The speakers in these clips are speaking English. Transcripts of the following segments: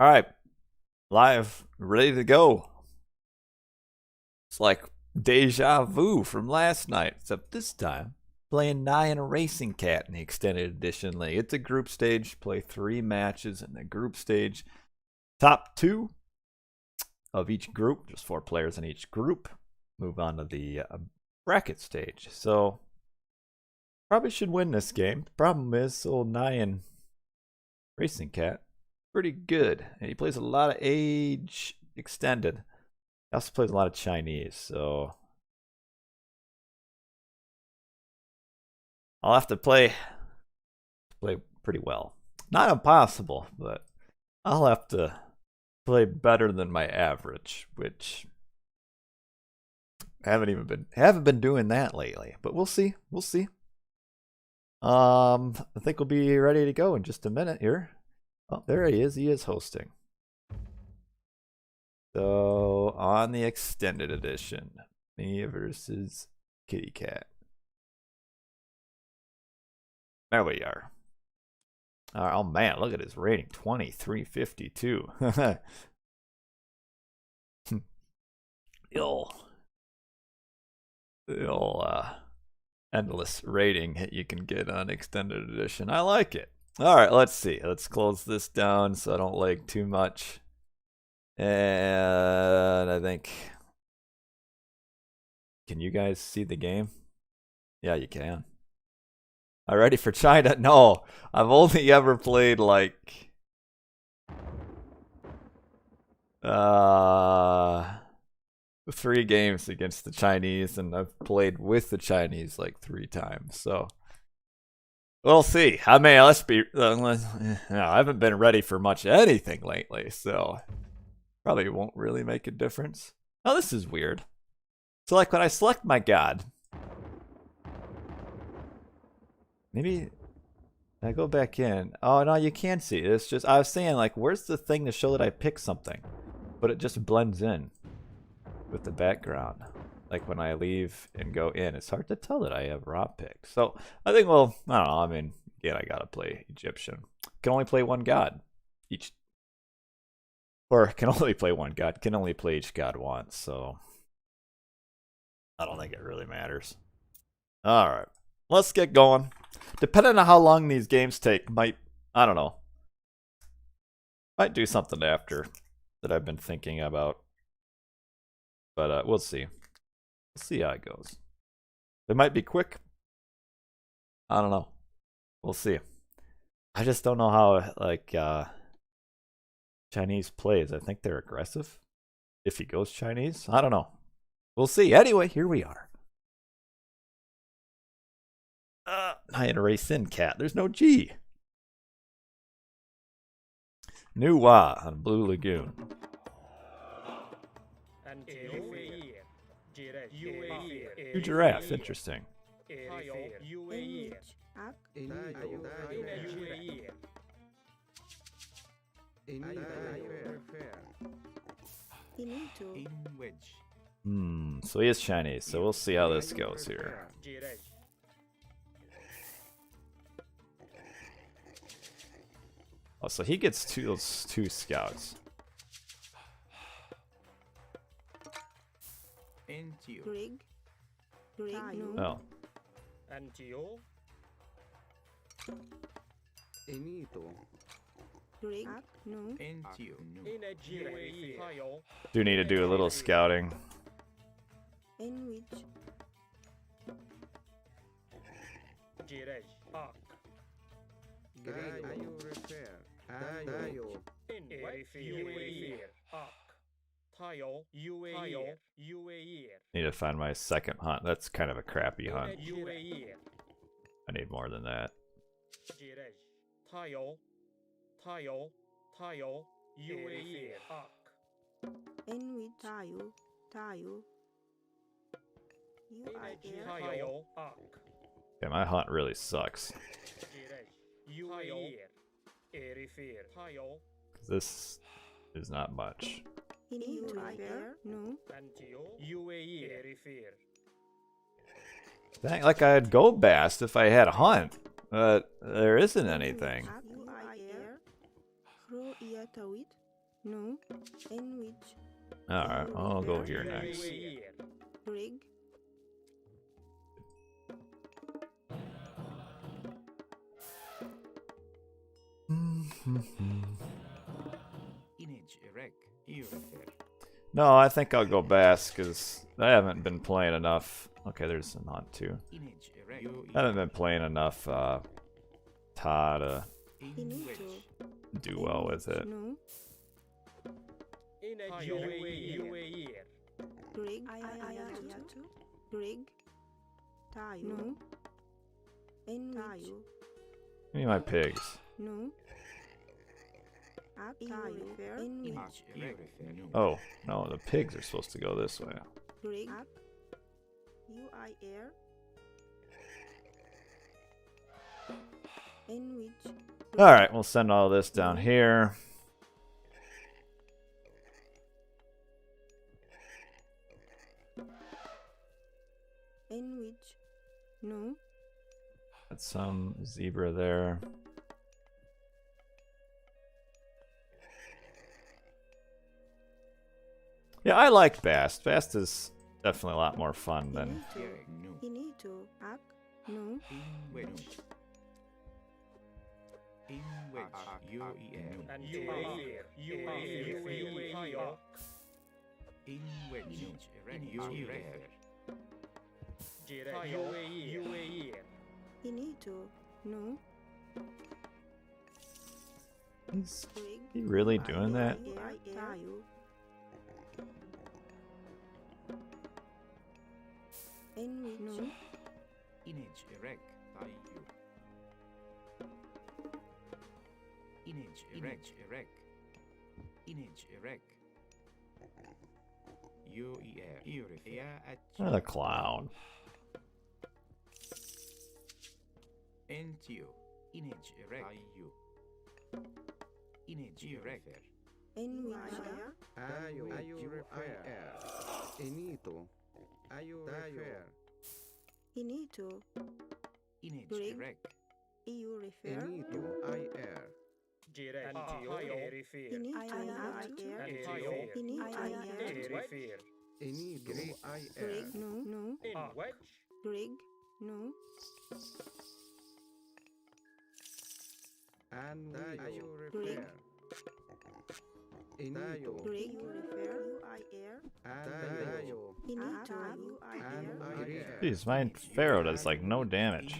All right, live, ready to go. It's like deja vu from last night, except this time playing NyanRacingCat in the extended edition league. It's a group stage. Play 3 matches in the group stage. Top 2 of each group, just 4 players in each group, move on to the bracket stage. So probably should win this game. The problem is old NyanRacingCat pretty good, and he plays a lot of age extended. He also plays a lot of Chinese, so I'll have to play pretty well. Not impossible, but I'll have to play better than my average, which I haven't been doing that lately. But we'll see. We'll see. I think we'll be ready to go in just a minute here. Oh, there he is. He is hosting. So on the extended edition, me versus Kitty Cat. There we are. Oh man, look at his rating, 2352. Yo, endless rating that you can get on extended edition. I like it. All right, let's see. Let's close this down so I don't lag too much. And I think, can you guys see the game? Yeah, you can. Are ready for China? No, I've only ever played like 3 games against the Chinese, and I've played with the Chinese like 3 times. So we'll see. I mean, I haven't been ready for much anything lately, so probably won't really make a difference. Oh, this is weird. So like when I select my god, maybe I go back in. Oh no, you can't see it. It's just, I was saying like, where's the thing to show that I picked something? But it just blends in with the background. Like when I leave and go in, it's hard to tell that I have raw picked. So I think, well, I don't know. I mean, again, I gotta play Egyptian. Can only play one god each, or can only play one god. Can only play each god once. So I don't think it really matters. All right, let's get going. Depending on how long these games take, I don't know. Might do something after that I've been thinking about. But we'll see. We'll see how it goes. It might be quick. I don't know. We'll see. I just don't know how like Chinese plays. I think they're aggressive. If he goes Chinese, I don't know. We'll see. Anyway, here we are. NyanRacingCat. There's no G. New Wa on Blue Lagoon. New giraffe. Interesting. So he is Chinese, so we'll see how this goes here. Oh, so he gets those 2 scouts. Oh. Do need to do a little scouting. Need to find my second hunt. That's kind of a crappy hunt. I need more than that. Yeah, my hunt really sucks. This is not much. Dang, like I'd go bast if I had a hunt, but there isn't anything. No. In which? Alright, I'll go here next. Rig. No, I think I'll go Bass because I haven't been playing enough. Okay, there's some hunt too. I haven't been playing enough Ta to do well with it. No. Rig. Rig. Tayo. No. In which? Give me my pigs. No. Tayo. In which? Oh, no, the pigs are supposed to go this way. Rig. UIR. In which? Alright, we'll send all this down here. In which? No. Got some zebra there. Yeah, I like Bast. Bast is definitely a lot more fun than... You need to act. No. You need to. No. Is he really doing that? In which? No. What a clown. In which? You need to. Rig. You refer. You need to act. You need to Rig. No. No. Rig. No. Rig. Rig. You refer. You need to. Jeez, my Pharaoh does like no damage.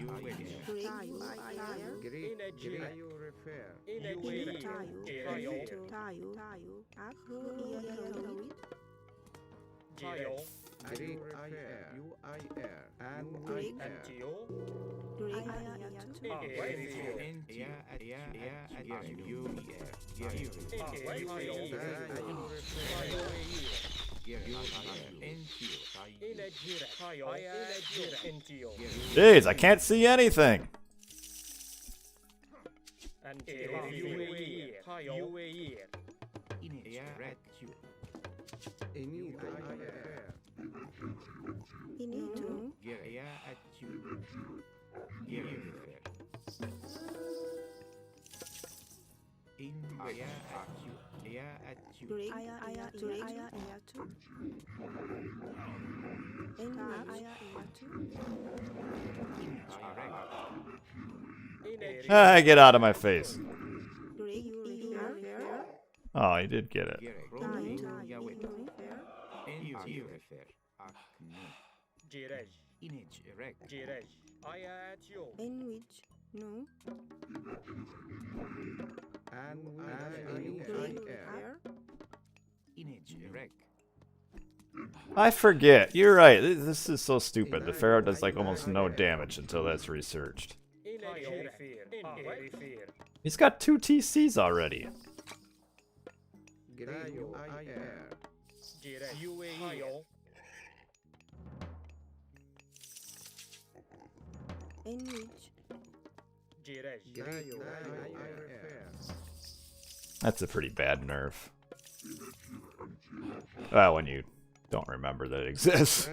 Jeez, I can't see anything. You need to. Ah, get out of my face. Oh, he did get it. In which? No. I forget. You're right. This is so stupid. The Pharaoh does like almost no damage until that's researched. He's got 2 TCs already. In which? That's a pretty bad nerf. Well, when you don't remember that it exists.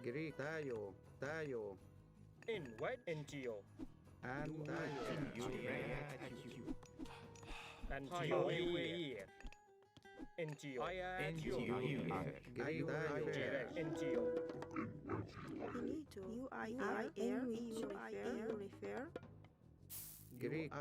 Greek tayo, tayo. Invite NGO. And NGO NGO. NGO. Greek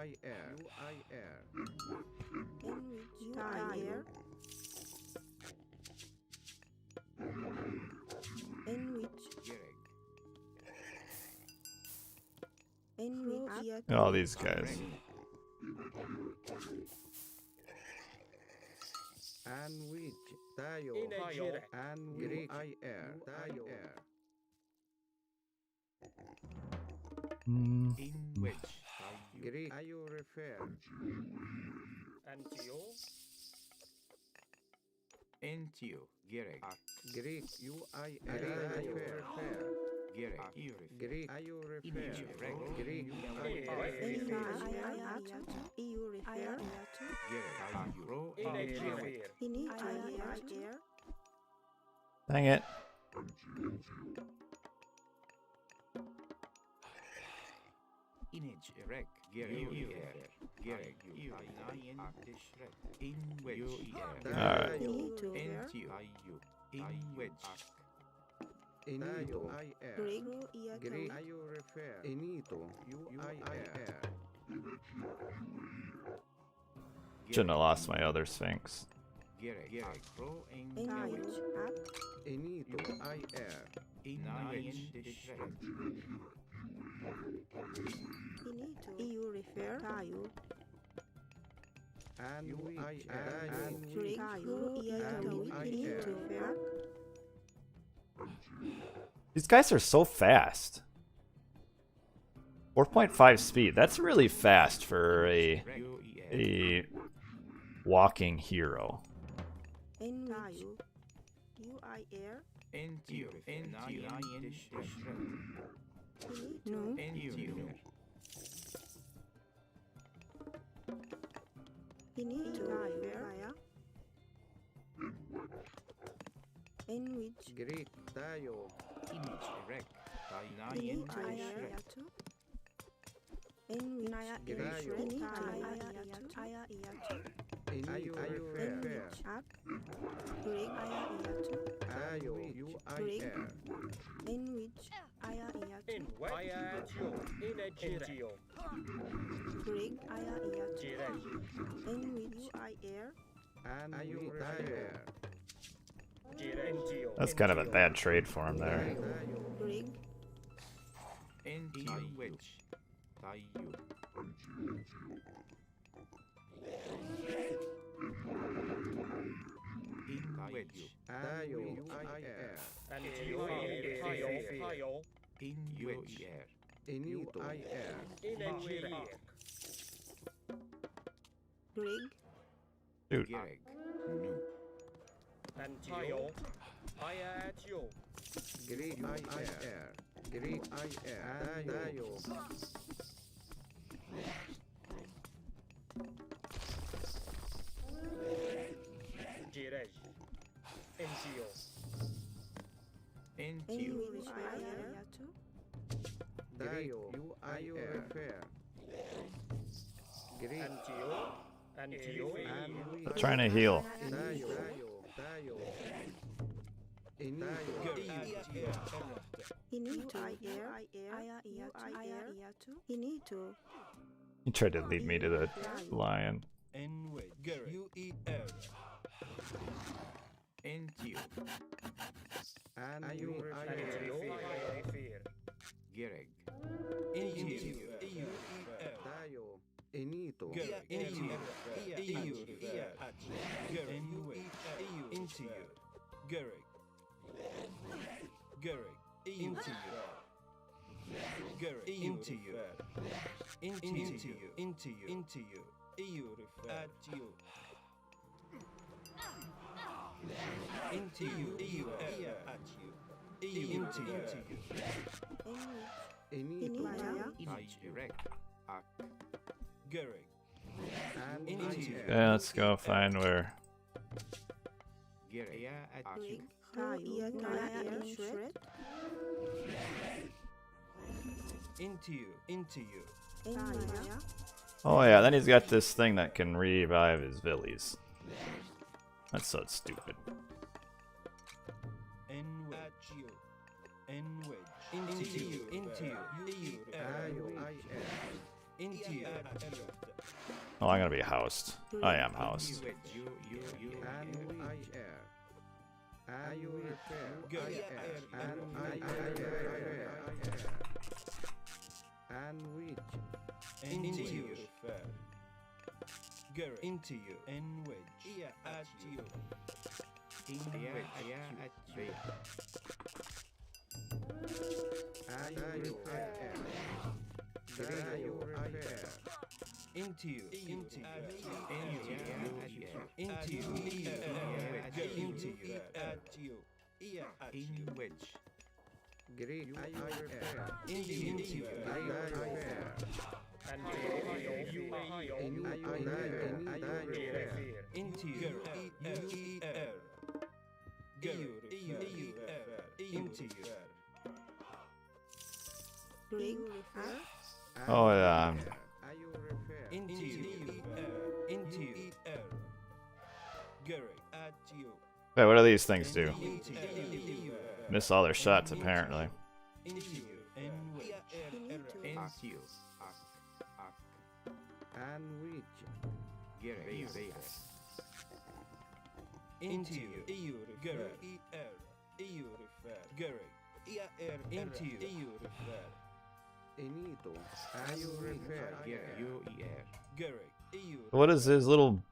UIR. All these guys. And which tayo. And Greek UIR. Tayo. In which Greek are you refer? NGO. NTO Gerek Greek UIR refer. Gerek Greek are you refer? Greek Dang it. Image Rek Gerek in which Alright. NTO in which Inito Greek are you refer? Inito UIR. Shouldn't have lost my other Sphinx. Gerek Pro in Inito UIR. in which And UIR. These guys are so fast. 4.5 speed. That's really fast for a walking hero. NTO Greek tayo. Image Rek Tayo Are you refer? Tayo UIR. NGO. And are you refer? NGO. That's kind of a bad trade for him there. NTO which Tayo in which Tayo UIR. NGO. in which Inito UIR. Dude. Gerek Nu NGO. IATO. Greek UIR. Greek UIR. Tayo. Jirej. NGO. NTO Tayo UIR. Greek NGO. I'm trying to heal. Tayo. Inito. He tried to lead me to the lion. NTO And UIR. Gerek Tayo. Inito. Inito. Direct And Yeah, let's go find where Gereg. Ja, at you. Rig. Tayo. Taya. Shred. Into you. Into you. Taya. Oh yeah, then he's got this thing that can revive his villies. That's so stupid. At you. Into you. Into you. Into you. Oh, I'm gonna be housed. I am housed. Into you. Into you. And wedge. At you. Into you. Into you. Into you. Into you. At you. In which Into you. And you into you. Into you. Rig. Oh yeah. Into you. Into you. Garrick. At you. Wait, what do these things do? Into you. Miss all their shots apparently. Into you. And which. you. Gereg. Into you. Garrick. Garrick. Into you. Garrick. What does his little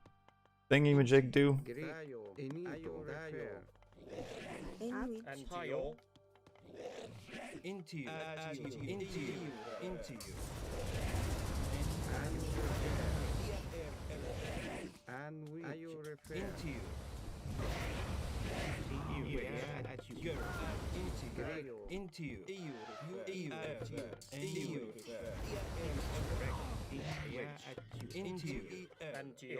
thingy-majig do? And tayo. Into you. Into you. Into you. Into you. Into you. Into you.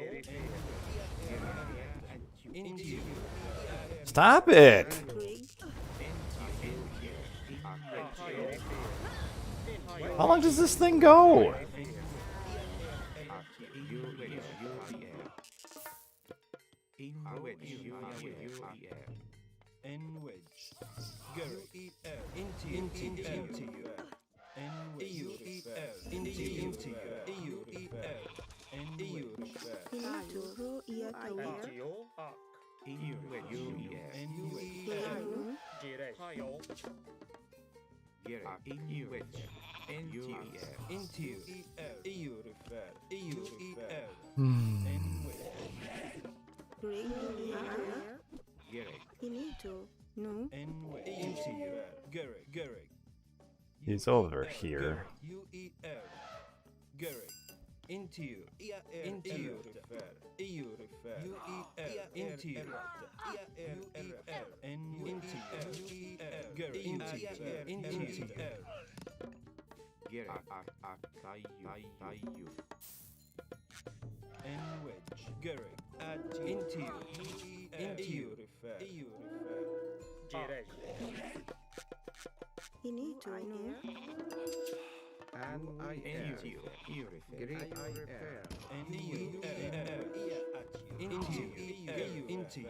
Into you. Stop it! Rig. How long does this thing go? N wedge. Garrick. Into you. Into you. N wedge. Into you. N wedge. Into. Ia tayo. N wedge. Lagoon. Tayo. Into you. N wedge. Rig. Into. No. N wedge. Into you. Garrick. He's over here. Garrick. Into you. Into you. Into you. And into you. Garrick. Into you. N wedge. Garrick. Into you. Into you. Into.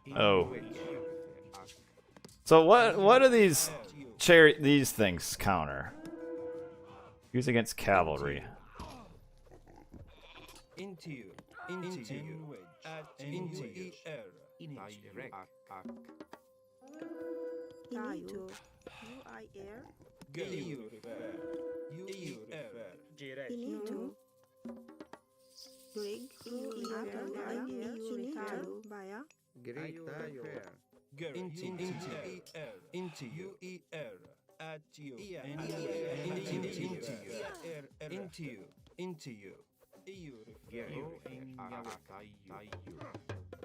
No. Oh. So what do these these things counter? Use against cavalry. Into you. Into you. Into you. Into. UIR. Into. Rig. Untitled. Baya. Into you. At you. Into you. Into you.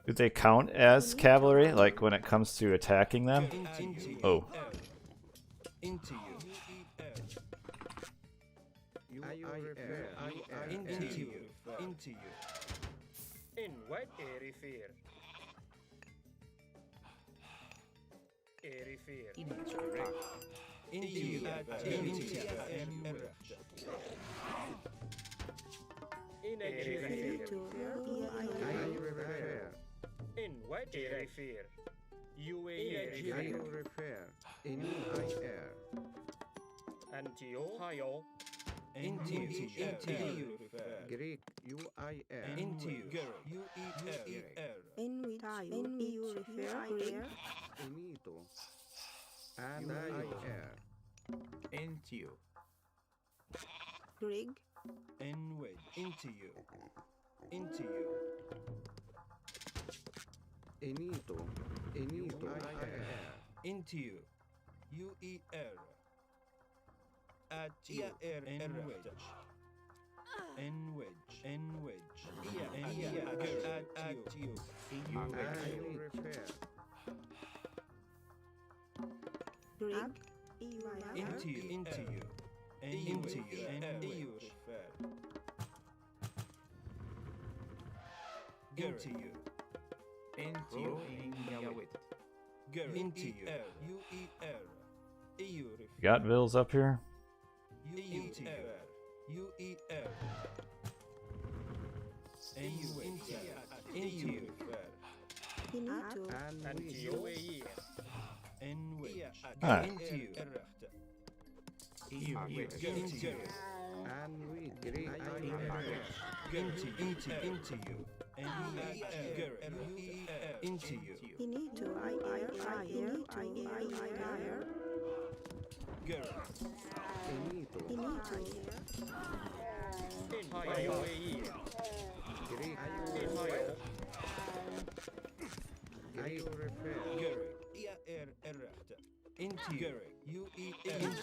Do they count as cavalry, like when it comes to attacking them? Oh. Into you. Into you. Into you. In white Erifair. Erifair. Image correct. Into in a Erifair. In white Erifair. UAE repair. In air. Antio Hayo. Into Greek UIR. Into UER. In which EU refer Greek. Enito. And IR. Into. Greek. N wedge. Into you. Enito. IR. Into you. UER. At you. N wedge. At you. I repair. Greek. Into you. Into you. UER. EU Got Vills up here? UER. Into Finito. And we UAE. N wedge. Ah. Into you. and we Greek IR. Into you. Into you. Finito. IR. Girl. Enito. Finito. In UAE. Greek IR repair. Girl. Into you. UER.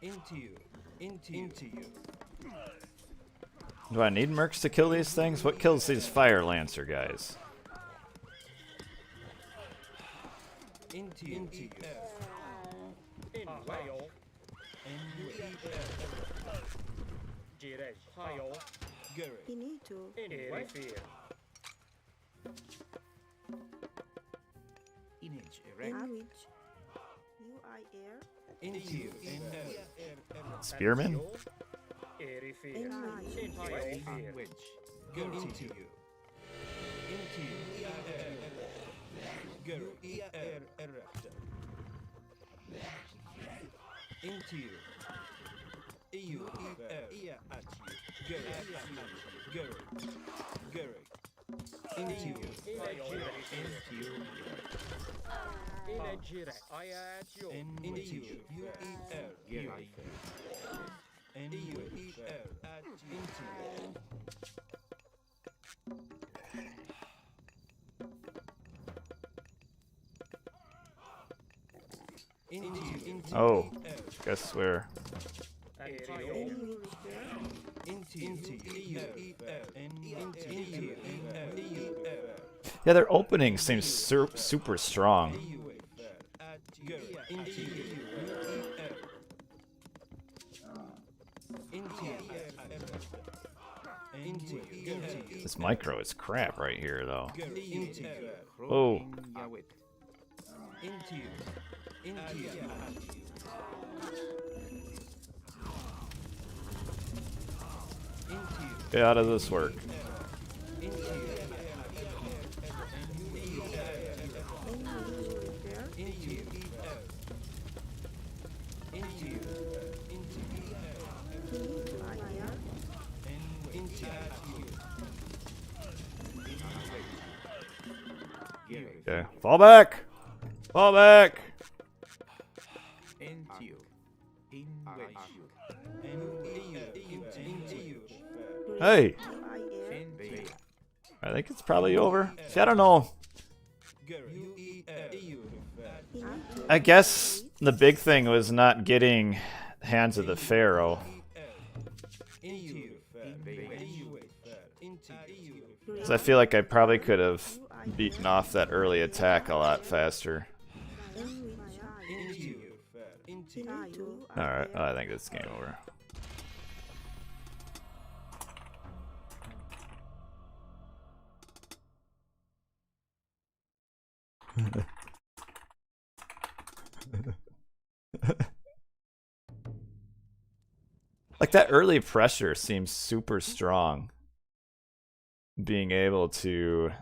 Into you. Into you. Do I need mercs to kill these things? What kills these fire lancer guys? Into you. In Wales. Jirej. Hayo. Gary. Finito. In Erifair. Image In which UIR. Into you. Spearman? Erifair. In which In Hayo. wedge. Go into you. Into you. Gary. Into you. EU. At you. Gary. Into you. Into you. Into you. UER. And UER. At into you. Into Oh, guess where? Yeah, their opening seems super strong. This micro is crap right here, though. Oh. Yeah, how does this work? Okay, fall back! Fall back! Hey! I think it's probably over. See, I don't know. I guess the big thing was not getting Hands of the Pharaoh. Because I feel like I probably could have beaten off that early attack a lot faster. Alright, I think it's game over. Like, that early pressure seems super strong. Being able to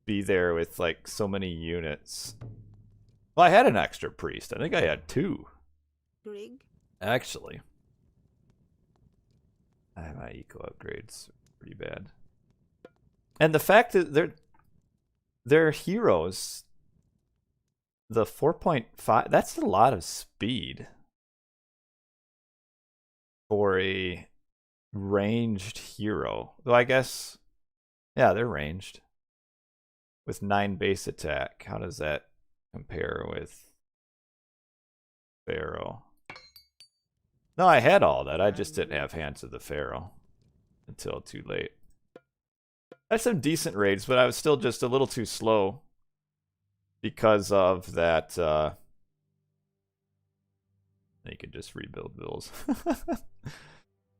be there with, like, so many units. Well, I had an extra priest. I think I had 2. Actually. My eco upgrades pretty bad. And the fact that they're heroes, the 4.5, that's a lot of speed for a ranged hero. Though I guess, yeah, they're ranged. With 9 base attack. How does that compare with Pharaoh? No, I had all that. I just didn't have Hands of the Pharaoh until too late. I had some decent raids, but I was still just a little too slow because of that. You could just rebuild bills.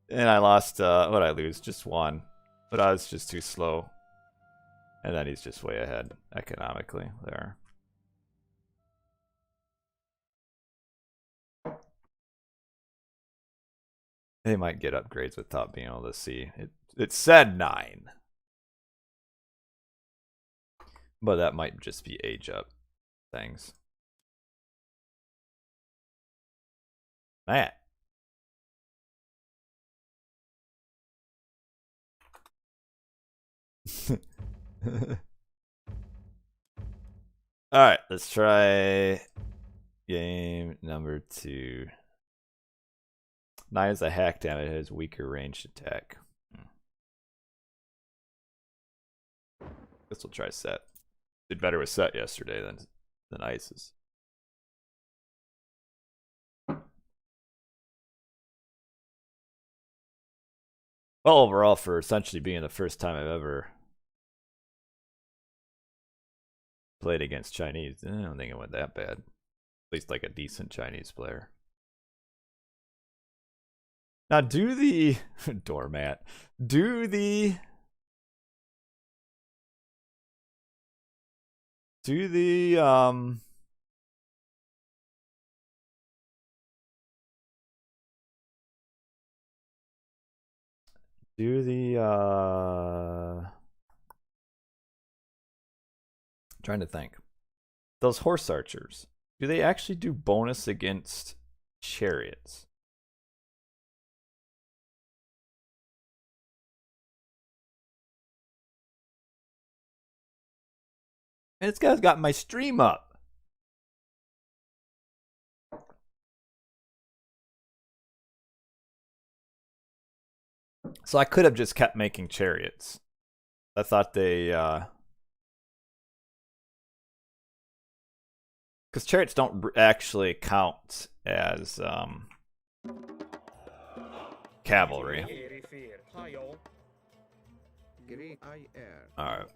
And I lost, what'd I lose? Just 1. But I was just too slow. And then he's just way ahead economically there. They might get upgrades without being able to see. It said 9. But that might just be age up things. Matt. Alright, let's try game number 2. 9 is a hack damage, it has weaker ranged attack. Guess we'll try set. Did better with set yesterday than ices. Well, overall, for essentially being the first time I've ever played against Chinese, I don't think it went that bad. At least like a decent Chinese player. Now do the doormat. Do the trying to think. Those horse archers, do they actually do bonus against chariots? And this guy's got my stream up. So I could have just kept making chariots. I thought they because chariots don't actually count as cavalry. Alright.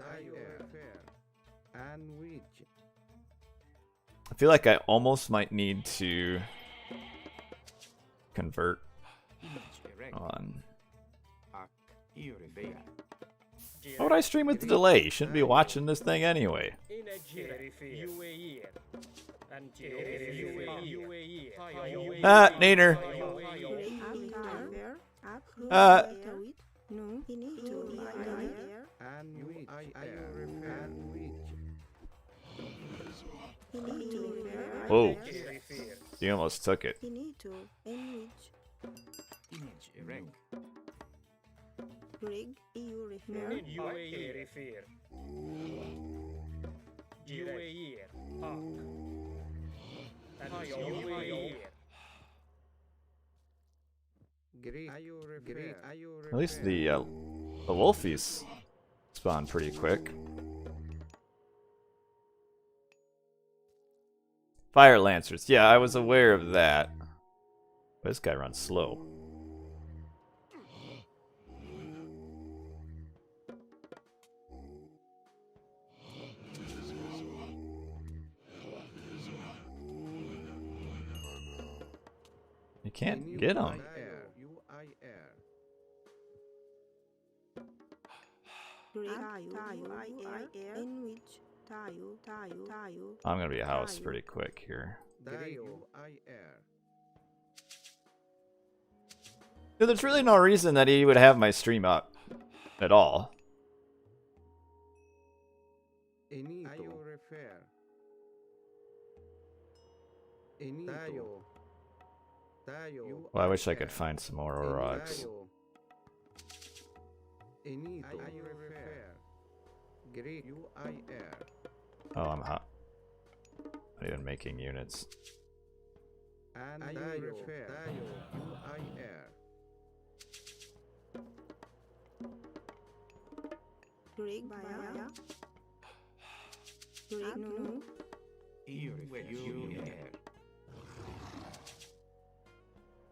I feel like I almost might need to convert on. Why would I stream with the delay? You shouldn't be watching this thing anyway. Ah, Neener. Whoa. You almost took it. At least the wolfies spawn pretty quick. Fire lancers, yeah, I was aware of that. But this guy runs slow. You can't get them. I'm gonna be a house pretty quick here. Dude, there's really no reason that he would have my stream up at all. Well, I wish I could find some more rocks. Oh, I'm hot. Not even making units.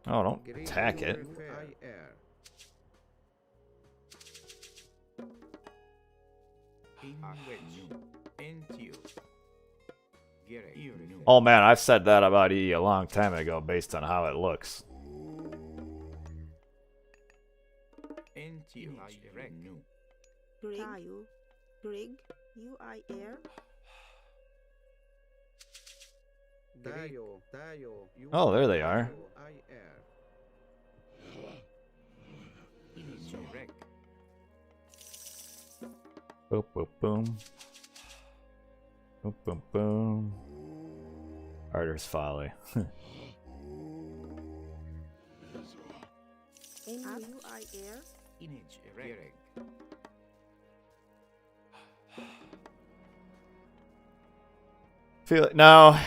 Oh, don't attack it. Oh man, I've said that about E a long time ago based on how it looks. Oh, there they are. Boom, boom, boom. Boom, boom, boom. Arter's Folly. Feel it now.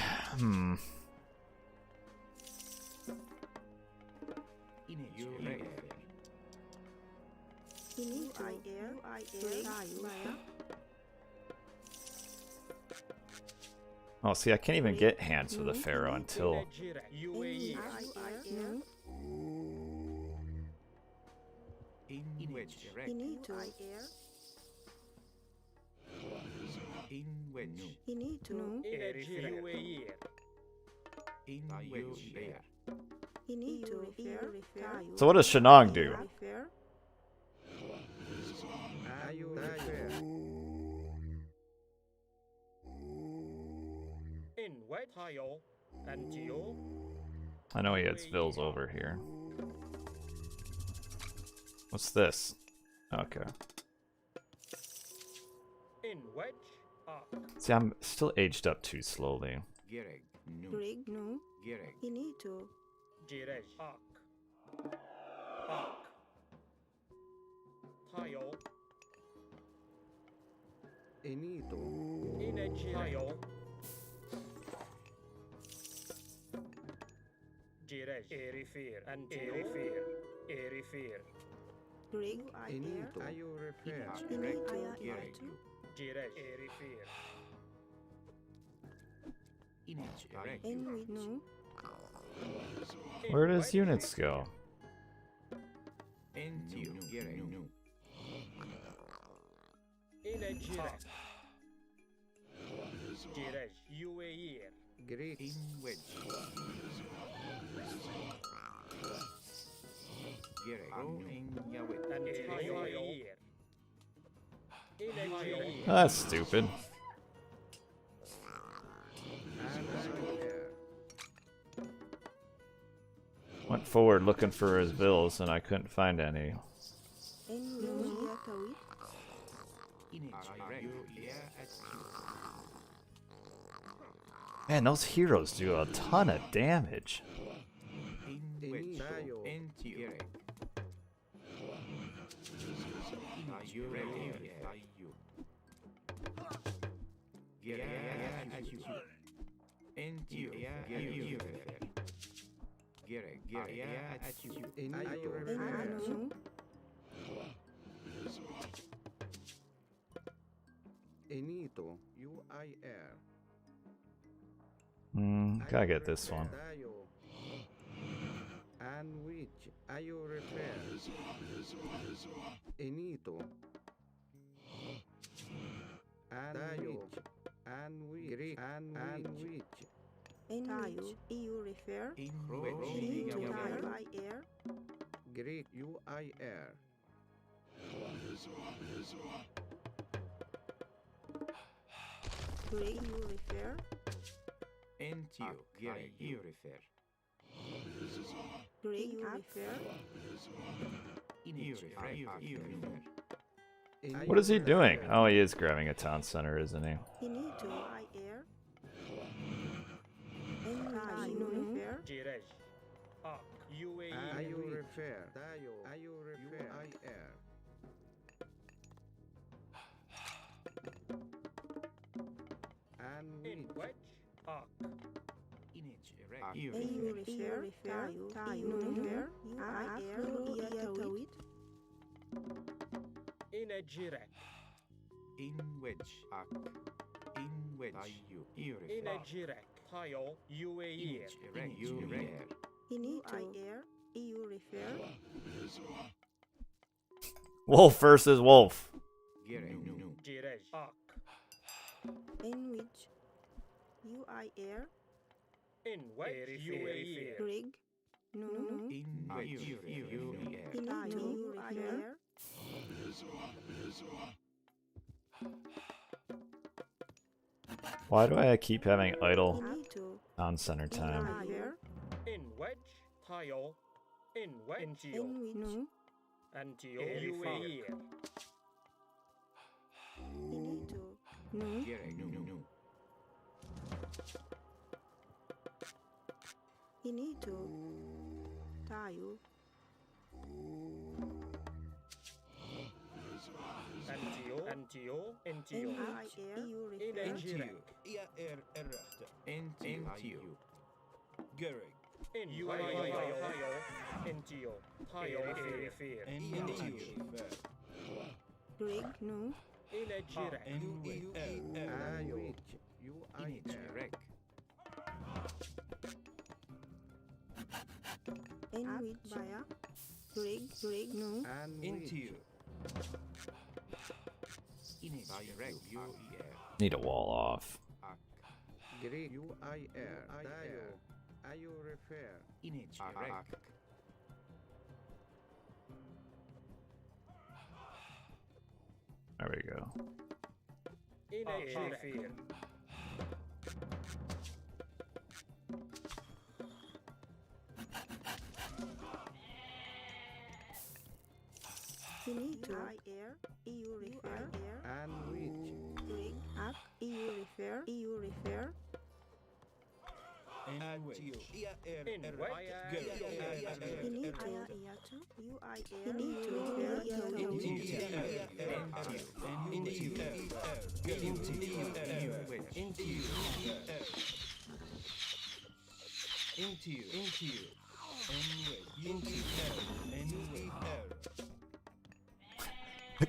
Oh, see, I can't even get hands with a pharaoh until. So what does Shennong do? I know he has Vills over here. What's this? Okay. See, I'm still aged up too slowly. Where does units go? Oh, that's stupid. Went forward looking for his bills and I couldn't find any. Man, those heroes do a ton of damage. Gotta get this one. Greg, you refer. Into Gary, you refer. Greg, you refer. You refer. You refer. What is he doing? Oh, he is grabbing a town center, isn't he? Finito, I air. And you refer. Jirej. Ak. UAE. You refer. You refer. I air. And In which? wedge. Ak. You And you refer. refer. You refer. You I air. Iatawit. In a jirek. In which? In which? You In a refer. jirek. Tayo. UAE. You refer. Finito, I air. You refer. Wolf versus wolf. Gary, no. Jirej. Ak. In which? You I air. In wedge. UAE. Greg. No. In which? You refer. Finito, you I air. Why do I keep having idle Finito. on center time? I air. In wedge. Tayo. In wedge. Intio. In which? No. Antio. UAE. Finito. No. Gary, no. Finito. Tayo. Antio. Intio. In I air. You In a refer. jirek. يا إير الرحتة Into. جريج In UAE. Tayo. Intio. Tayo. Fear. إنتيو Greg. No. In a jirek. إن وي I which? You I air. In which? Baya. Greg. No. And which? إنتيو Direct. You air. Need a wall off. Greek. You I air. Tayo. You refer. Direct. There we go. In a jirek. Finito. I air. You refer. And which? Greg. Up. You refer. You refer. إن وي يا إير In wedge. Finito. Iatu. You I air. Finito.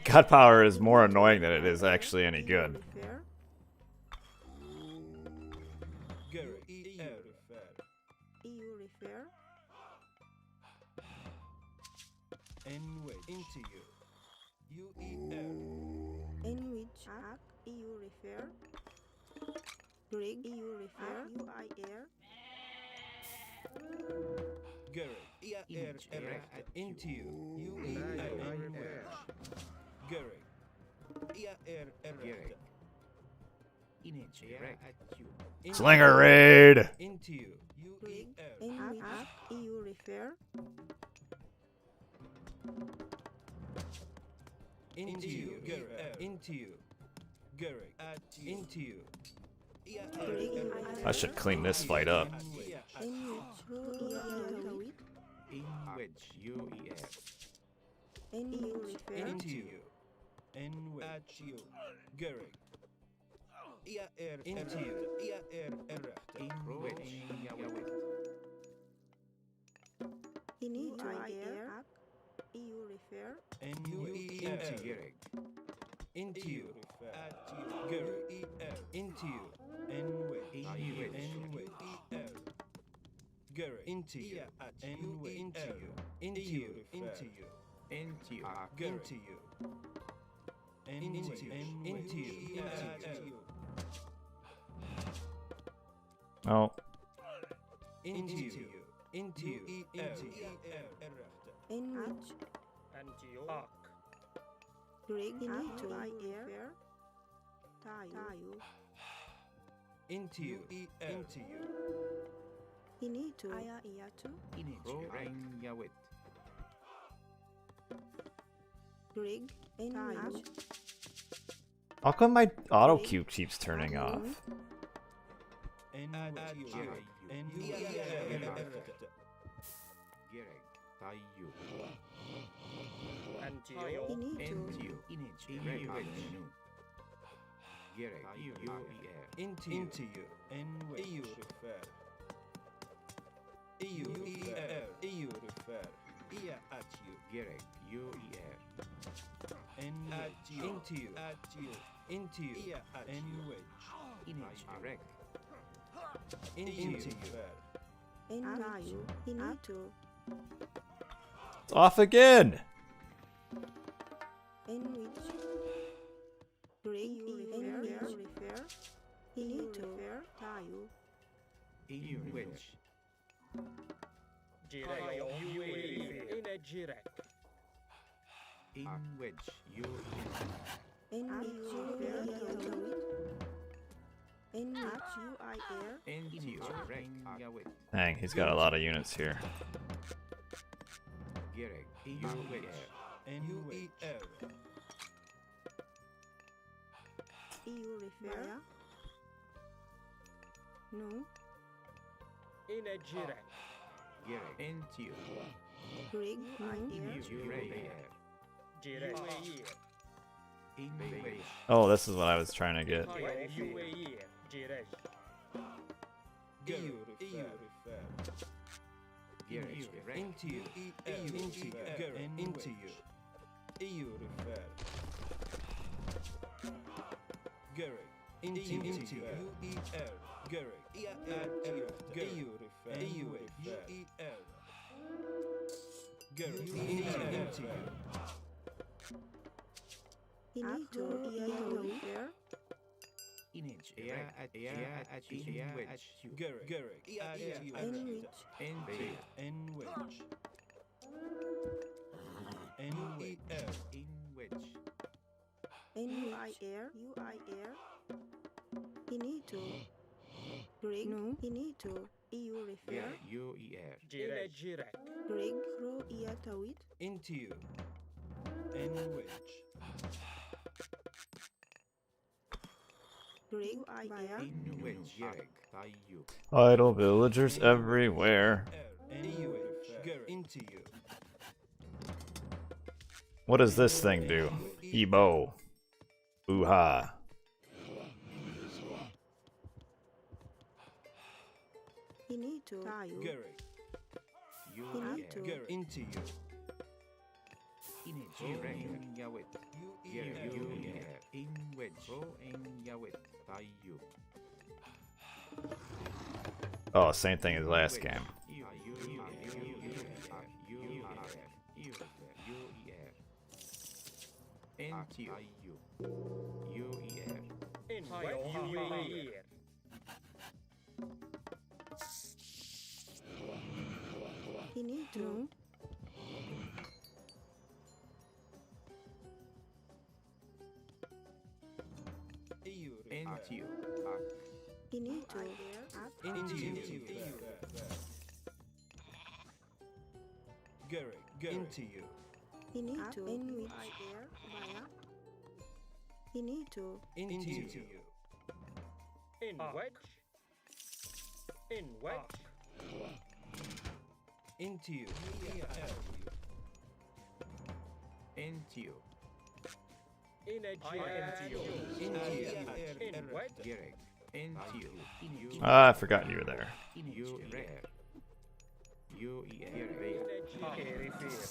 God power is more annoying than it is actually any good. Refer. You refer. In which? Up. You refer. Greg. You refer. You I air. Slinger raid! Into Greg. In which? Up. You refer. I should clean this fight up. In which? Iatawit. In which? You air. In you refer. In which? Finito. I air. Up. You refer. Oh, In which? Antio. Ak. Grig into air. Tayo. Into you. Into you. Into Iatu. Pro and Yawit. Grig Tayo. How come my auto cue keeps turning off? Gerek. Tayu. Antio. Into. Inage. Reg. Gerek. UER. Into you. EU refer. EU refer. EU refer. Ia at you. Gerek. UER. At you. Into you. At you. Into you. Ia at you. Inage. Reg. Into you. Tayo. Into It's off again! which Grig refer. Into Tayo. In which. Jireo. In a jirek. In which. UER. Into. Reg. Yawit. Dang, he's got a lot of units here. Gerek. UER. NUER. EU refer. No. In a jirek. Gerek. Into. Grig UER. Jirek. In which. Oh, this is what I was trying to get. UAE. Jirek. EU refer. Gerek. Reg. Into you. Into you. Into you. EU refer. Gerek. Into you. UER. Gerek. EU refer. EU UER. Gerek. Into you. Into refer. Inage. At in which. Gerek. At you. Into. In which. NUER. In which. UIR. Into Grig. No. Into EU refer. UER. In a jirek. Grig Cro Iatawit. Into you. In which. Grig Via. In which. Gerek. Tayu. Idle villagers everywhere. EU refer. Into you. What does this thing do? Ebo. Ooh-ha. Into Tayo. Gerek. Into Gerek. Into you. Inage. Reg. Yawit. Gerek. UER. UER. In which. Pro and Yawit. Tayu. Oh, same thing as last game. Into. UER. In UAE. Into EU refer. Into. Into Into you. Gerek. Into you. Into which Via. Into Into you. In wedge. In wedge. Into you. Into. In a jirek. In wedge. Gerek. Into. Ah, I forgot you were there. UER. UER. In a jirek.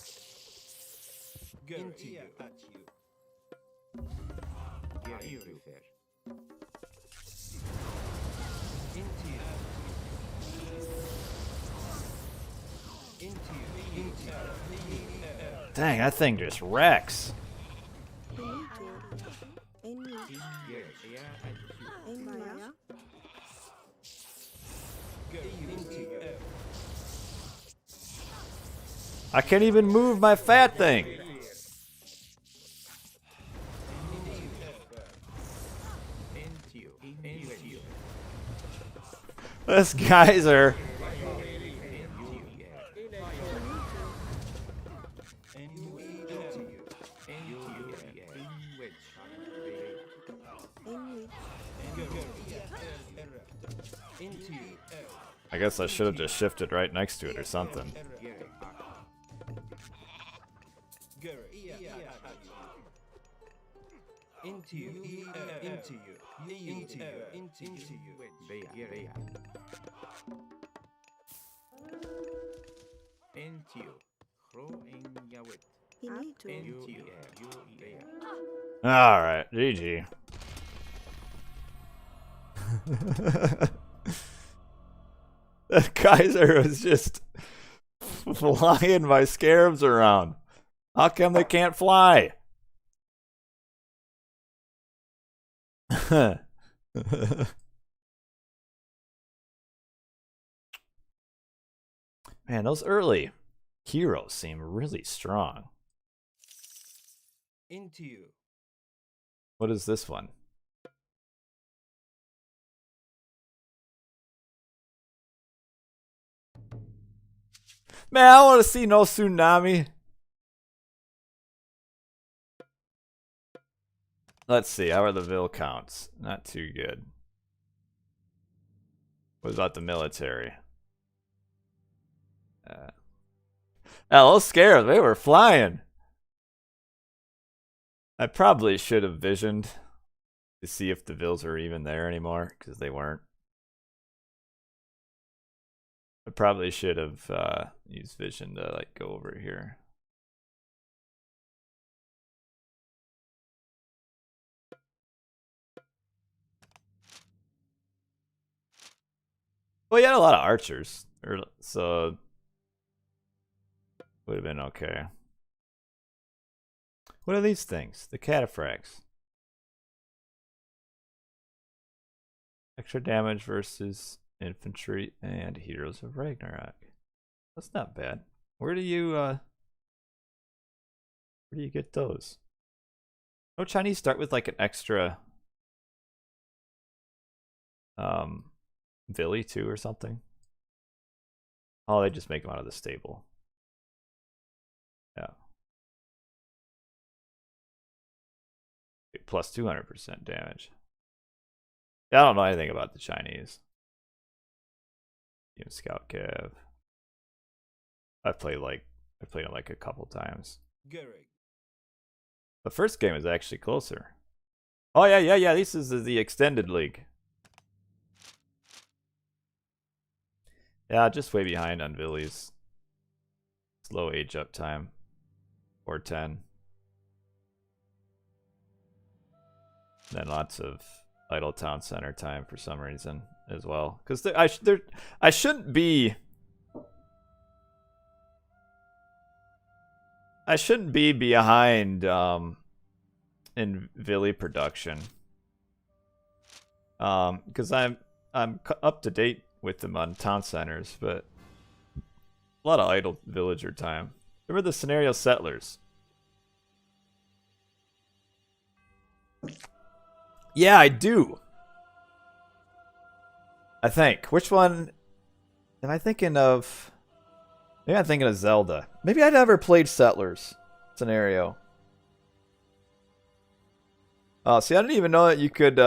Into you. At you. Gerek. Refer. Into you. Into you. Into you. Dang, that thing just wrecks. Into Gerek. Via. Into you. I can't even move my fat thing. This geyser. I guess I should have just shifted right next to it or something. Into you. Alright, GG. That geyser was just flying my scarabs around. How come they can't fly? Man, those early heroes seem really strong. Into you. What is this one? Man, I want to see no tsunami. Let's see, how are the Vil counts? Not too good. What about the military? Those scares, they were flying. I probably should have visioned to see if the Vils are even there anymore, because they weren't. I probably should have used vision to like go over here. Well, you had a lot of archers, so would have been okay. What are these things? The cataphracts. Extra damage versus infantry and heroes of Ragnarok. That's not bad. Where do you get those? No Chinese start with like an extra Villy too or something. Oh, they just make them out of the stable. Yeah. Plus 200% damage. Yeah, I don't know anything about the Chinese. Scout Cav. I played it like a couple times. The first game is actually closer. Oh yeah. This is the extended league. Yeah, just way behind on Villies. Slow age up time. Or 10. Then lots of idle town center time for some reason as well. Because I shouldn't be behind in Villy production. Because I'm up to date with them on town centers, but a lot of idle villager time. Remember the scenario settlers? Yeah, I do. I think. Which one am I thinking of? Maybe I'm thinking of Zelda. Maybe I never played Settlers scenario. Oh, see, I didn't even know that you could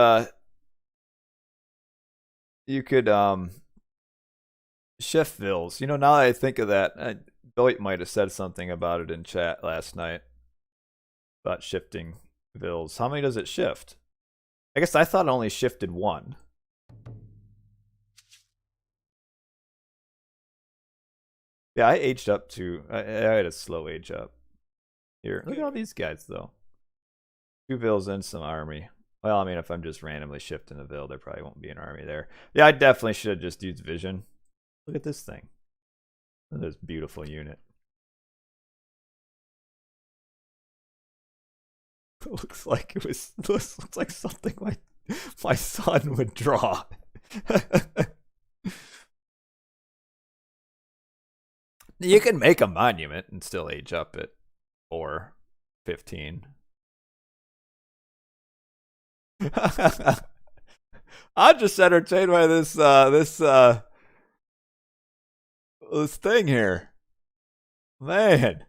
shift Vils. You know, now that I think of that, Billy might have said something about it in chat last night about shifting Vils. How many does it shift? I guess I thought it only shifted one. Yeah, I aged up to... I had a slow age up. Here, look at all these guys, though. 2 Vils and some army. Well, I mean, if I'm just randomly shifting a Vil, there probably won't be an army there. Yeah, I definitely should have just used vision. Look at this thing. Look at this beautiful unit. It looks like looks like something my son would draw. You can make a monument and still age up at 4, 15. I'm just entertained by this thing here. Man.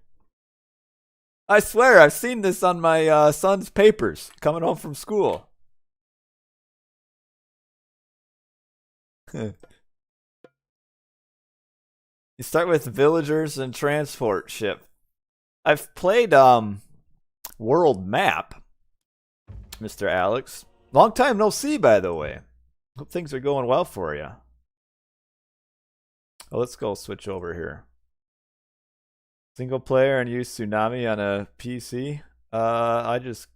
I swear I've seen this on my son's papers coming home from school. You start with villagers and transport ship. I've played World Map, Mr. Alex. Long time no see, by the way. Hope things are going well for you. Oh, let's go switch over here. Single player and use Tsunami on a PC. I just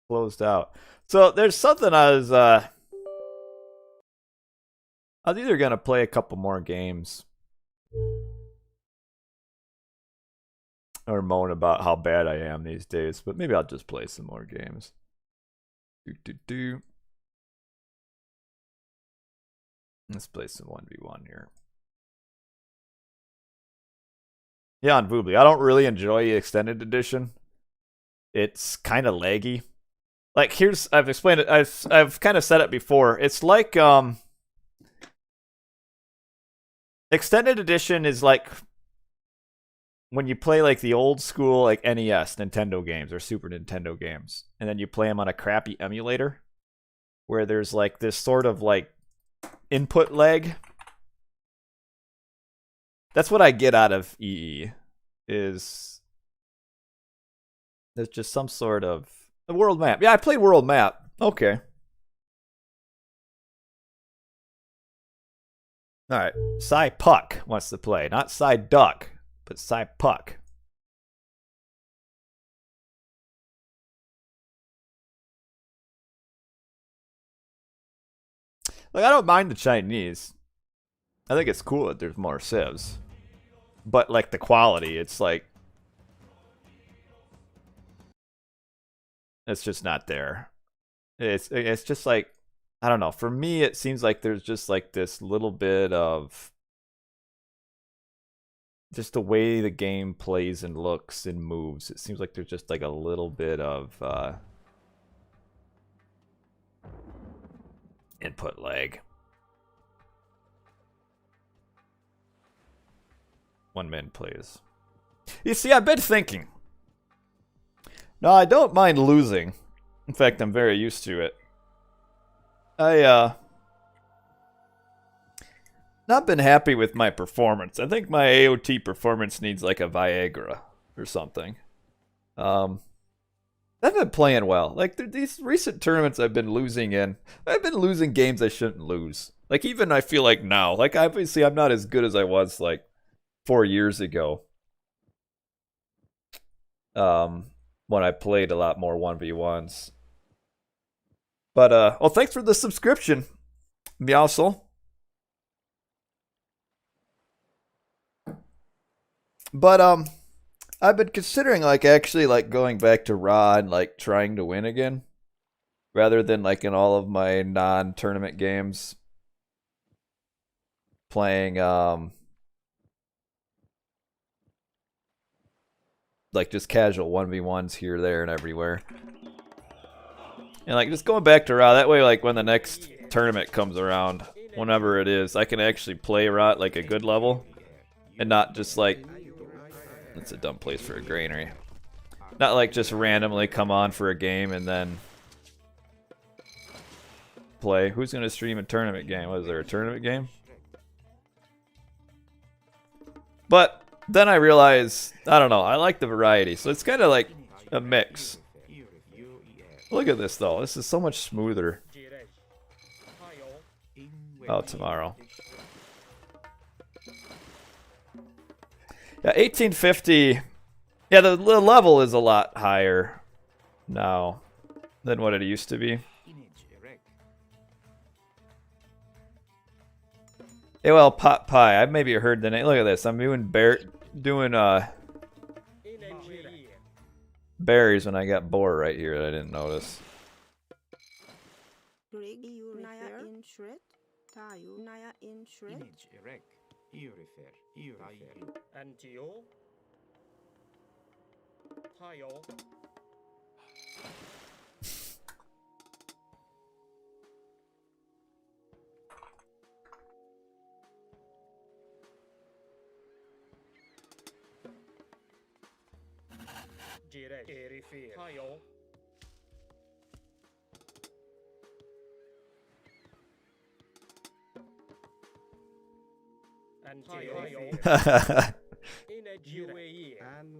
closed out. So there's something I was either gonna play a couple more games or moan about how bad I am these days, but maybe I'll just play some more games. Let's play some 1v1 here. Yeah, on Voobly. I don't really enjoy the extended edition. It's kind of laggy. Like, I've explained it, I've kind of said it before. It's like, extended edition is like when you play like the old school like NES Nintendo games or Super Nintendo games, and then you play them on a crappy emulator where there's like this sort of like input lag. That's what I get out of EE, is there's just some sort of a world map. Yeah, I played World Map. Okay. Alright, Cy Puck wants to play. Not Cy Duck, but Cy Puck. Like, I don't mind the Chinese. I think it's cool that there's more civs. But, like, the quality, it's like... it's just not there. It's just like... I don't know. For me, it seems like there's just, like, this little bit of... just the way the game plays and looks and moves. It seems like there's just, like, a little bit of... input lag. One man plays. You see, I've been thinking. No, I don't mind losing. In fact, I'm very used to it. Not been happy with my performance. I think my AOT performance needs like a Viagra or something. I've been playing well. Like these recent tournaments I've been losing in. I've been losing games I shouldn't lose. Like even I feel like now. Like obviously I'm not as good as I was like 4 years ago. When I played a lot more 1v1s. But well, thanks for the subscription, Meowsel. But I've been considering like actually like going back to Raw and like trying to win again, rather than like in all of my non-tournament games playing like just casual 1v1s here, there, and everywhere. And like just going back to Raw, that way like when the next tournament comes around, whenever it is, I can actually play Raw at like a good level. And not just like, that's a dumb place for a granary. Not like just randomly come on for a game and then play. Who's going to stream a tournament game? Was there a tournament game? But then I realized, I don't know, I like the variety. So it's kind of like a mix. Look at this though. This is so much smoother. Oh, tomorrow. Yeah, 1850. Yeah, the level is a lot higher now than what it used to be. Hey, well, pot pie. I've maybe heard the name. Look at this. I'm doing berries when I got boar right here that I didn't notice. And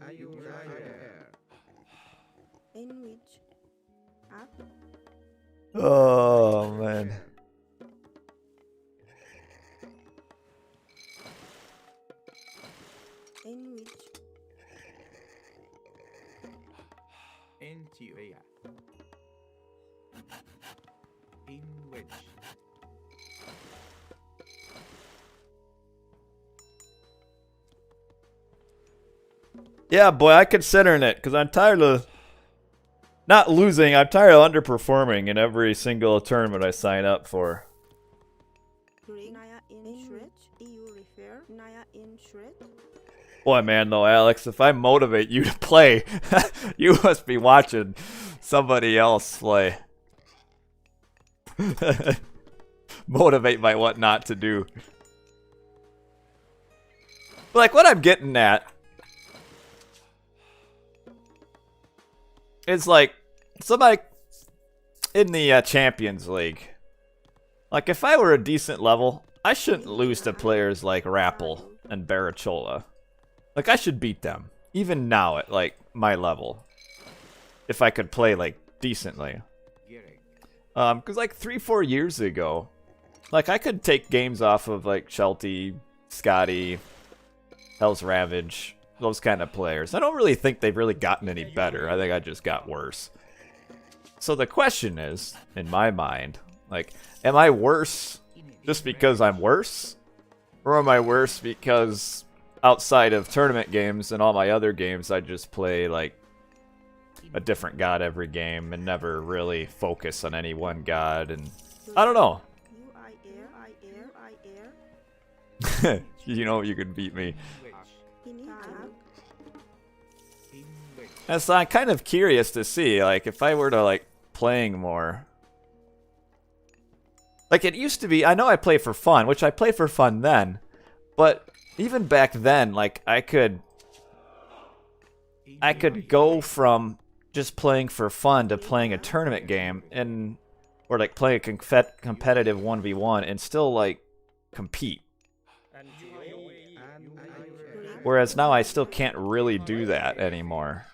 are you refer? In which act Oh man. in which NTUA. In which. Yeah, boy, I'm considering it because I'm tired of not losing. I'm tired of underperforming in every single tournament I sign up for. Greg Naya in shred. EU refer Naya in shred. Boy, man, though, Alex, if I motivate you to play, you must be watching somebody else play. Motivate by what not to do. Like, what I'm getting at is, like, somebody in the Champions League. Like, if I were a decent level, I shouldn't lose to players like Rappel and Barachola. Like, I should beat them. Even now at, like, my level. If I could play, like, decently. Because, like, 3-4 years ago, like, I could take games off of, like, Shelty, Scotty, Hell's Ravage, those kind of players. I don't really think they've really gotten any better. I think I just got worse. So the question is, in my mind, like, am I worse just because I'm worse? Or am I worse because outside of tournament games and all my other games, I just play, like, a different god every game and never really focus on any one god, and I don't know. You know you could beat me. And so I'm kind of curious to see, like, if I were to, like, playing more. Like, it used to be, I know I play for fun, which I play for fun then, but even back then, like, I could go from just playing for fun to playing a tournament game, and or like play a competitive 1v1 and still, like, compete. Whereas now I still can't really do that anymore.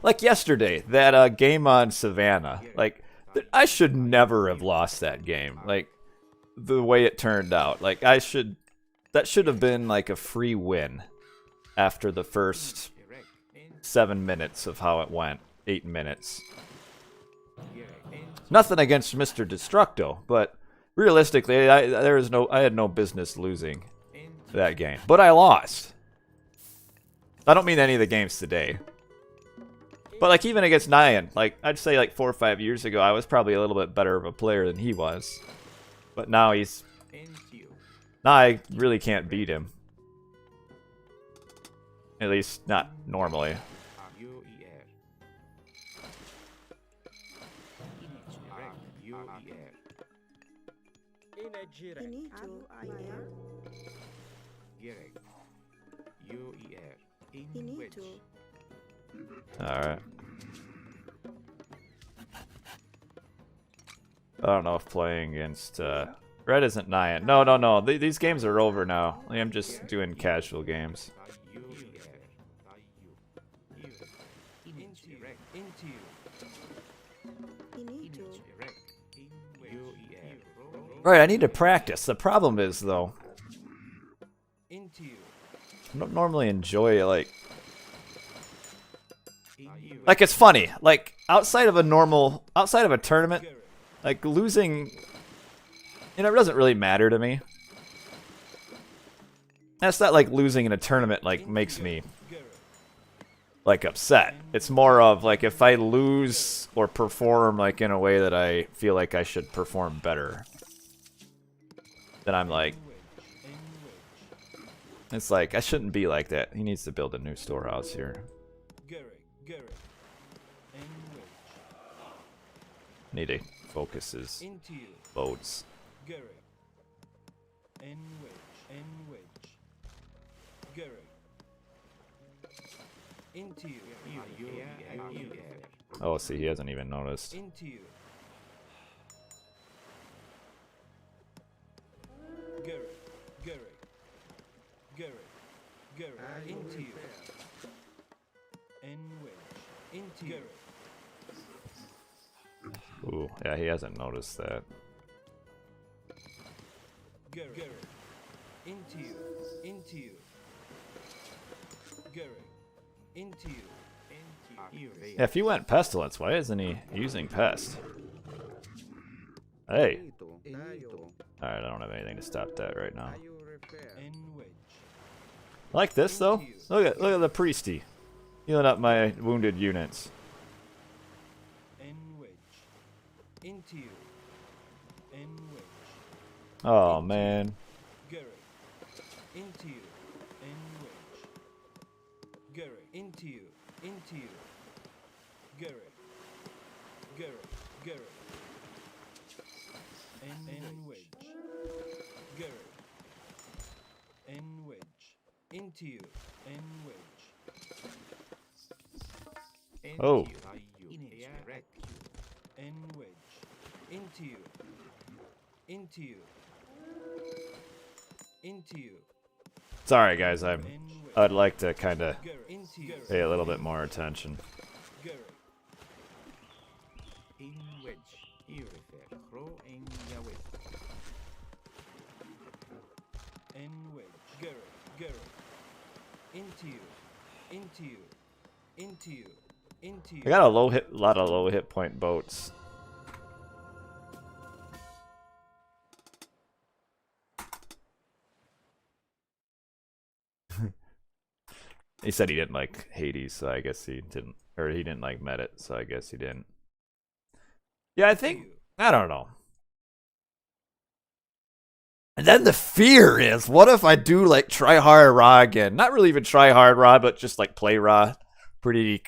Like yesterday, that game on Savannah, like, I should never have lost that game. Like, the way it turned out, like, that should have been like a free win after the first 7 minutes of how it went. 8 minutes. Nothing against Mr. Destructo, but realistically, I had no business losing that game. But I lost. I don't mean any of the games today. But, like, even against Nyan, like, I'd say, like, 4 or 5 years ago, I was probably a little bit better of a player than he was. But now now I really can't beat him. At least, not normally. Alright. I don't know if playing against Red isn't Nyan. No. These games are over now. I'm just doing casual games. Right, I need to practice. The problem is, though, I don't normally enjoy, like, it's funny. Like, outside of a tournament, like, losing, you know, it doesn't really matter to me. That's not like losing in a tournament, like, makes me, like, upset. It's more of, like, if I lose or perform, like, in a way that I feel like I should perform better, then I'm like, it's like, I shouldn't be like that. He needs to build a new storehouse here. Need to focus his boats. Into you. Oh, see, he hasn't even noticed. Into you. Gary. Into you. And wedge. Into you. Ooh, yeah, he hasn't noticed that. Gary. Into you. Gary. Into you. Yeah, if he went Pestilence, why isn't he using Pest? Hey. Alright, I don't have anything to stop that right now. And wedge. I like this though. Look at the priesty. Healing up my wounded units. And wedge. Into you. And wedge. Oh man. Gary. Into you. And wedge. Gary. Into you. Gary. And wedge. Gary. And wedge. Into you. And wedge. Oh. And wedge. Into you. Sorry guys, And wedge. I'd like to kinda Gary. Into you. pay a little bit more attention. Gary. And wedge. Gary. Into you. I got a lot of low hit point boats. He said he didn't like Hades, so I guess he didn't, or he didn't like Medit, so I guess he didn't. Yeah, I think, I don't know. And then the fear is, what if I do like try hard Ra again? Not really even try hard Ra, but just like play Ra pretty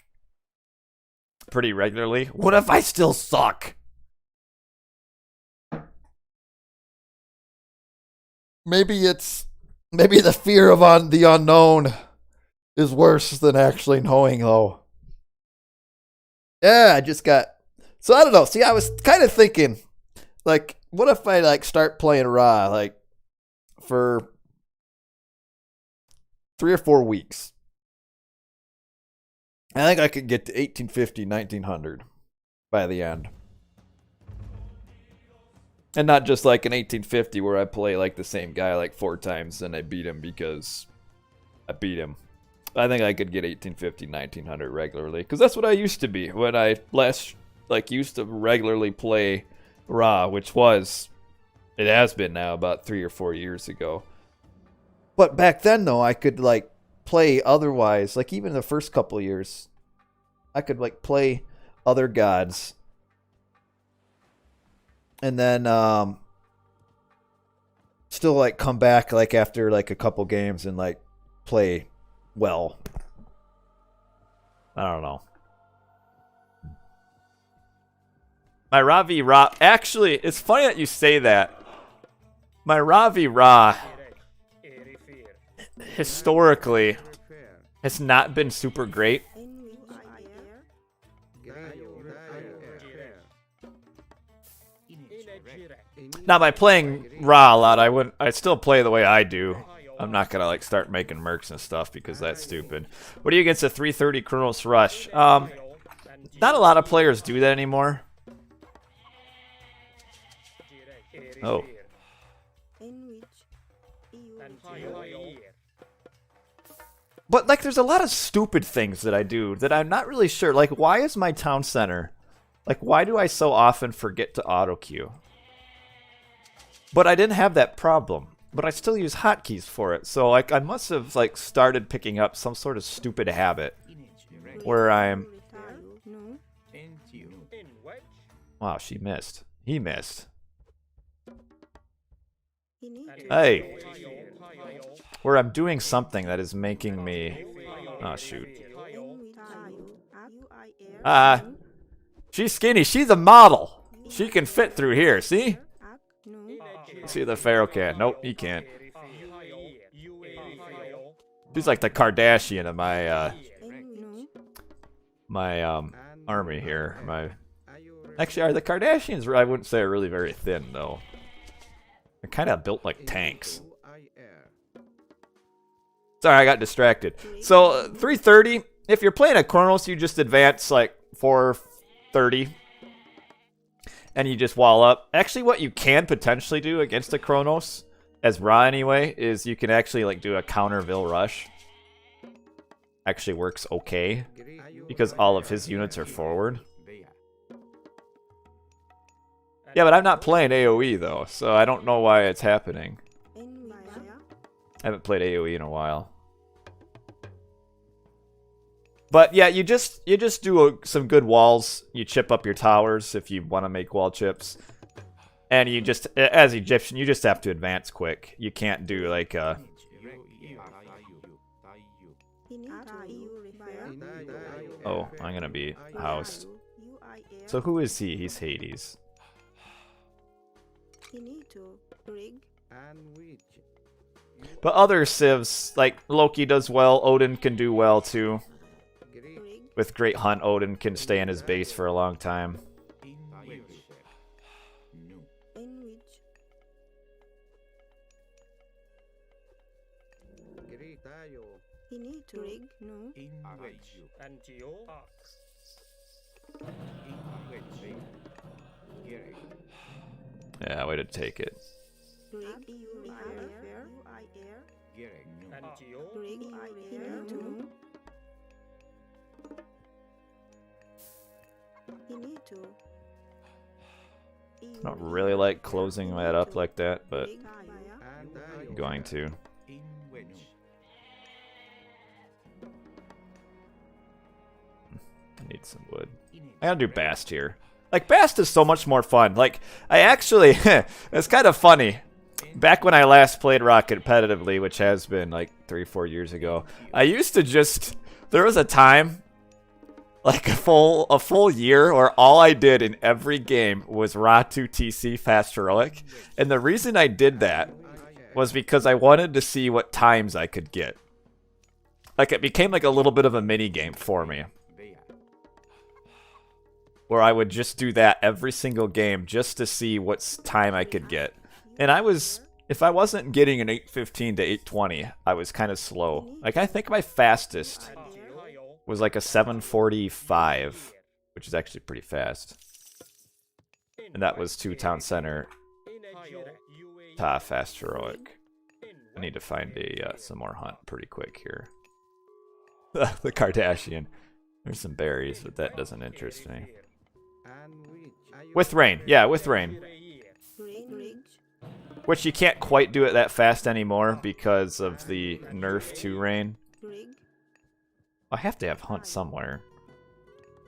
regularly. What if I still suck? Maybe the fear of the unknown is worse than actually knowing, though. Yeah, I just got... So, I don't know. See, I was kind of thinking, like, what if I, like, start playing Ra, like, for 3 or 4 weeks? I think I could get to 1850, 1900 by the end. And not just like an 1850 where I play, like, the same guy, like, 4 times and I beat him because I beat him. I think I could get 1850, 1900 regularly. Because that's what I used to be when I used to regularly play Ra, which was, it has been now about 3 or 4 years ago. But back then, though, I could, like, play otherwise. Like, even the first couple years, I could, like, play other gods. And then, still, like, come back, like, after, like, a couple games and, like, play well. I don't know. My Ravi Ra... Actually, it's funny that you say that. My Ravi Ra, historically, has not been super great. Now, by playing Ra a lot, I'd still play the way I do. I'm not gonna like start making mercs and stuff because that's stupid. What do you against a 330 Chronos Rush? Not a lot of players do that anymore. Oh. But like there's a lot of stupid things that I do that I'm not really sure. Like why is my town center? Like why do I so often forget to auto queue? But I didn't have that problem. But I still use hotkeys for it. So like I must have like started picking up some sort of stupid habit where I'm... Wow, she missed. He missed. Hey. Where I'm doing something that is making me... Oh, shoot. She's skinny. She's a model. She can fit through here, see? See the Pharaoh can. Nope, he can't. She's like the Kardashian of my my And army here. My are you actually, are the Kardashians? I wouldn't say are really very thin though. They're kind of built like tanks. Sorry, I got distracted. So 330. If you're playing a Chronos, you just advance like 430, and you just wall up. Actually, what you can potentially do against a Chronos, as Ra anyway, is you can actually like do a counter Vil rush. Actually works okay because all of his units are forward. Yeah, but I'm not playing AoE though, so I don't know why it's happening. I haven't played AoE in a while. But yeah, you just do some good walls. You chip up your towers if you want to make wall chips. And you just, as Egyptian, you just have to advance quick. You can't do like oh, I'm gonna be housed. So who is he? He's Hades. But other civs, like Loki does well, Odin can do well too. With Great Hunt, Odin can stay in his base for a long time. Yeah, way to take it. I don't really like closing that up like that, but I'm going to. I need some wood. I gotta do Bast here. Like, Bast is so much more fun. Like, I actually, it's kind of funny. Back when I last played Rock competitively, which has been like 3-4 years ago, I used to just, there was a time, like a full year, where all I did in every game was Ra2 TC Fast Heroic. And the reason I did that was because I wanted to see what times I could get. Like, it became like a little bit of a mini game for me, where I would just do that every single game just to see what time I could get. And I was, if I wasn't getting an 815 to 820, I was kind of slow. Like, I think my fastest was like a 745, which is actually pretty fast. And that was 2 Town Center Fast Heroic. I need to find some more hunt pretty quick here. The Kardashian. There's some berries, but that doesn't interest me. With rain, yeah, with rain. Which you can't quite do it that fast anymore because of the nerf to rain. I have to have hunt somewhere.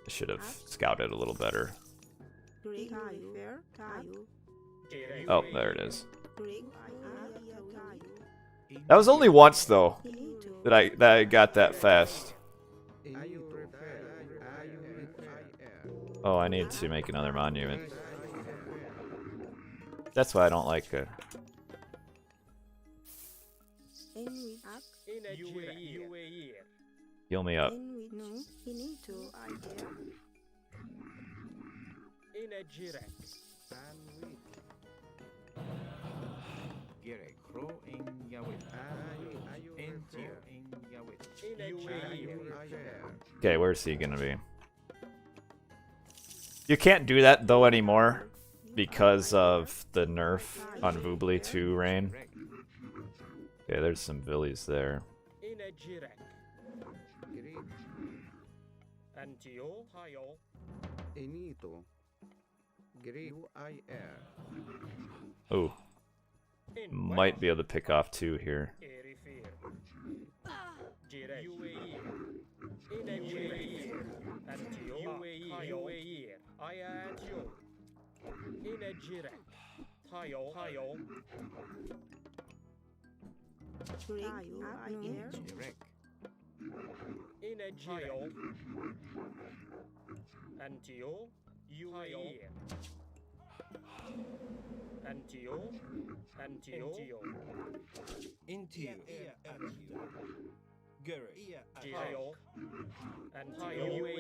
I should have scouted a little better. Oh, there it is. That was only once though that I got that fast. Oh, I need to make another monument. That's why I don't like it. Heal me up. Okay, where's he gonna be? You can't do that though anymore because of the nerf on Voobly 2 rain. Okay, there's some villies there. Oh, might be able to pick off 2 here.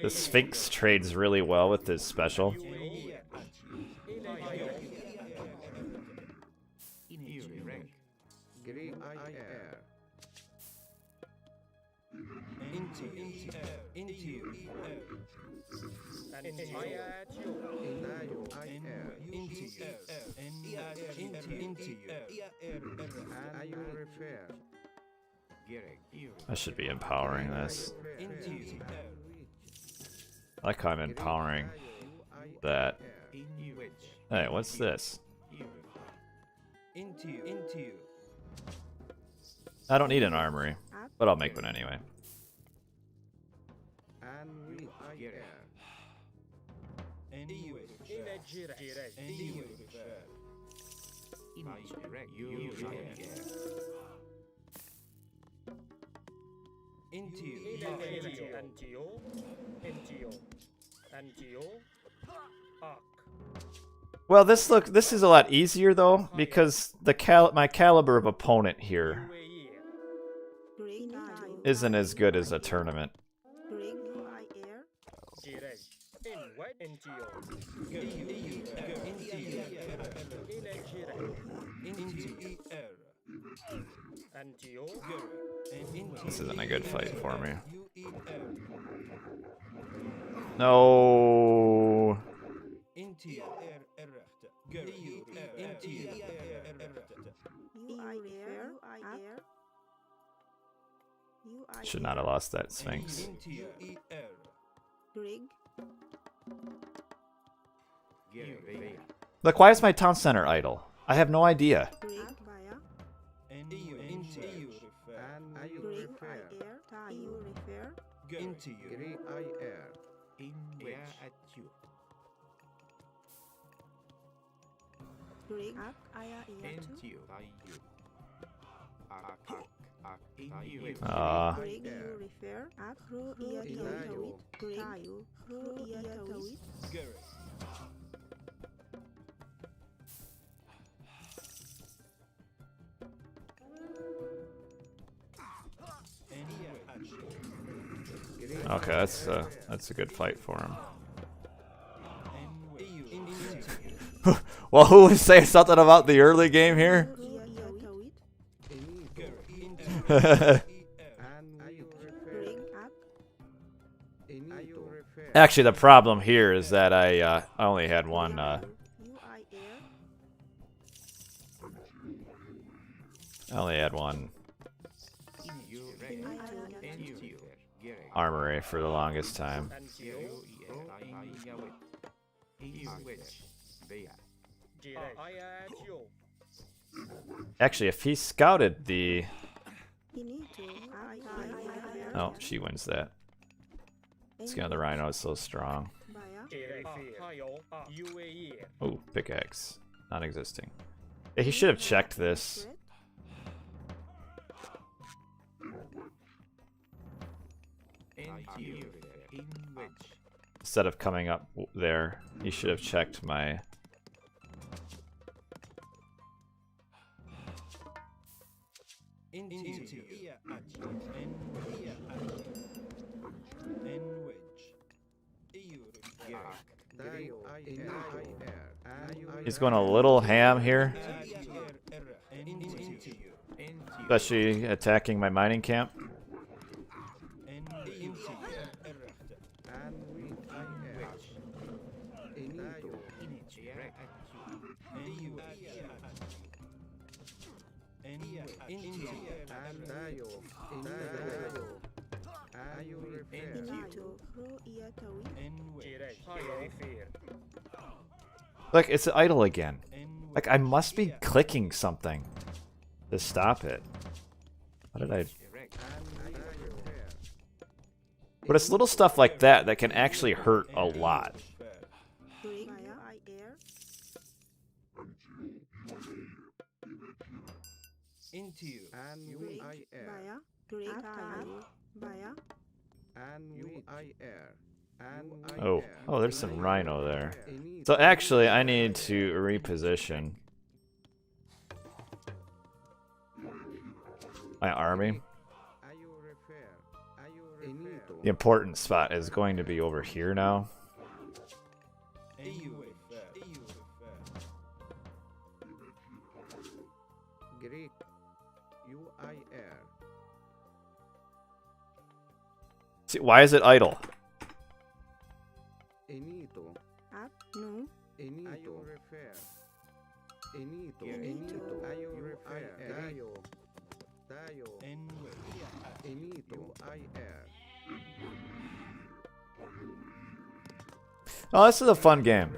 The Sphinx trades really well with his special. I should be empowering this. I like how I'm empowering that. Hey, what's this? I don't need an armory, but I'll make one anyway. Well, this is a lot easier though, because the my caliber of opponent here isn't as good as a tournament. This isn't a good fight for me. No. Should not have lost that Sphinx. Look, why is my town center idle? I have no idea. Okay, that's a good fight for him. Well, who was saying something about the early game here? Actually, the problem here is that I only had one. I only had one armory for the longest time. Actually, if he scouted the... Oh, she wins that. Skin the Rhino is so strong. Oh, pickaxe. Non-existing. Yeah, he should have checked this. Instead of coming up there, he should have checked my... He's going a little ham here. Especially attacking my mining camp. Look, it's idle again. Like, I must be clicking something to stop it. How did I... But it's little stuff like that that can actually hurt a lot. Oh, there's some rhino there. So actually, I need to reposition my army. The important spot is going to be over here now. Greek UIR. See, why is it idle? Enito. Up. No. Enito. Enito. Enito. Ayo refer. Dayo. Dayo. Enito. UIR. Oh, this is a fun game.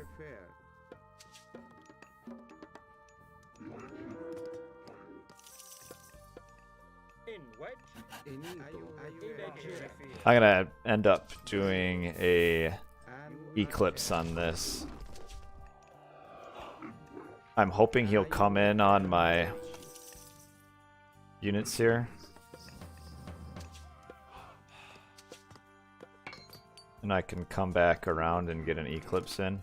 I'm gonna end up doing a eclipse on this. I'm hoping he'll come in on my units here. And I can come back around and get an eclipse in.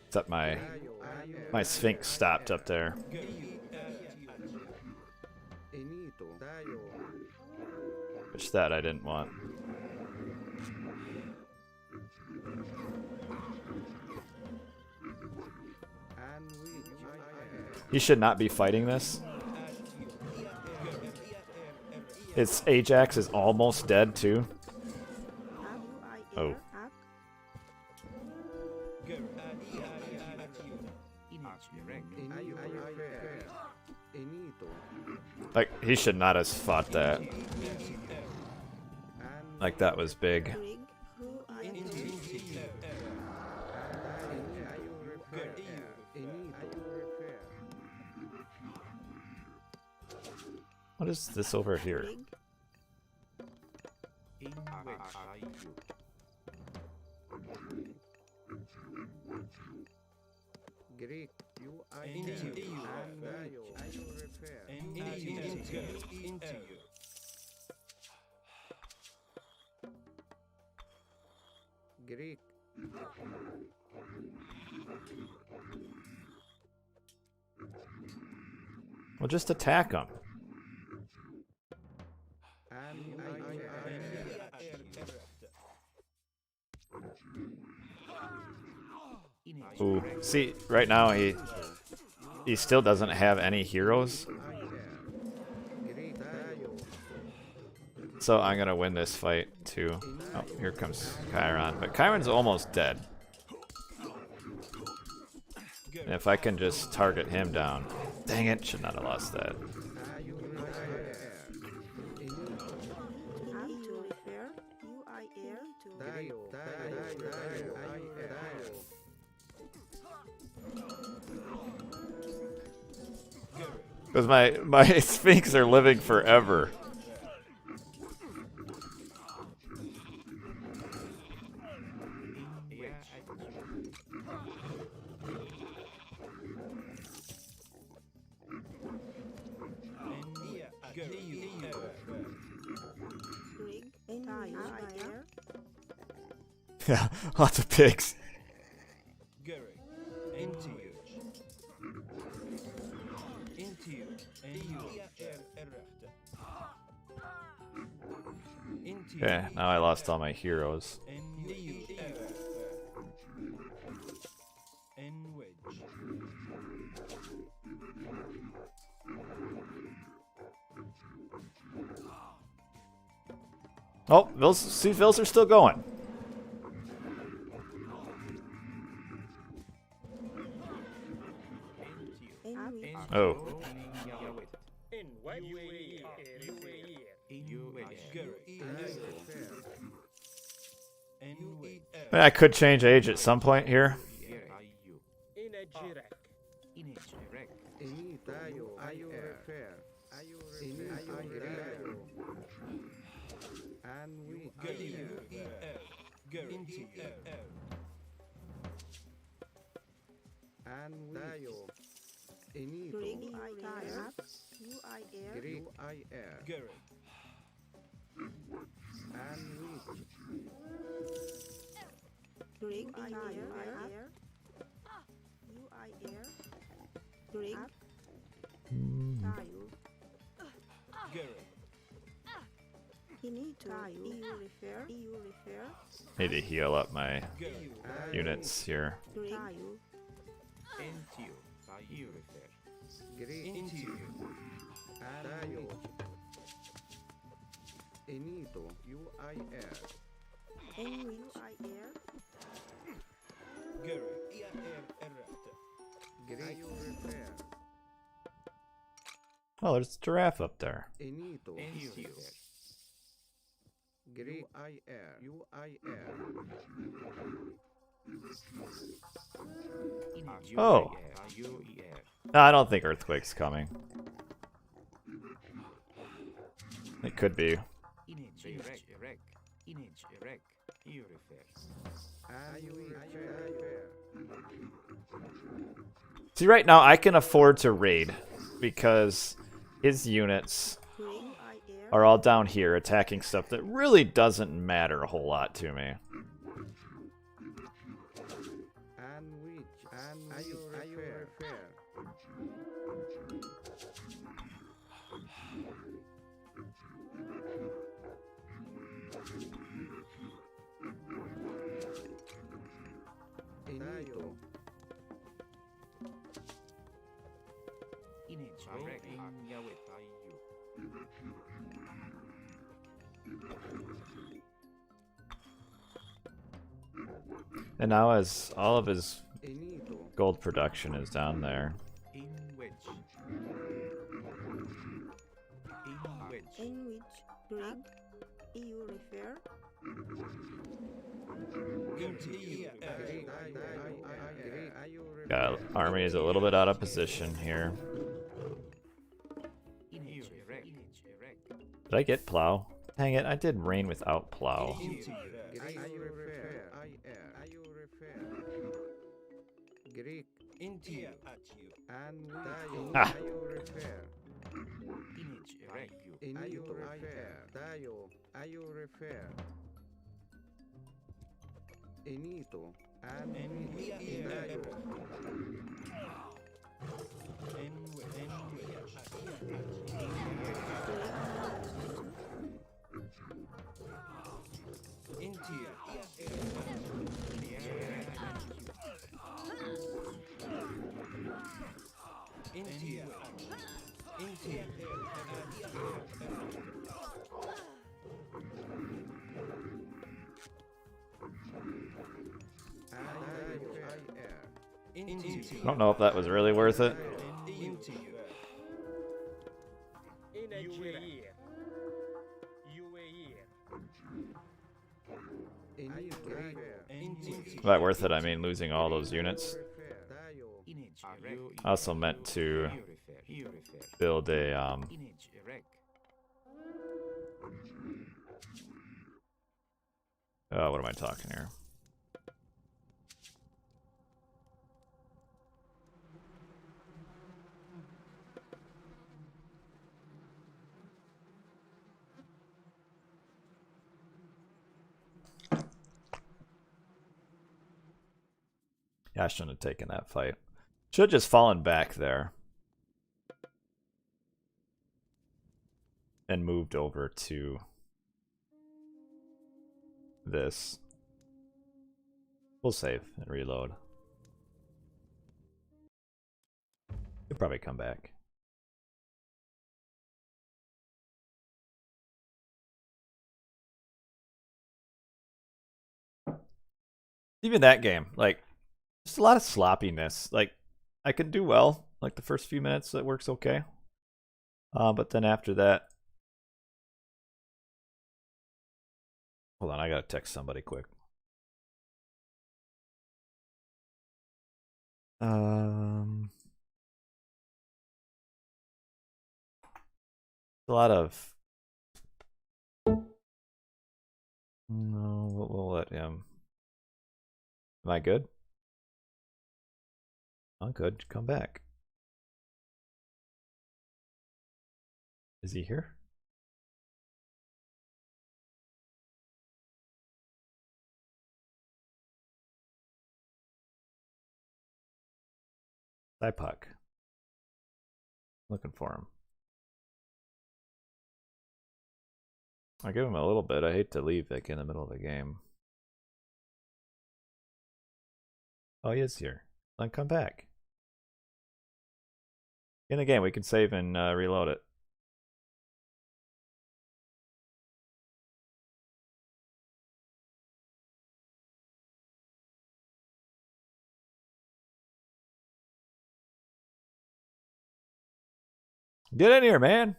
Except my Sphinx stopped up there. Which that I didn't want. He should not be fighting this. Its Ajax is almost dead too. Oh. Like, he should not have fought that. Like, that was big. What is this over here? Greek Greek. Well, just attack him. Ooh, see, right now he still doesn't have any heroes. So I'm gonna win this fight too. Oh, here comes Chiron, but Chiron's almost dead. And if I can just target him down. Dang it, should not have lost that. Because my Sphinx are living forever. Yeah, lots of pigs. Okay, now I lost all my heroes. Oh, those are still going. Oh. I could change age at some point here. and Tayo. Enito. Greg UIR UIR UIR. Garrett, And which. Greg UIR UIR Greg Tayo Garrett, Inito EU refer Need to heal up my Garrett, units here. Greg Tayo NTU Tayo refer. Greek. into, And Tayo. Enito. UIR. Enwich UIR Garrett, ERRT, Greek. Refer. Oh, there's a giraffe up there. Enito. NTU refer. Greek. UIR. Oh. Tayo ER. No, I don't think Earthquake's coming. It could be. Image erect. Image erect. You refer. And you refer. See, right now I can afford to raid because his units Greg UIR are all down here attacking stuff that really doesn't matter a whole lot to me. And which. And you refer. Enito. Image erect. Yawe Tayo. And now as all of his Enito. gold production is down there. In wedge. In wedge. Enwich Greg EU refer Garrett, ERR, Got army is a little bit out of position here. Image erect. Image erect. Did I get plow? Dang it, I did rain without plow. into, Greek. into, And Tayo. Ah. Tayo refer. Image erect. Enito refer. Tayo. Ayo refer. Enito. And Tayo. I don't know if that was really worth it. By worth it, I mean losing all those units. Image erect. I also meant to You refer. You refer. build a Image erect. oh, what am I talking here? Yeah, I shouldn't have taken that fight. Should have just fallen back there. And moved over to this. We'll save and reload. He'll probably come back. Even that game, like, just a lot of sloppiness. Like, I can do well. Like, the first few minutes, that works okay. But then after that... Hold on, I gotta text somebody quick. A lot of... No, we'll let him... Am I good? I'm good. Come back. Is he here? Puck. Looking for him. I'll give him a little bit. I hate to leave like in the middle of the game. Oh, he is here. Then come back. In the game, we can save and reload it. Get in here, man.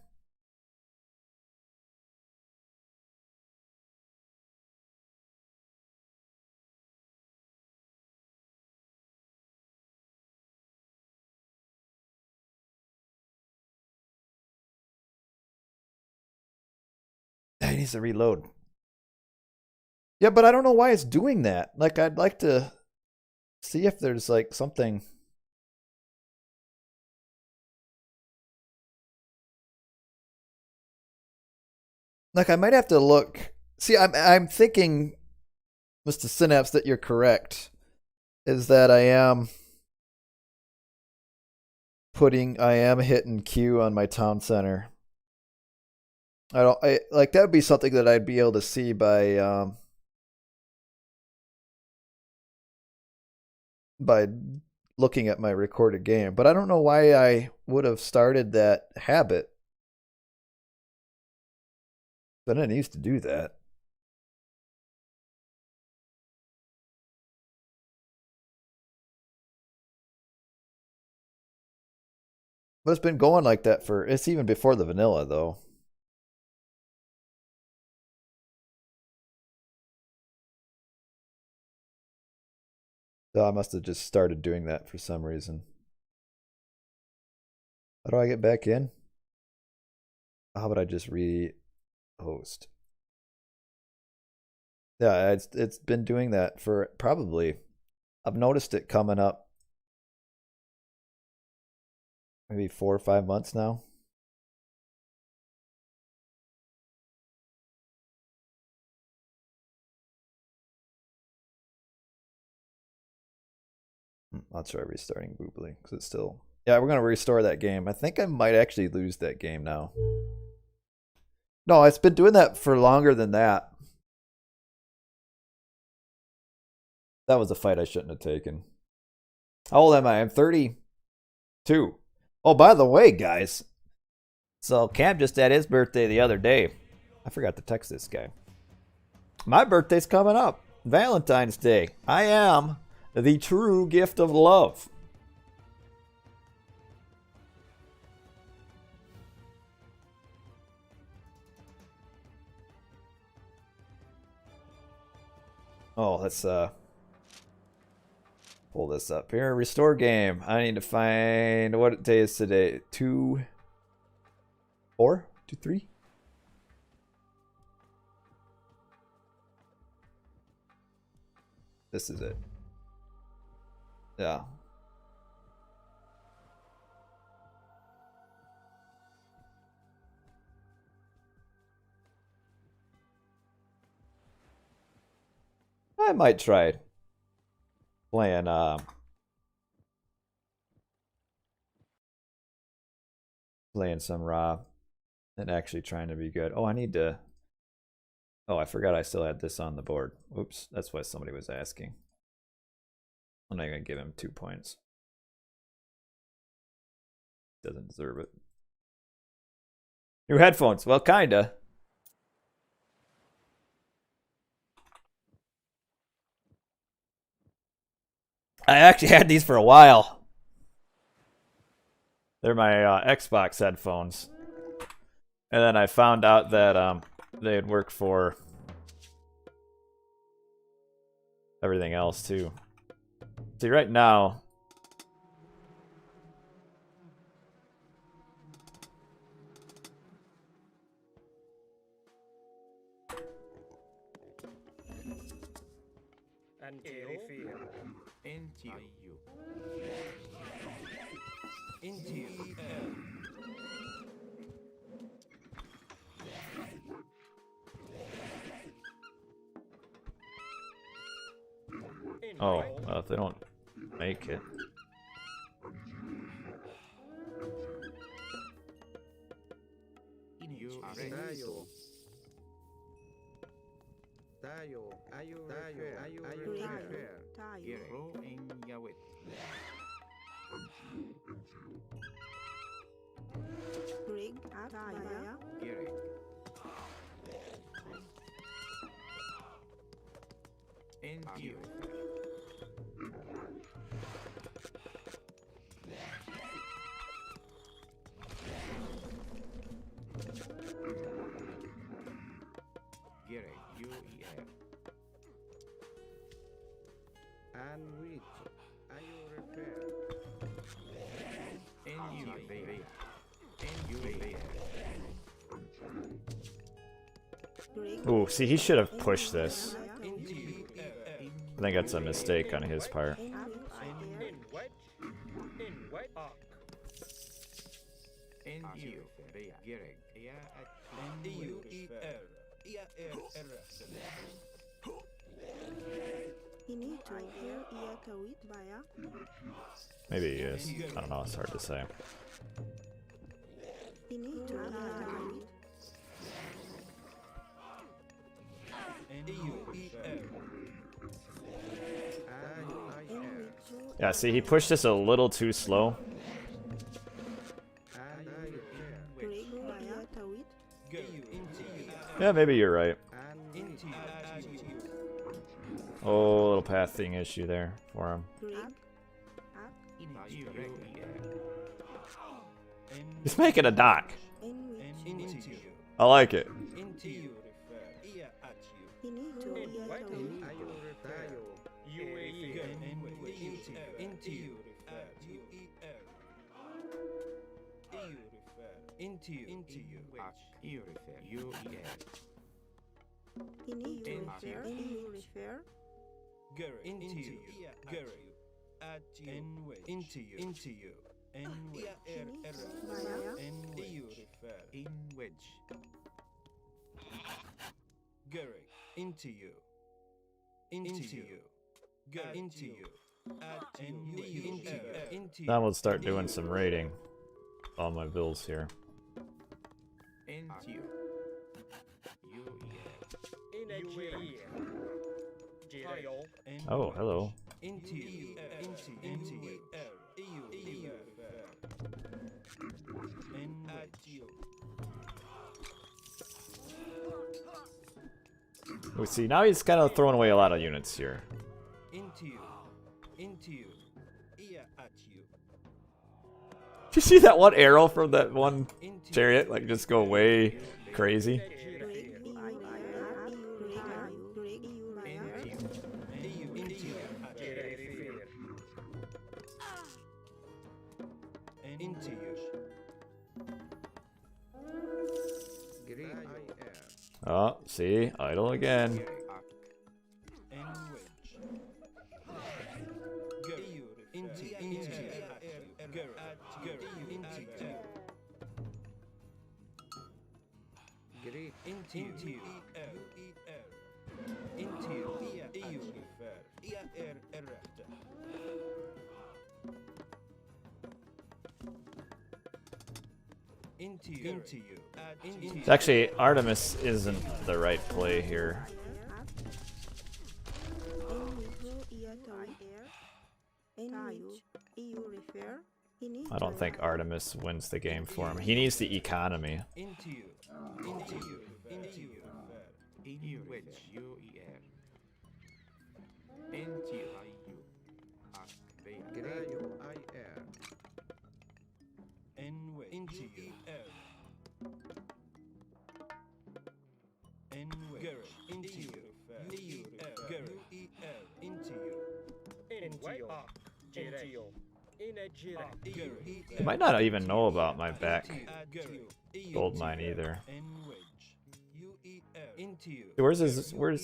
He needs to reload. Yeah, but I don't know why it's doing that. Like, I'd like to see if there's like something. Like, I might have to look. See, I'm thinking, Mr. Synapse, that you're correct. Is that I am hitting Q on my town center. I like that would be something that I'd be able to see by looking at my recorded game, but I don't know why I would have started that habit. But I used to do that. But it's been going like that it's even before the vanilla though. So I must have just started doing that for some reason. How do I get back in? How about I just re-host? Yeah, it's been doing that for probably. I've noticed it coming up maybe 4 or 5 months now. I'll try restarting Boobly because it's still. Yeah, we're gonna restore that game. I think I might actually lose that game now. No, it's been doing that for longer than that. That was a fight I shouldn't have taken. How old am I? I'm 32. Oh, by the way, guys. So Cam just had his birthday the other day. I forgot to text this guy. My birthday's coming up. Valentine's Day. I am the true gift of love. Oh, let's pull this up here. Restore game. I need to find what day is today. 2, 4, 2, 3. This is it. Yeah. I might try playing some raw and actually trying to be good. Oh, I need to. Oh, I forgot I still had this on the board. Oops, that's why somebody was asking. I'm not gonna give him 2 points. Doesn't deserve it. New headphones. Well, kinda. I actually had these for a while. They're my Xbox headphones. And then I found out that they'd work for everything else too. See, right now, Until NTU. into you. Oh, well, if they don't make it. You are ready. Tayo. Tayo. Are you ready? Are you Rig. ready? Tayo. Pro and Yawit. Rig. Tayo. Gerek. And you. Gerek. UER. And which? Are you ready? And you there. And you there. Rig. Ooh, see, he should have pushed this. Into you. I think that's a mistake on his part. In which In which? And you there. Gerek. Yeah. D-U-E-R. He need to hear ia kawit baya. Maybe he is. I don't know, it's hard to say. He need to hear kawit. D-U-E-R. In which Yeah, see, he pushed this a little too slow. Rig baya kawit. Go into you. Yeah, maybe you're right. Into you. Oh, little pathing issue there for him. Rig. He's making a dock. In which Into you. I like it. Into you. Ia at you. he need to hear kawit. UAE. Into you. At U-E-R. EU refer. Into you. Into you. You refer. UER. He need to In refer. which. In you refer. Gary. Into you. Gary. At you. Into you. Into you. N He need to error. baya. N EU refer. In wedge. Gary. Into you. Into you. Go into you. At you. Into you. Into you. Now we'll start doing some rating. All my bills here. Into you. N Oh, hello. Into you. Into you. Into you. EU refer. N at you. We see, now he's kind of throwing away a lot of units here. Into you. Into you. Ear at you. Did you see that one arrow from that one Into chariot? Like, just go way crazy. Rig. EU refer. Rig. EU refer. EU. Into you. At into you. Oh, see? Idle again. It's actually, Artemis isn't the right play here. I don't think Artemis wins the game for him. He needs the economy. He might not even know about my back gold mine either. Where's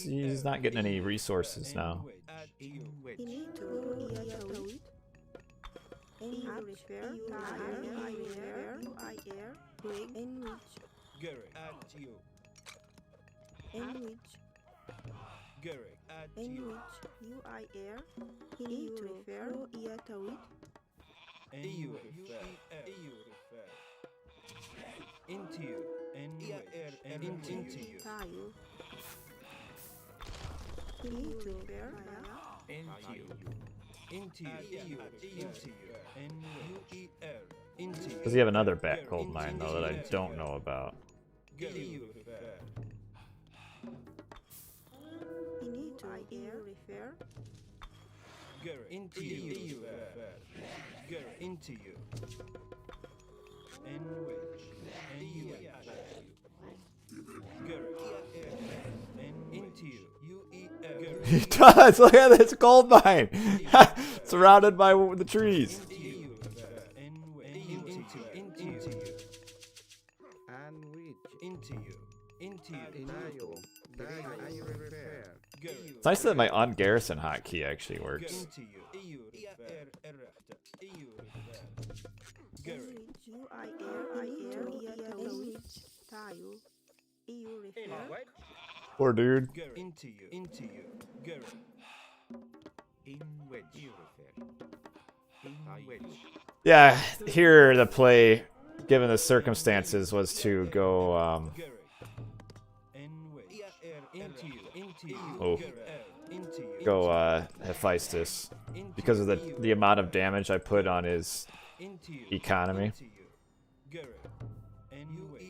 he's not getting any resources now. EU refer, tire, I refer, UIR, rig, in which, Garrick, at you. in which, Garrick, at in you. which, UIR, EU refer, ia tawid, EU refer, EU refer. Into you, and into you. tayo, EU refer, Into you, and UER, into you. Does he have another bat gold mine though that I don't know about? EU refer. into, EU refer, Garrick, into you, refer. Garrick, into you. And which, and you at you. Garrick, and into you, UER. He does! Look at this gold mine! Surrounded by the trees. Into you, and into you. And which Into you, into you. Garrick, It's nice that my on-garrison hotkey actually works. into you. EU refer. EU refer. Garrick, UIR, ia tawid, tayo, EU refer, Poor dude. Garrick, into you. Garrick, In wedge. You refer. In wedge. Yeah, here the play, given the circumstances, was to go, Garrick, and which, into you. Oh. Garrick, into you. go, Hephaestus. Because of the amount of damage I put on his Into you. economy. Into you. Garrick, and which,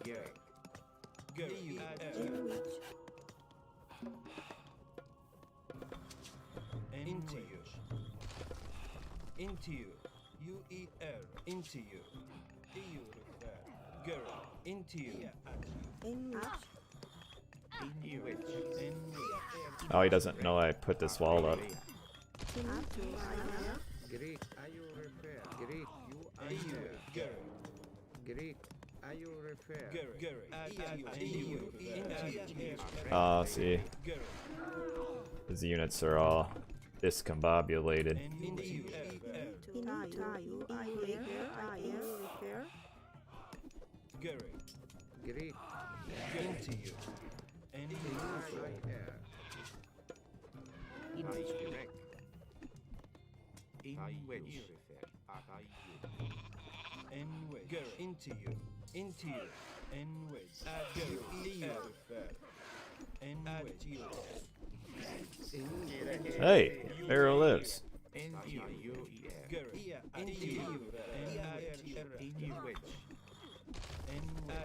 Garrick, Garrick, in which, and into you. Into you. UER. Into you. EU refer. Garrick, into you. in which, In wedge. And Oh, he doesn't know I put this wall up. into, ia, Greek, are you refer? Greek, you are EU. refer. Garrick, Greek, are you refer? Garrick, EU. Into you. Oh, see. Garrick, His units are all discombobulated. and into you. tayo, EU refer, Garrick, Greek, into you. And IR. In direct. In wedge. You refer. and wedge. Garrick, into you. Into you. And wedge. Garrick, EU refer. And wedge. Hey, Pharaoh lives. In you. Garrick, into you. In wedge. And wedge.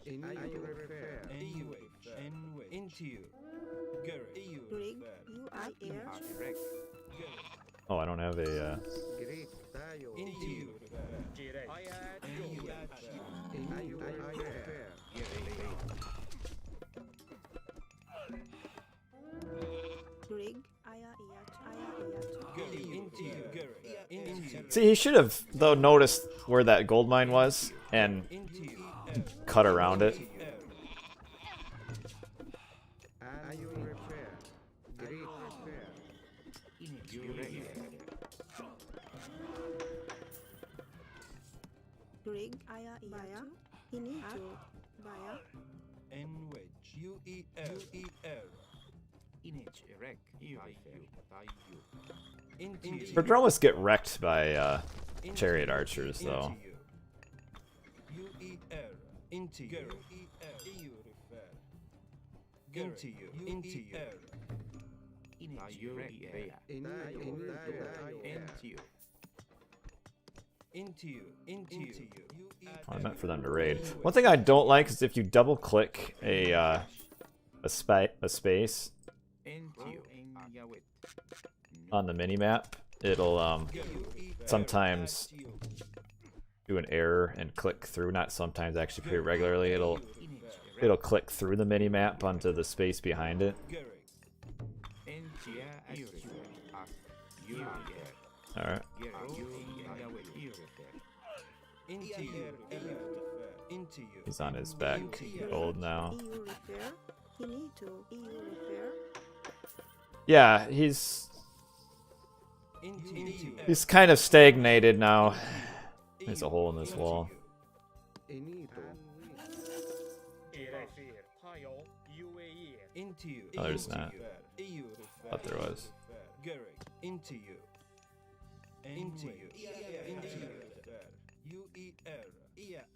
In are you refer? And wedge. And wedge. Into you. Garrick, EU rig, refer. UIR, Direct. Oh, I don't have a, Greek, tayo. Into you refer. And you In are you refer? rig, ia, Garrick, into you. Garrick, into you. See, he should have, though, noticed where that gold mine was and Into you. cut around it. Are you refer? Greek, refer. In direct. rig, ia, into, baya, And wedge. UER. In erect. You refer. Into you. Prodromus get wrecked by chariot archers, though. UER. Into you. EU refer. Into you. Into you. In direct. In are you Into you. Into you. Into you. I meant for them to raid. One thing I don't like is if you double click a space Into you. In Yahweh. on the minimap, it'll sometimes do an error and click through. Not sometimes, actually pretty regularly. It'll click through the minimap onto the space behind it. Into you refer. You refer. All right. Into you. Into you. He's on his back gold now. EU refer, into, EU refer, Yeah, he's kind of stagnated now. There's a hole in this wall. Enito. Oh, there's not. Thought there was. Into you. Into you. Into you. U-E-R.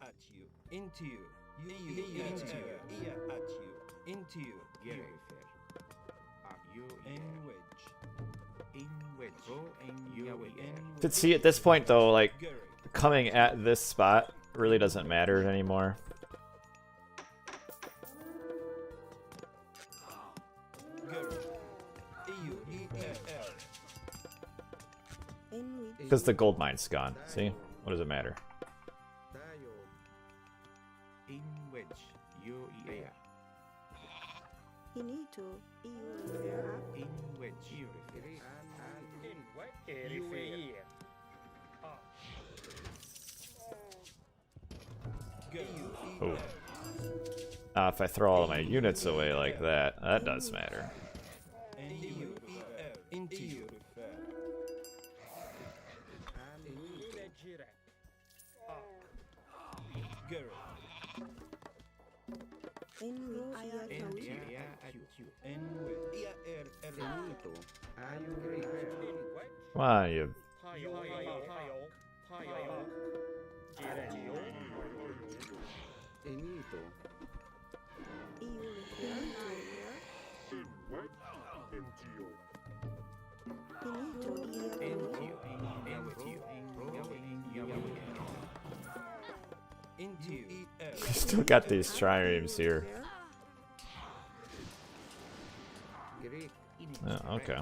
At you. Into you. Into you. At you. Into you. But see, at this point though, like coming at this spot really doesn't matter anymore. Because the gold mine's gone. See? What does it matter? Tayo. Inito. EU refer. Oh. If I throw all of my units away like that, that does matter. Into you. Enito. Ayo refer. Come on, you. Enito. Into you. We still got these triremes here. Greek. Oh, okay.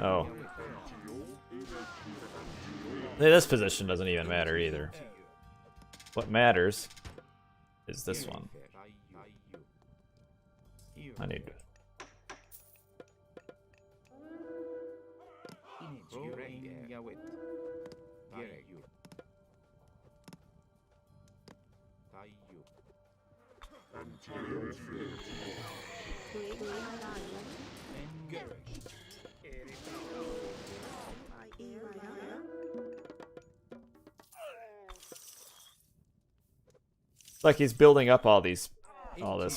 Oh. This position doesn't even matter either. What matters is this one. I need to. It's like he's building up all this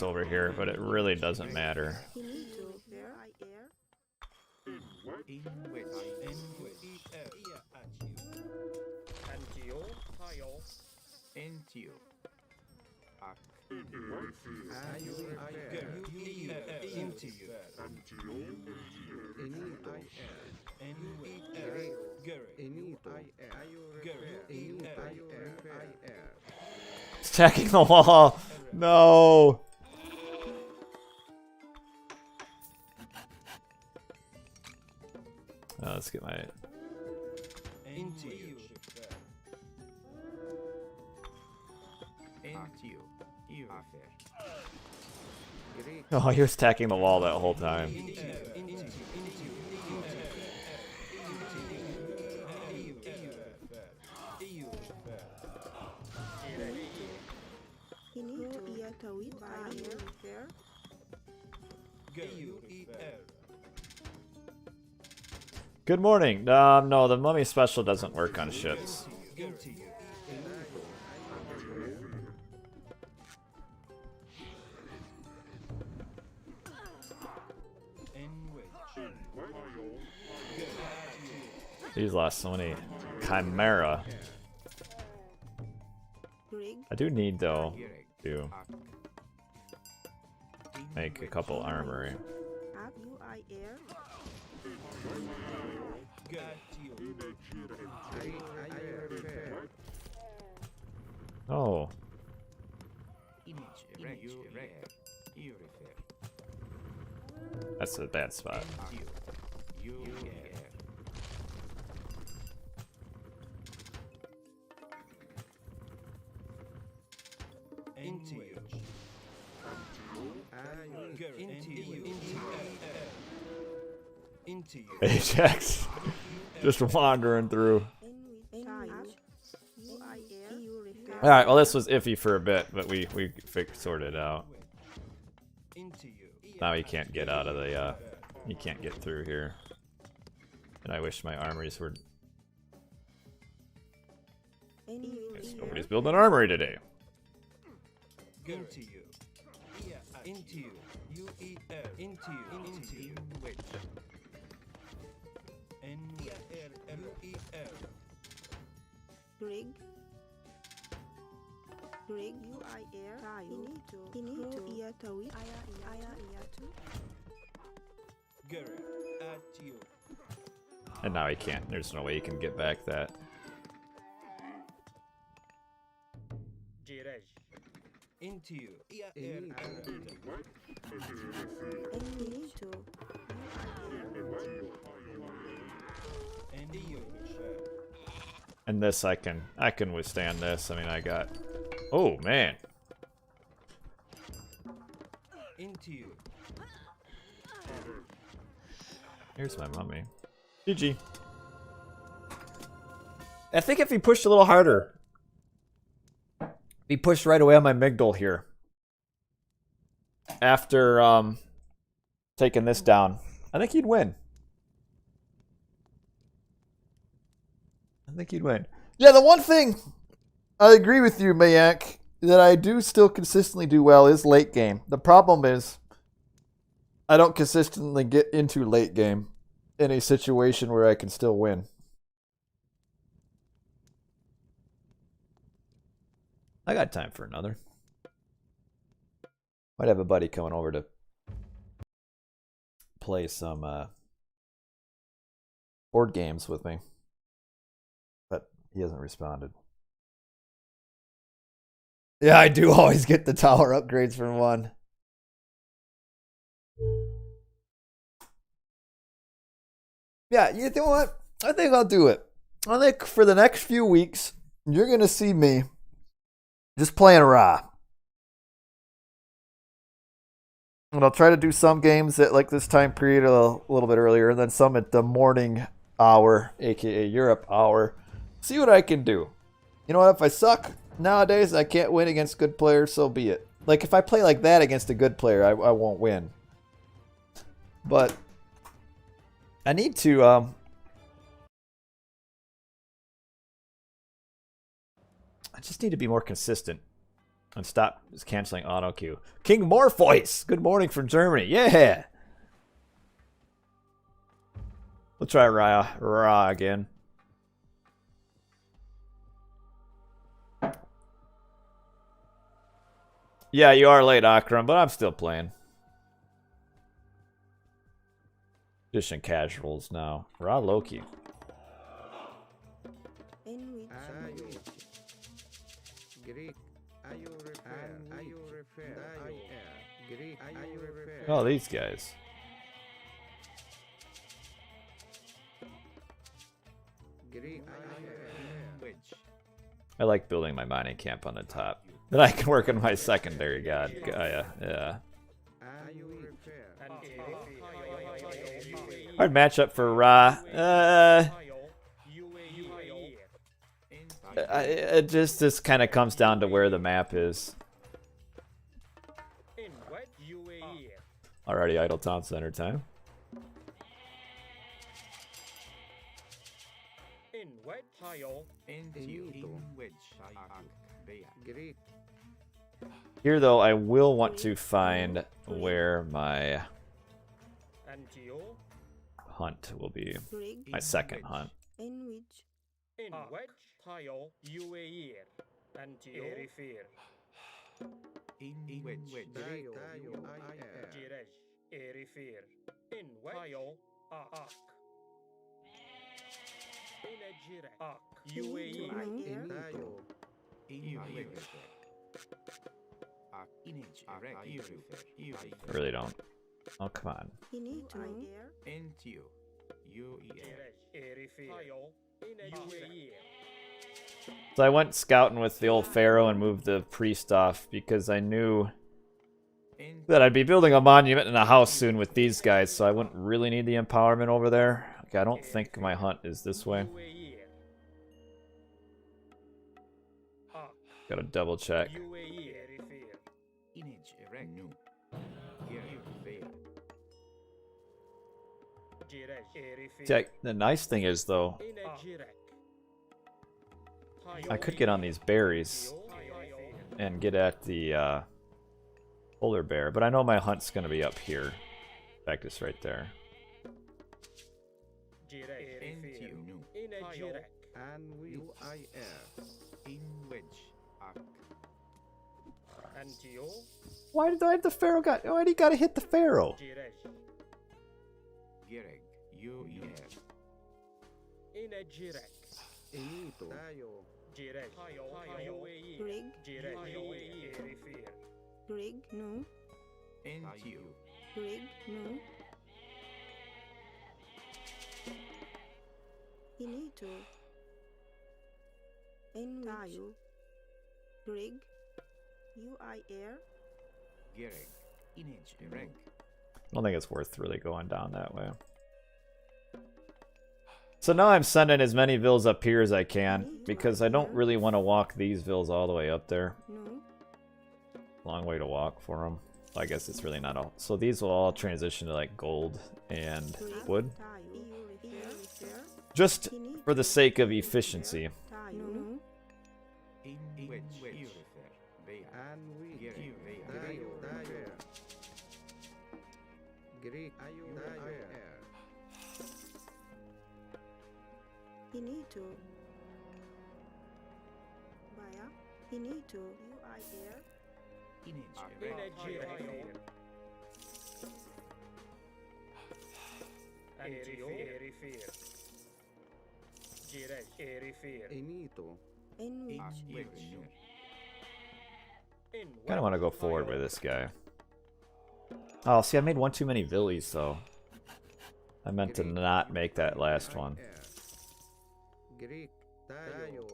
over here, but it really doesn't matter. Into you. Enito. Enito. Ayo refer. It's attacking the wall. No. Oh, let's get my. Into you. Oh, he was attacking the wall that whole time. Good morning. No, the mummy special doesn't work on ships. He's lost so many Chimera. I do need though to make a couple armory. Oh. That's a bad spot. Into you. Into you. Ajax. Just wandering through. Alright, well this was iffy for a bit, but we sorted it out. Into you. Now he can't get out of the, he can't get through here. And I wish my armories were... Nobody's building an armory today. Into you. Into you. U-E-R. Into you. Into you. Wedge. N-U-E-R. Grig. Grig. U-I-R. Tayo. Inito. Iyatawit. Aya iyatu. Garrett. At you. And now he can't. There's no way he can get back that. Into you. Inito. And you. And this I can withstand this. I mean I got... Oh man. Into you. Here's my mummy. GG. I think if he pushed a little harder. If he pushed right away on my Migdal here. After taking this down. I think he'd win. I think he'd win. Yeah, the one thing I agree with you, Mayak, that I do still consistently do well is late game. The problem is I don't consistently get into late game in a situation where I can still win. I got time for another. Might have a buddy coming over to play some board games with me. But he hasn't responded. Yeah, I do always get the tower upgrades from one. Yeah, you know what? I think I'll do it. I think for the next few weeks, you're going to see me just playing raw. And I'll try to do some games at like this time period a little bit earlier, and then some at the morning hour, aka Europe hour. See what I can do. You know what? If I suck nowadays, I can't win against good players, so be it. Like if I play like that against a good player, I won't win. But I need to I just need to be more consistent and stop just canceling auto queue. King Morpheus, good morning from Germany. Yeah. We'll try Ra again. Yeah, you are late, Akram, but I'm still playing. Just in casuals now. Ra Loki. Oh, these guys. I like building my mining camp on the top. Then I can work on my secondary god. Gaia. Yeah. Hard matchup for Ra. It just kind of comes down to where the map is. Alrighty, Idle Town Center time. Here, though, I will want to find where my hunt will be. My second hunt. I really don't. Oh, come on. So I went scouting with the old Pharaoh and moved the priest off because I knew that I'd be building a monument and a house soon with these guys, so I wouldn't really need the empowerment over there. Okay, I don't think my hunt is this way. Gotta double check. Image erect. New. Gary fair. See, the nice thing is though, I could get on these berries and get at the polar bear, but I know my hunt's gonna be up here. In fact, it's right there. NTU. New. And UIR. In wedge. Arc. Why did I have the pharaoh got? Why do you gotta hit the pharaoh? Gereg. UER. Enito. Tayo. Rig, no. NTU. Rig, no. Inito. Tayo. Rig, UIR. Gereg. Image erect. I don't think it's worth really going down that way. So now I'm sending as many vills up here as I can, because I don't really want to walk these vills all the way up there. No. Long way to walk for them. I guess it's really not all. So these will all transition to like gold and wood. Just for the sake of efficiency. No. In wedge. Bear. And we. Gereg. Tayo. Tayo. Greek. UIR. Inito. Baya. Inito. UIR. Image erect. Enito. Enwich. Wedge. Kind of want to go forward with this guy. Oh, see, I made one too many villies, so I meant to not make that last one. Greek. Tayo.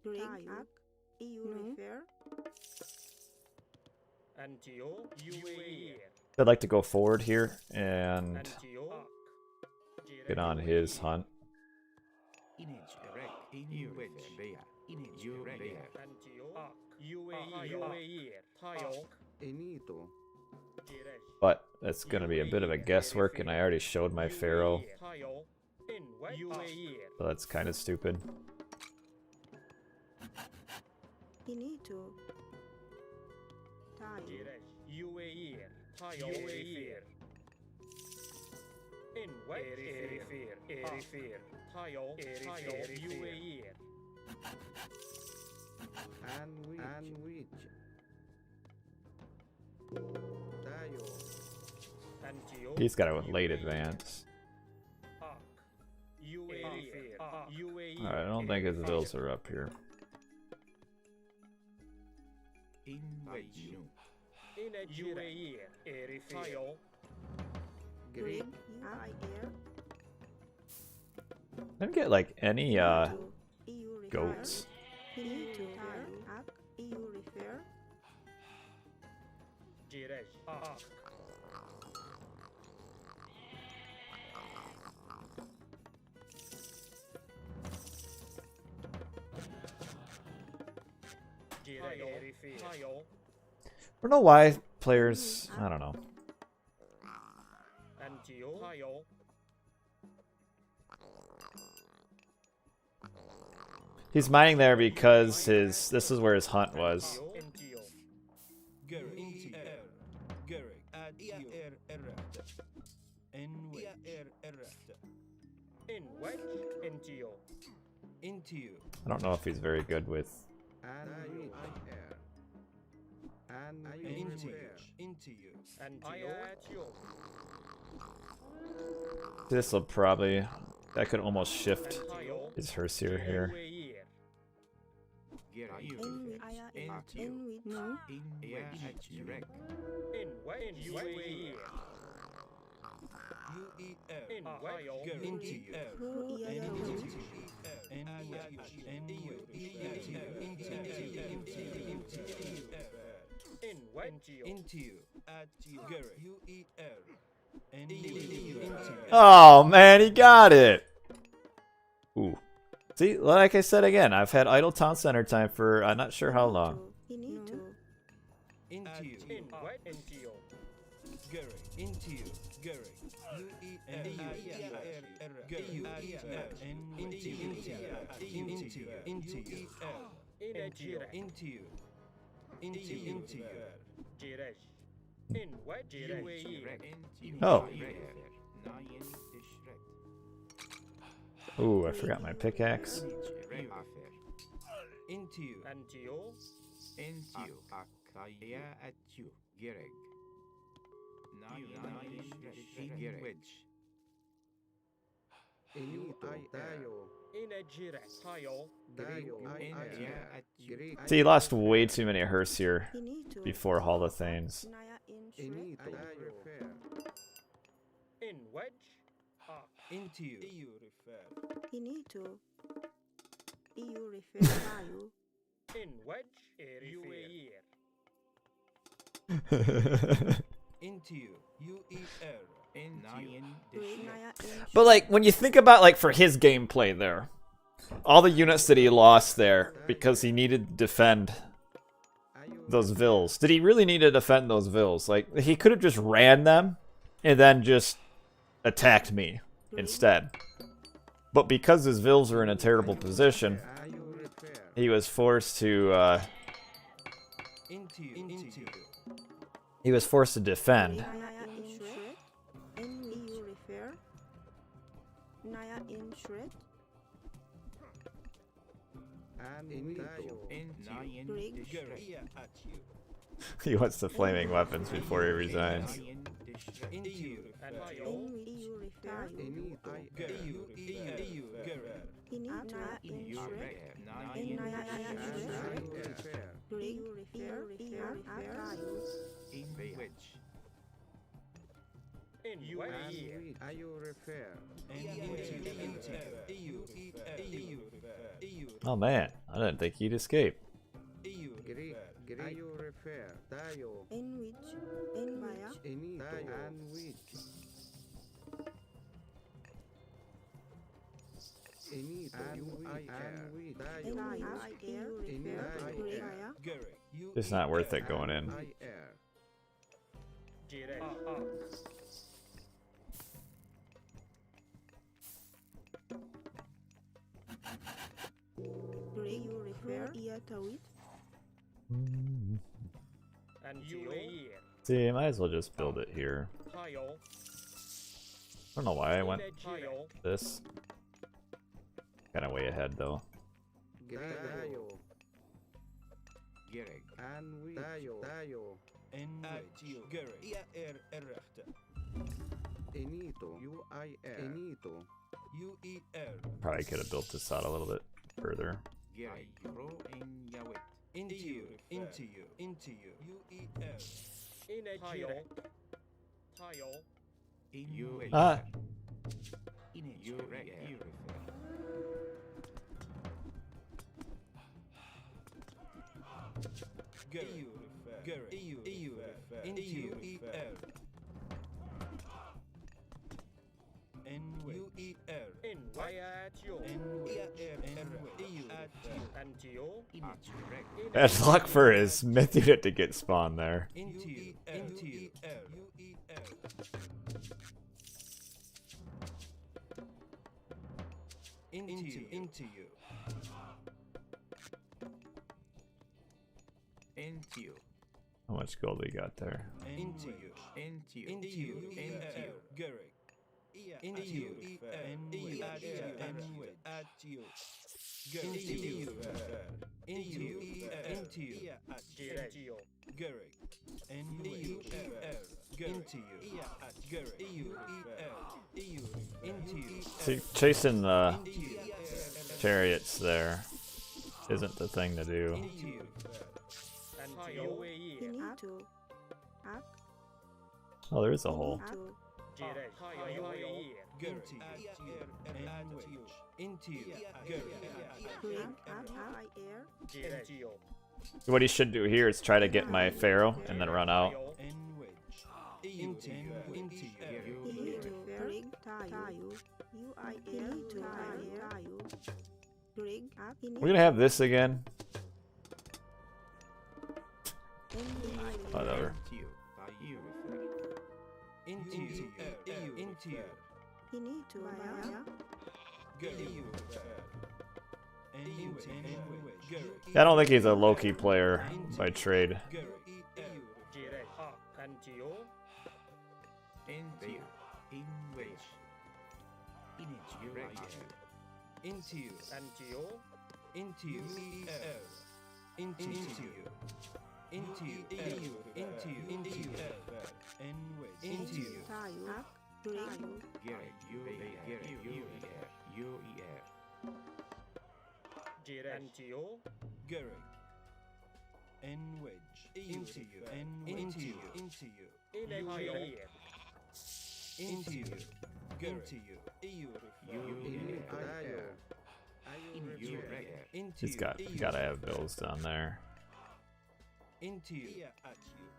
Rig, Ak. EU refer. I'd like to go forward here and get on his hunt. Image erect. In wedge. Bear. Image erect. Enito. But that's going to be a bit of a guesswork, and I already showed my pharaoh. So that's kind of stupid. Inito. Tayo. And which. Tayo. He's got a late advance. Alright, I don't think his vills are up here. In wedge. Greek. UIR. Didn't get like any EU goats. Inito. Ak. EU refer. I don't know why players. I don't know. He's mining there because his. This is where his hunt was. Gary. Gary. Add ER erect. N erect. Into you. I don't know if he's very good with. And UIR. And Into you. refer. Into you. This will probably. I could almost shift his Herseer here. Gereg. Enwich. Enwich. No. In wedge. Erect. UER. Into you. Pro EIR. Into you. At you. Gary. UER. Into you. Oh man, he got it. Ooh, See, like I said again, I've had idle town center time for I'm not sure how long. Into. Into you. In what? NTO. Gary. Into you. Gary. Jiresh. In what? UAE. Oh. Ooh, I forgot my pickaxe. Into you. NTO. Inito. Tayo. In a Jiresh. Tayo. Dayo. IR. Greek. See, he lost way too many hearse here Into. before Hall of Thanes. Naya in Inito. Shred. Tayo. In wedge. Ah. Into you. EU refer. Into. EU refer tayo. In wedge. UAE. Into you. UER. Greek. Naya in But like when you think about like for his gameplay there, all the units that he lost there because he needed to defend those vills. Did he really need to defend those vills? Like he could have just ran them and then just attacked me instead. But because his vills were in a terrible position, Tayo refer. he was forced to Into you. Into you. defend. Naya in Shred. EU refer. Naya in Shred. Inito. Greek. Gary. At you. He wants the flaming weapons before he resigns. Into you. And Tayo. Tayo. EU refer. Inito. EU. EU. Gary. Inito. Naya in Shred. Naya in Shred. Tayo refer. Greek. EU refer. Tayo. In UAE. Tayo refer. Oh man, I didn't think he'd escape. Greek. Tayo refer. Tayo. In which. In Maya. Inito. And which. Inito. And which. In Tayo. Maya. EU refer. Greek. Maya. It's not worth it going in. IR. Jiresh. Ah. Greek. EU refer. Iya tawit. And UAE. See, might as well just build it here. Tayo. I don't know why I went Tayo. this. Kind of way ahead though. Tayo. And which. Tayo. Inito. UIR. Inito. Probably could have built this out a little bit further. Into you. Into you. Into you. UER. In a Tayo. Tayo. Ah, Gary. Gary. EU. Into you. ER. UER. In Wayatio. NTO. bad luck for his myth unit to get spawned there. Into you. Into you. UER. Into you. Into you. How much gold we got there? Into you. Into you. ER. Gary. Into you. At you. Into you. Into you. Into you. Jiresh. Gary. NUER. Into you. Gary. Into you. See, chasing the Into you. chariots there isn't the thing to do. Into you. And UAE. Inito. Ak. Oh, there is a hole. Inito. Jiresh. UAE. Gary. Into you. Into you. Gary. Greek. IR. Jiresh. What he should do here is try to get my pharaoh and then run out. Into you. Into you. Inito. Greek. Tayo. UIR. Tayo. Grig, Ak, We're gonna have this again. Whatever. NTU by you refer. Into you. Into you. Finito, Baya. I don't think he's a Loki player by trade. NTU in which you right Into you. Into you. Into you. Into you. Into you. Into you. Into you. Tayo, Ak, Grig, Gary you Gary you Gary. N wedge. Into you. Into you. Into you. Into you. Into you. Into you. you right Into He's gotta have bills down there. Into you.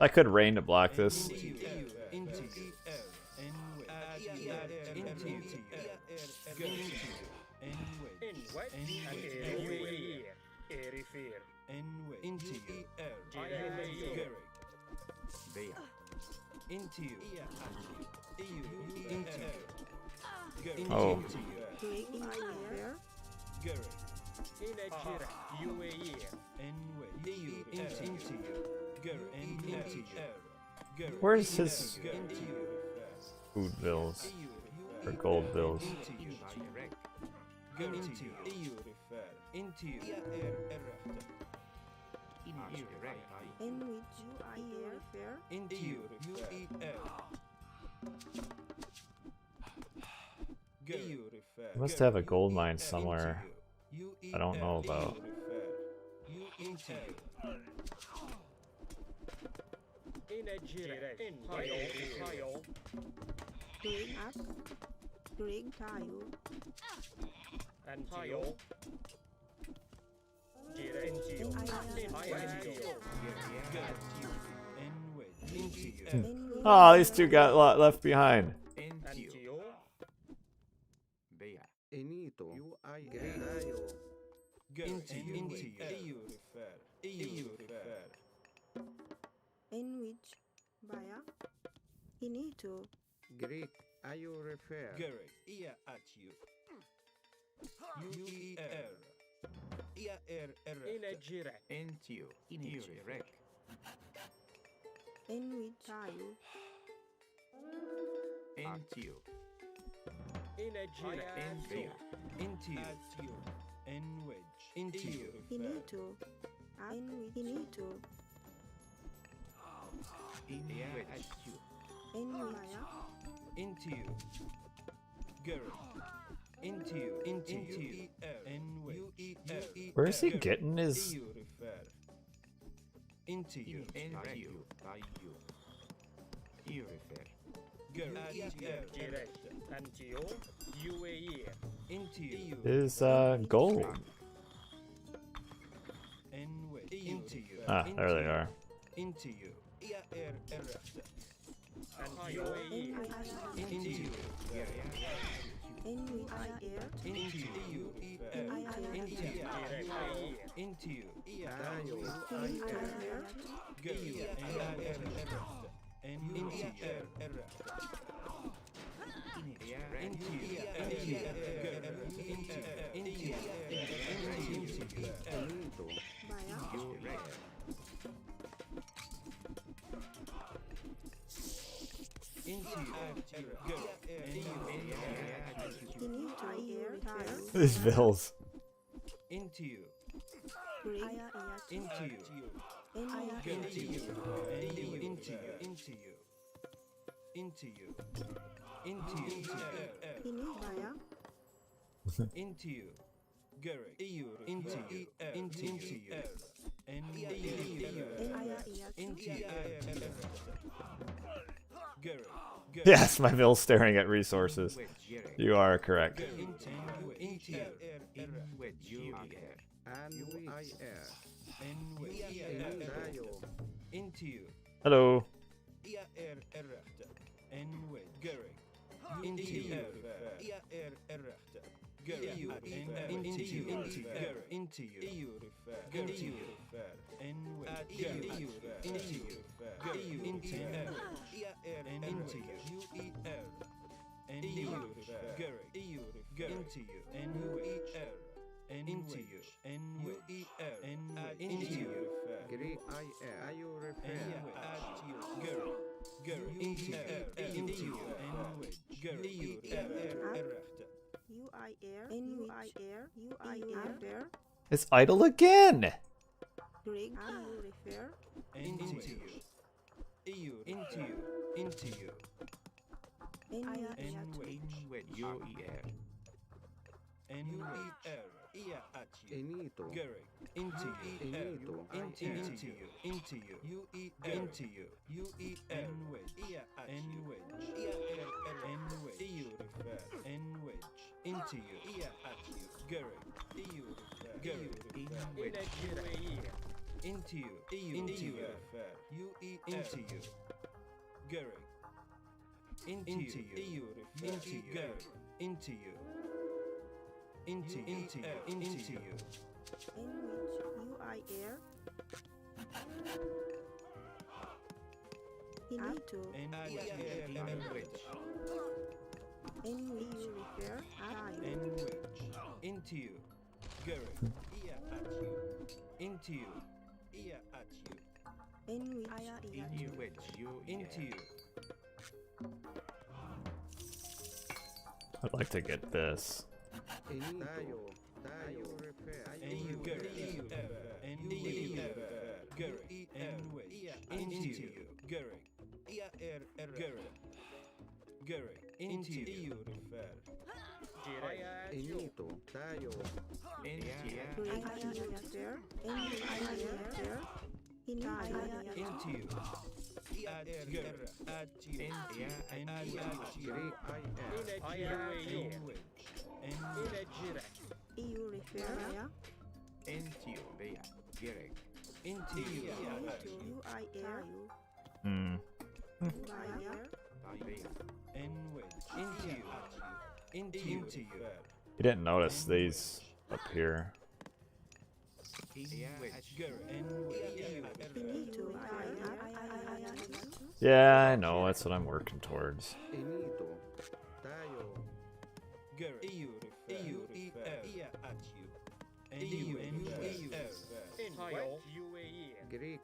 I could rain to block this. Into you. Into you. N wedge. Into you. Into you. N wedge. N wedge. Into you. Gary. Bea Into you. Into you. Gary. Oh. Into you. Grig, Fire, Gary. N wedge. Into you. Gary. Into you. Gary. Where's his Into you. food bills or gold bills? Into you. direct Into you. Into you. you right in which you refer, Into you. He must have a gold mine somewhere I don't know about. Grig, Ak, Grig, Tayo, Oh, these two got left behind. NTU Bea Enito. Tayo. in which Baya, Finito, Greek. Ayo refer. Gary, ia at you. UER. NTU you direct in which Tayo, NTU Into you. N wedge. Into you. Finito, Ak, Finito, in which in which Baya, Into you. Gary. Into you. Into you. N wedge. Where is he getting his? Into you. NTU by you refer Gary. Into you. His gold? N wedge. Into you. Ah, there they are. Into you. in Into you. which I air, Into you. Into you. Into you. Tayo. in I air, Gary. And into you. Into you. Into you. Enito. Baya, Finito, air, Tayo, These bills. Into you. Grig, Into you. in Into which you. Into you. Into you. Into you. Into you. Finito, Baya, Into you. Gary. Into you. Into you. And into you. Gary. Yes, my bill's staring at resources. You are correct. Into you. in which you Anuir. Tayo. Into you. Hello. Gary. Into you. Garrick, EU, into you, into into you, EU refer, into you, N at wedge, EU, into you, EU into you, into into you, EU EU, refer, Garrick, EU refer, into you, into you, into you, refer, Greek I you refer. at you, Garrick, into you, Garrick, UIR, UIR, UIR, refer, It's idle again. Greg, EU refer, into you, into you, NYR, at you, Enito. Garrick, into you, Enito. into you, into you, into you, into you, into you, at you, Garrick, Garrick, into you, into you, into you, Garrick, into you, Garrick, into you, into you, UIR, Inito, NYU refer, IU, into you, Garrick, at you, into you, at you, NYU, into you, I'd like to get this. Enito. Tayo refer. you, Garrick, Garrick, into you, Garrick, Garrick, into you, Enito. Tayo. Greg, IU refer, NYU refer, IU, into you, at Garrick, at you, Greek EU refer, into you, UIR, Hmm. UIR, into you, You didn't notice these up here. Inito, Yeah, I know. That's what I'm working towards. Enito. Tayo. Greek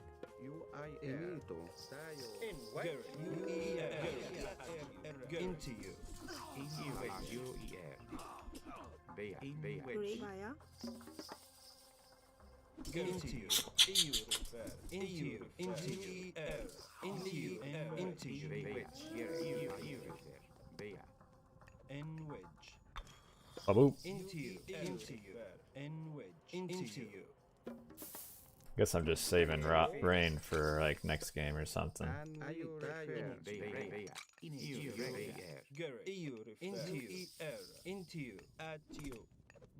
Enito. Tayo. into you, Greg, Maya, into you, Baboop. into you, Guess I'm just saving rain for like next game or something. Ayu tayo. into you, at you,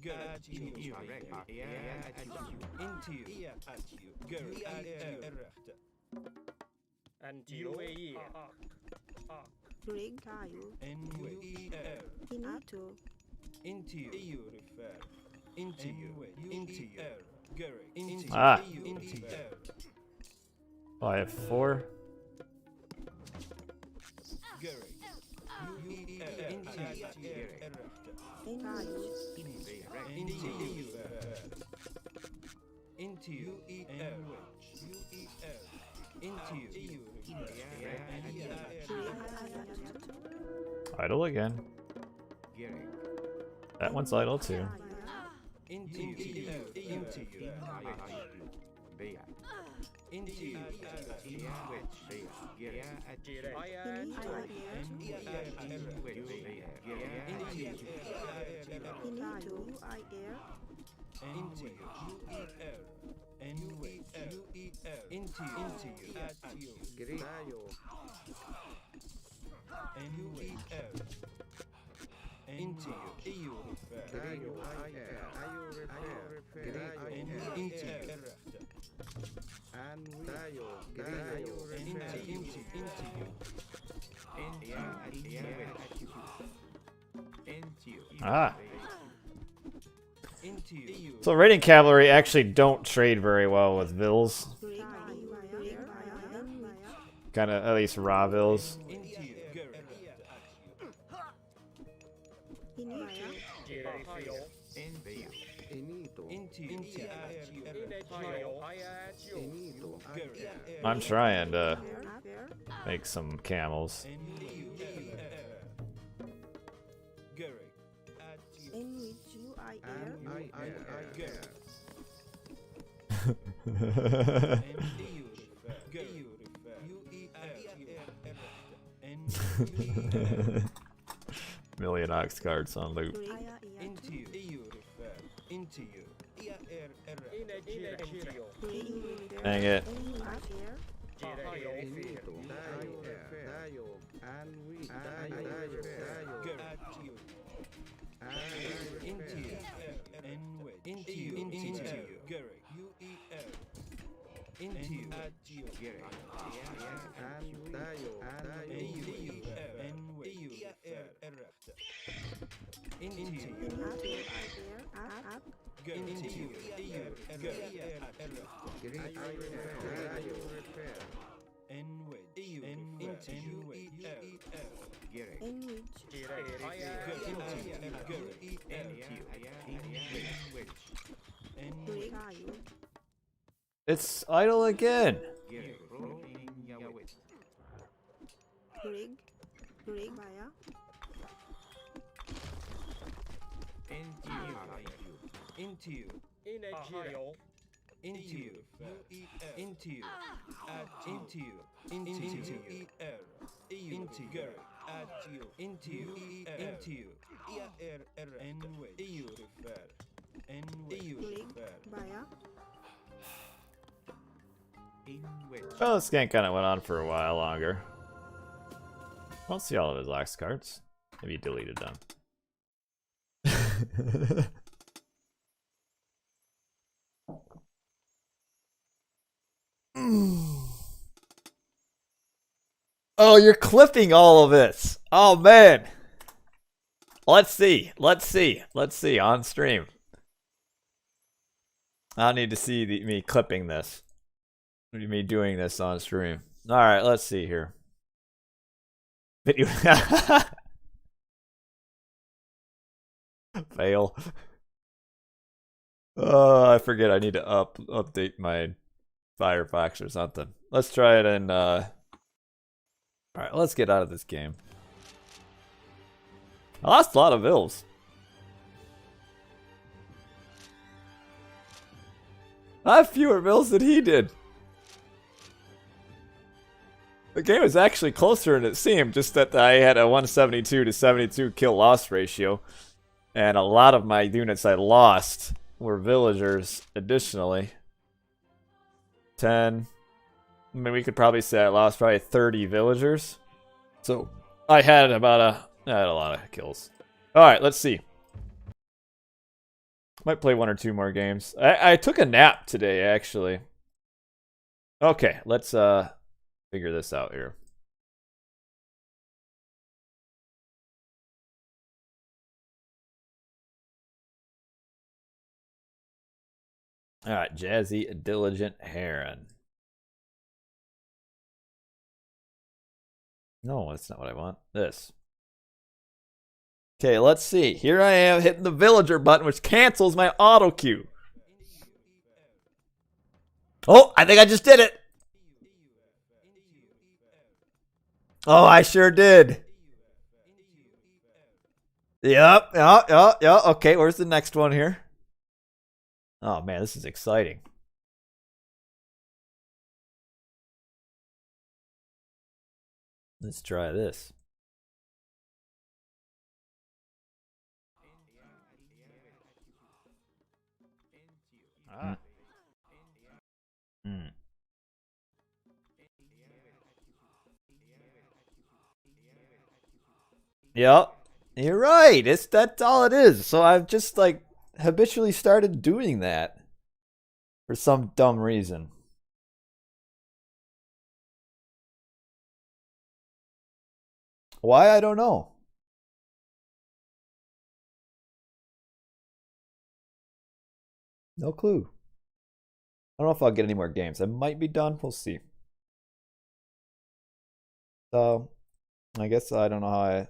at you, into you, at you, Greg, Tayo, Inito, into you, into you, Ah. into you, Oh, I have 4. into you, Idle again. That one's idle too. into you, Greek tayo. Tayo. Ayu refer. Greek tayo. Tayo refer. Ah. Into you. So raiding cavalry actually don't trade very well with vills. Grig IU via N which Kind of, at least raw vills. Into you. Garrett. in via NTU. Enito. Into you. Into you. Enito. Garrett. I'm trying to fair make some camels. Garrett. At you. in which you I And air I Garrett. air. NTU. Garrett. UER. Million ox cards on loot. Grig Into you. EU refer. Into you. Grig Dang it. N which air Enito. Dayo. And we. Dayo. At you. And Into you. Into you. Into you. Garrett. UER. Into you. At you. and Dayo. Into you. in up I air up Into you. Grig Dayo repair. Into you. in which Grig IU It's idle again. Grig via Into you. Into you. Into you. At into you. Into you. Into Garrett. At you. Into you. Into you. EU refer. EU Grig refer. via Well, this game kind of went on for a while longer. I don't see all of his lax cards. Maybe he deleted them. Oh, you're clipping all of this. Oh, man. Let's see. Let's see. Let's see on stream. I need to see me clipping this. Me doing this on stream. All right, let's see here. Video. Fail. Oh, I forget. I need to update my Firefox or something. Let's try it in. All right, let's get out of this game. I lost a lot of vills. I have fewer vills than he did. The game was actually closer than it seemed, just that I had a 172 to 72 kill loss ratio. And a lot of my units I lost were villagers additionally. 10. I mean, we could probably say I lost probably 30 villagers. So I had a lot of kills. Alright, let's see. Might play one or two more games. I took a nap today, actually. Okay, let's figure this out here. Alright, Jazzy Diligent Heron. No, that's not what I want. This. Okay, let's see. Here I am hitting the villager button, which cancels my auto queue. Oh, I think I just did it. Oh, I sure did. Yep. Okay, where's the next one here? Oh, man, this is exciting. Let's try this. Mm. Yep, you're right. That's all it is. So I've just like habitually started doing that for some dumb reason. Why? I don't know. No clue. I don't know if I'll get any more games. I might be done. We'll see. So, I guess I don't know how I...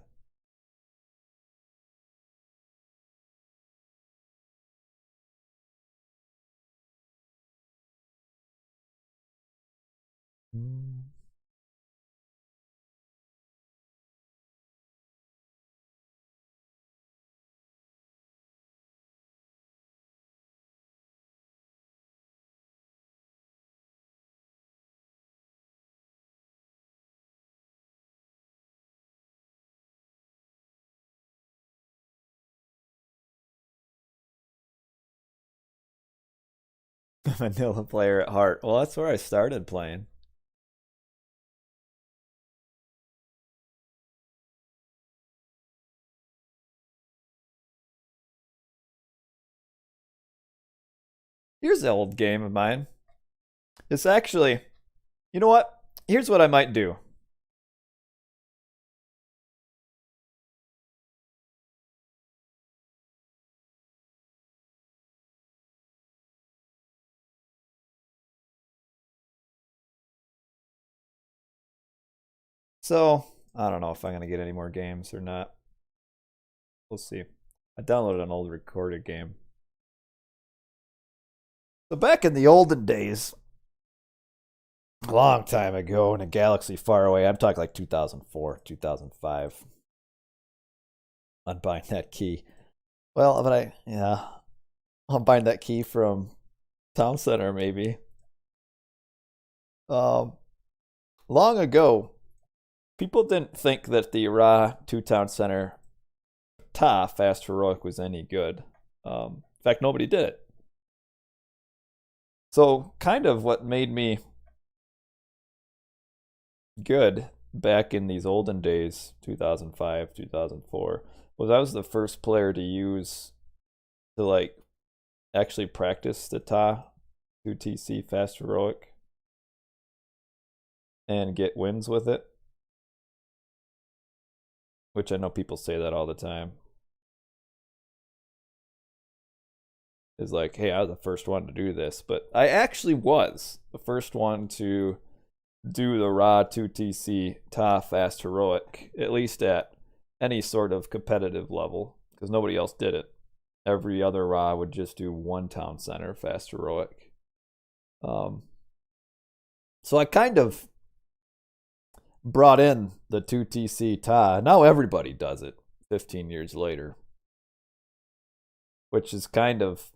Vanilla player at heart. Well, that's where I started playing. Here's an old game of mine. It's actually, you know what? Here's what I might do. So, I don't know if I'm going to get any more games or not. We'll see. I downloaded an old recorded game. So back in the olden days, a long time ago in a galaxy far away, I'm talking like 2004, 2005. Unbind that key. Well, but unbind that key from Town Center maybe. Long ago, people didn't think that the Ra 2 Town Center Ta Fast Heroic was any good. In fact, nobody did it. So, kind of what made me good back in these olden days, 2005, 2004, was I was the first player to use to like actually practice the Ta 2TC Fast Heroic and get wins with it. Which I know people say that all the time. Is like, hey, I was the first one to do this. But I actually was the first one to do the Ra 2TC Ta Fast Heroic, at least at any sort of competitive level, because nobody else did it. Every other Ra would just do 1 Town Center Fast Heroic. So I kind of brought in the 2TC Ta. Now everybody does it 15 years later. Which is kind of,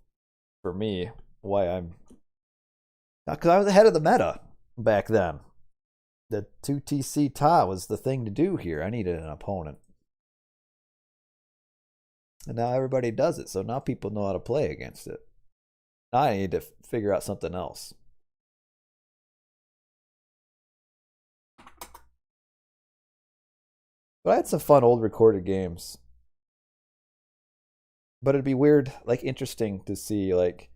for me, why I'm... Because I was ahead of the meta back then. The 2TC Ta was the thing to do here. I needed an opponent. And now everybody does it, so now people know how to play against it. Now I need to figure out something else. But I had some fun old recorded games. But it'd be weird, like interesting to see like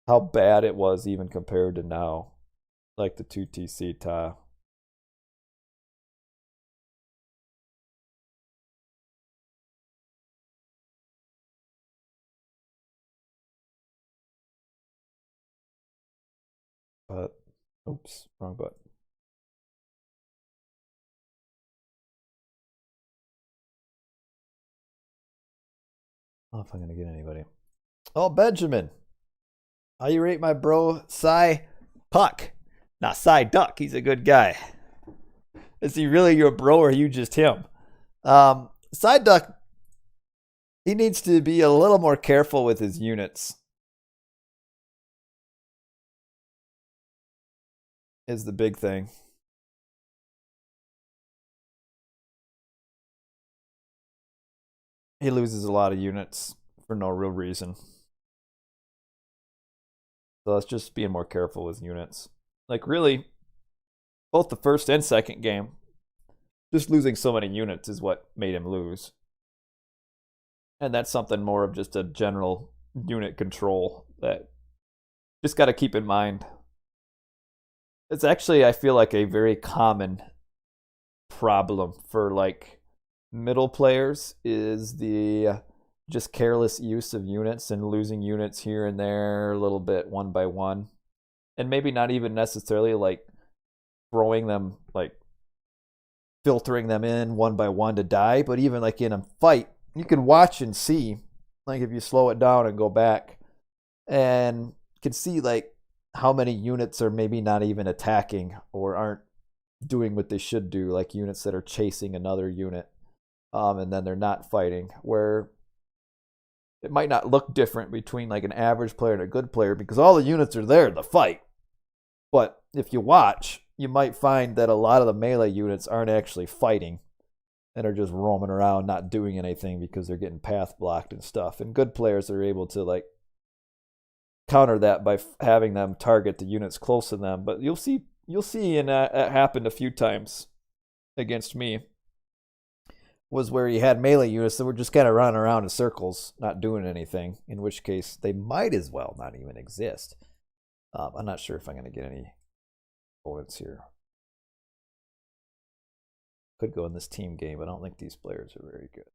how bad it was even compared to now. Like the 2TC Ta. But oops, wrong button. I don't know if I'm gonna get anybody. Oh, Benjamin. How you rate my bro Cy Puck? Not Cy Duck. He's a good guy. Is he really your bro or are you just him? Cy Duck, he needs to be a little more careful with his units. Is the big thing. He loses a lot of units for no real reason. So let's just being more careful with units. Like really, both the first and second game, just losing so many units is what made him lose. And that's something more of just a general unit control that just got to keep in mind. It's actually, I feel like, a very common problem for like middle players is the just careless use of units and losing units here and there a little bit one by one. And maybe not even necessarily like throwing them, like filtering them in one by one to die, but even like in a fight, you can watch and see, like if you slow it down and go back, and you can see like how many units are maybe not even attacking or aren't doing what they should do, like units that are chasing another unit, and then they're not fighting, where it might not look different between like an average player and a good player because all the units are there to fight. But if you watch, you might find that a lot of the melee units aren't actually fighting and are just roaming around not doing anything because they're getting path blocked and stuff. And good players are able to like counter that by having them target the units close to them. But you'll see, and it happened a few times against me, was where you had melee units that were just kind of running around in circles, not doing anything, in which case they might as well not even exist. I'm not sure if I'm going to get any points here. Could go in this team game, but I don't think these players are very good.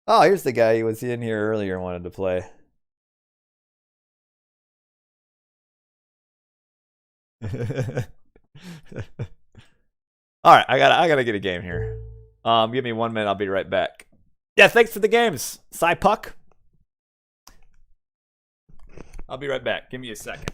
Oh, here's the guy who was in here earlier and wanted to play. All right, I gotta get a game here. Give me 1 minute. I'll be right back. Yeah, thanks for the games, Puck. I'll be right back. Give me a second.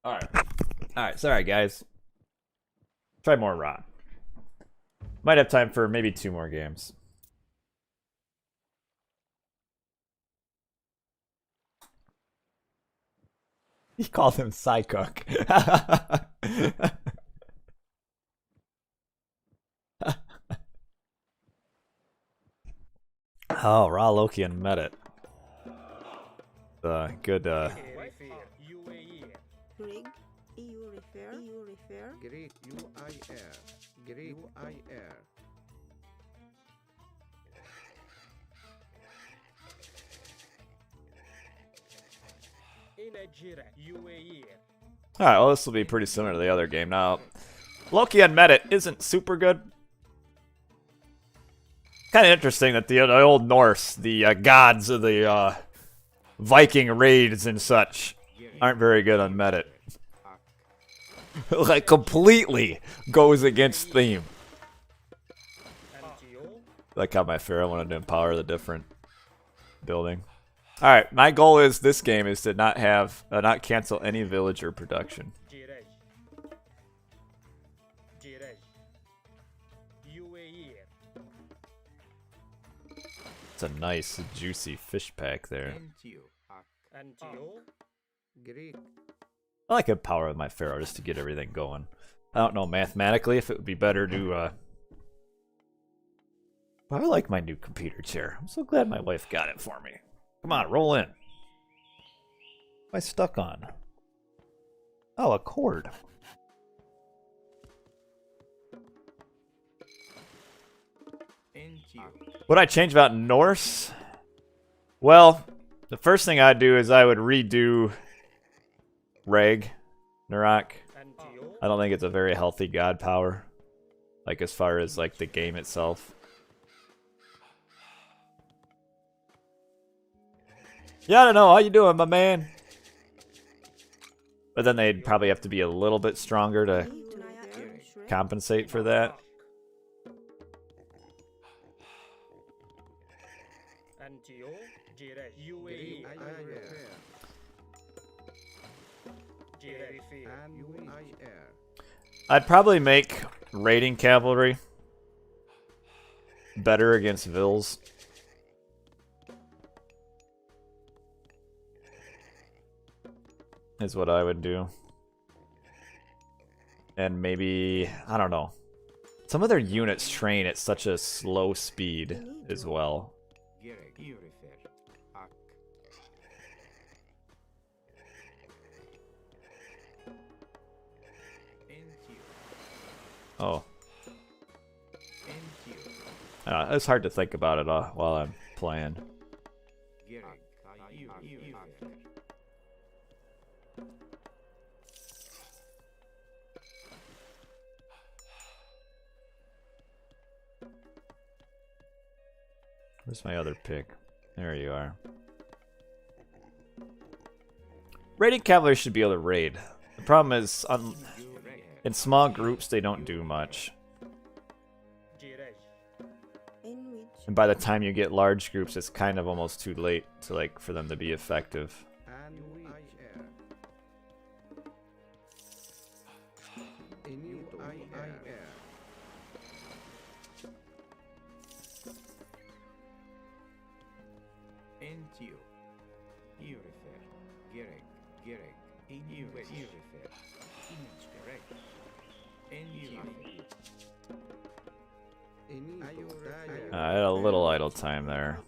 All right. Sorry, guys. Try more raw. Might have time for maybe 2 more games. He called him Psycook. Oh, raw Loki and Medit. Good. Grig, EU refer. Greek UIR. Greek UIR. Alright, well, this will be pretty similar to the other game. Now, Loki and Medit isn't super good. Kind of interesting that the old Norse, the gods of the Viking raids and such, aren't very good on Medit. Like completely goes against theme. Like how my Pharaoh wanted to empower the different building. All right, my goal is this game is to not have not cancel any villager production. It's a nice juicy fish pack there. Greek. I like empower my Pharaoh just to get everything going. I don't know mathematically if it would be better to. I like my new computer chair. I'm so glad my wife got it for me. Come on, roll in. What am I stuck on? Oh, a cord. Would I change about Norse? Well, the first thing I'd do is I would redo Ragnarok. I don't think it's a very healthy god power. Like as far as like the game itself. Yeah, I don't know. How you doing, my man? But then they'd probably have to be a little bit stronger to compensate for that. I'd probably make raiding cavalry better against Vils. Is what I would do. And maybe, I don't know. Some of their units train at such a slow speed as well. Oh. It's hard to think about it while I'm playing. Where's my other pick? There you are. Raiding cavalry should be able to raid. The problem is, in small groups, they don't do much. And by the time you get large groups, it's kind of almost too late to for them to be effective. I had a little idle time there.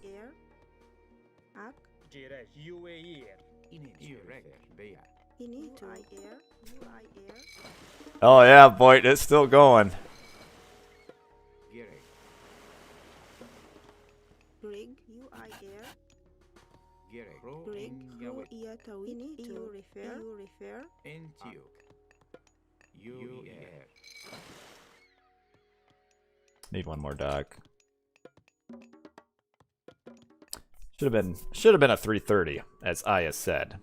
Oh yeah, boy, it's still going. Need one more dock. Should have been a 330, as Aya said.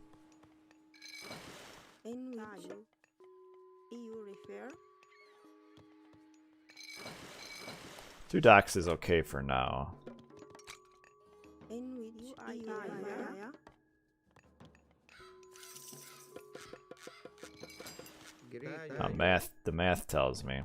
Two docks is okay for now. The math tells me.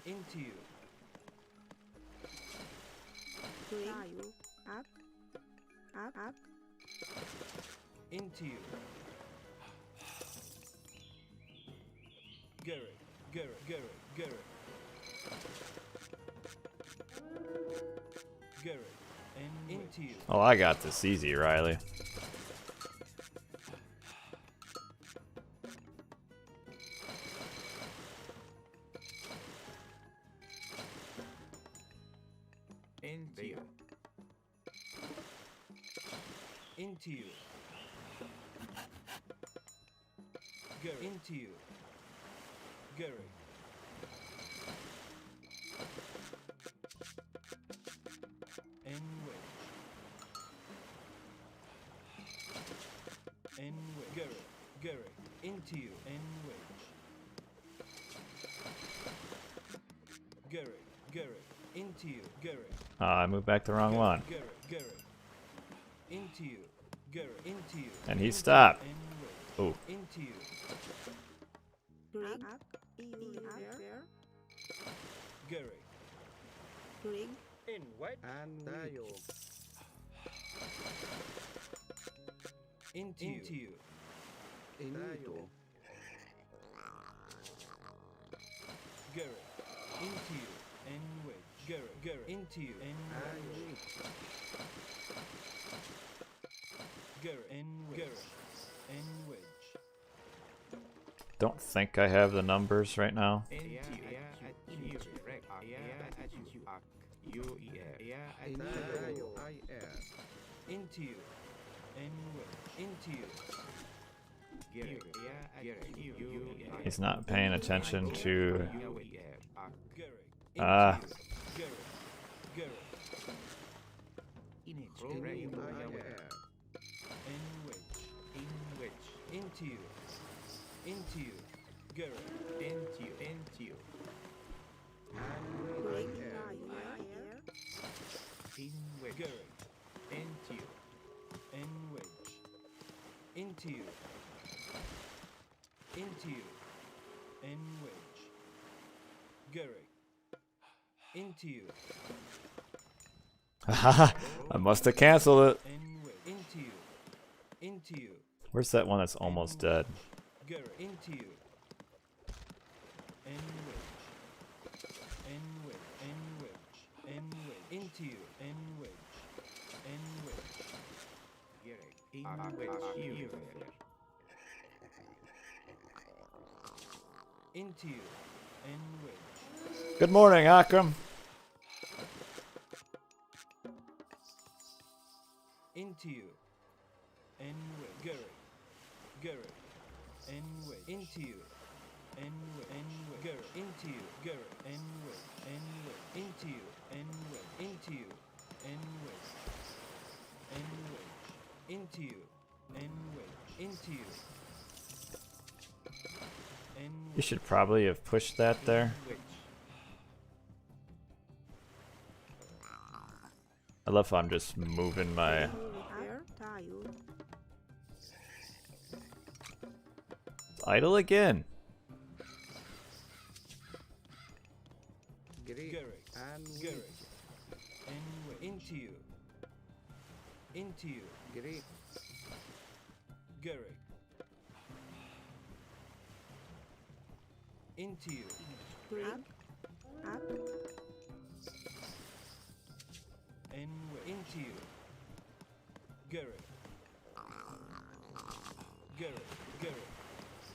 Into you. Into you. Garrett. And into you. Oh, I got this easy, Riley. into you, into you, Gary, into you, Gary, N wedge, N wedge, Gary, Gary, into you, N wedge, Gary, Gary, into you, Gary. I moved back the wrong one. Gary, Gary, into you, Gary, into you. And he into stopped. you, and Oh. wedge, into you, Greg, EU refer. Gary, Greg, In wedge. And tayo. into you, Inito. Gary, into you, and wedge, Gary, Gary, into you, and wedge, Ayun. Gary, and wedge, Gary, and wedge, Don't think I have the numbers right now. into you, rec, at you, Intayo. IR. into you, and wedge, into you, He's not paying attention to. Gary, Ah. into you, Gary, Gary, IR. and wedge, into you, Gary, into you, Greg, IR. IR. Gary, into you, and wedge, into you, and wedge, Gary, into you, I must have canceled it. and wedge, into you, Where's that one that's almost dead? Gary, into you, and wedge, and wedge, and wedge, and wedge, into you, and wedge, and wedge, into you, and wedge, Good morning, Akram. into you, and wedge, Gary, Gary, and wedge, into you, and wedge, Gary, into you, Gary, and wedge, into you, and wedge, into you, and wedge, into you, and wedge, into you, and You should probably have pushed that there. I love how I'm just moving my. Refer. Tayo. It's idle again. Gary. Gary, And Gary, and wedge, into you, Gary. Gary, into you, Greg, up. and wedge, into you, Gary, Gary, Gary,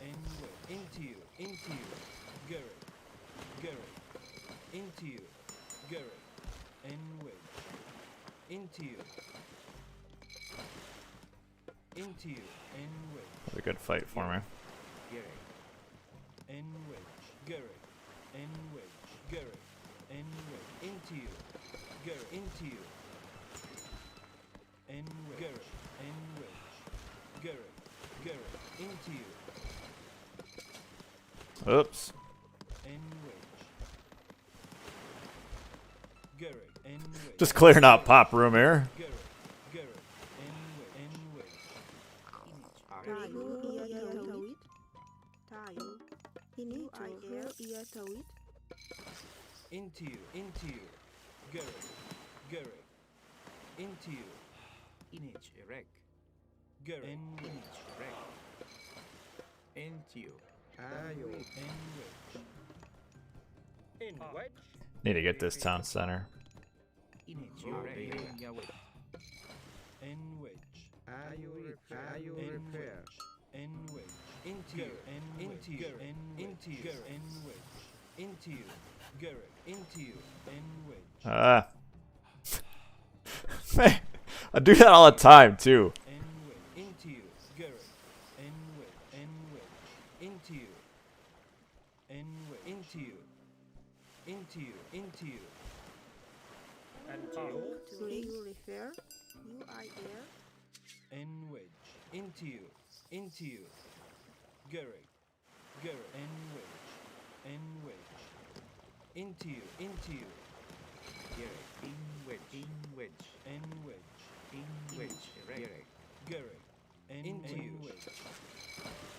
and wedge, into you, Gary, Gary, into you, Gary, and wedge, into you, and wedge, It's a good fight for me. and wedge, Gary, and wedge, Gary, and wedge, into you, Gary, into you, and wedge, Gary, and wedge, Gary, Gary, into you, Oops. and wedge, Gary, and wedge, Just clearing out pop room here. Gary, Gary, and wedge, Tayo. Iya tawid. Tayo. Ini IR. Iya tawid. into you, Gary, Gary, into you, Gary, and wedge, into you, Ayun. and wedge, In wedge. Need to get this town center. and wedge, Ayun. Refer. and wedge, into you, and into you, and into you, and wedge, into you, Gary, into you, and wedge, Ah. I do that all the time too. N wedge into you, Garrett. N wedge into you. N wedge into you. Into you, into you. Rig, you refer. UIR. N wedge into you, into you. Garrett. Garrett. N wedge into you, into you. Garrett. In wedge. N wedge In wedge. Garrett. Garrett. N into you.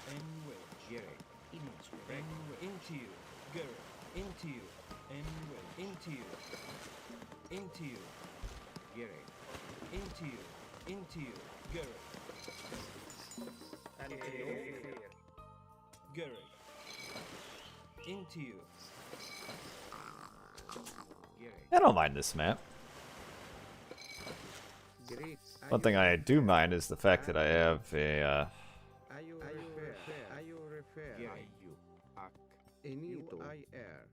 N wedge. Garrett. In N wedge into you. Garrett. Into you. N wedge into you. Into you. Garrett. Into you. Into you. Garrett. Garrett. Into you. Garrett. I don't mind this map. Great. One thing I do mind is the fact that I have a Are you refer? Garrett. You. Ak. Enito. IR.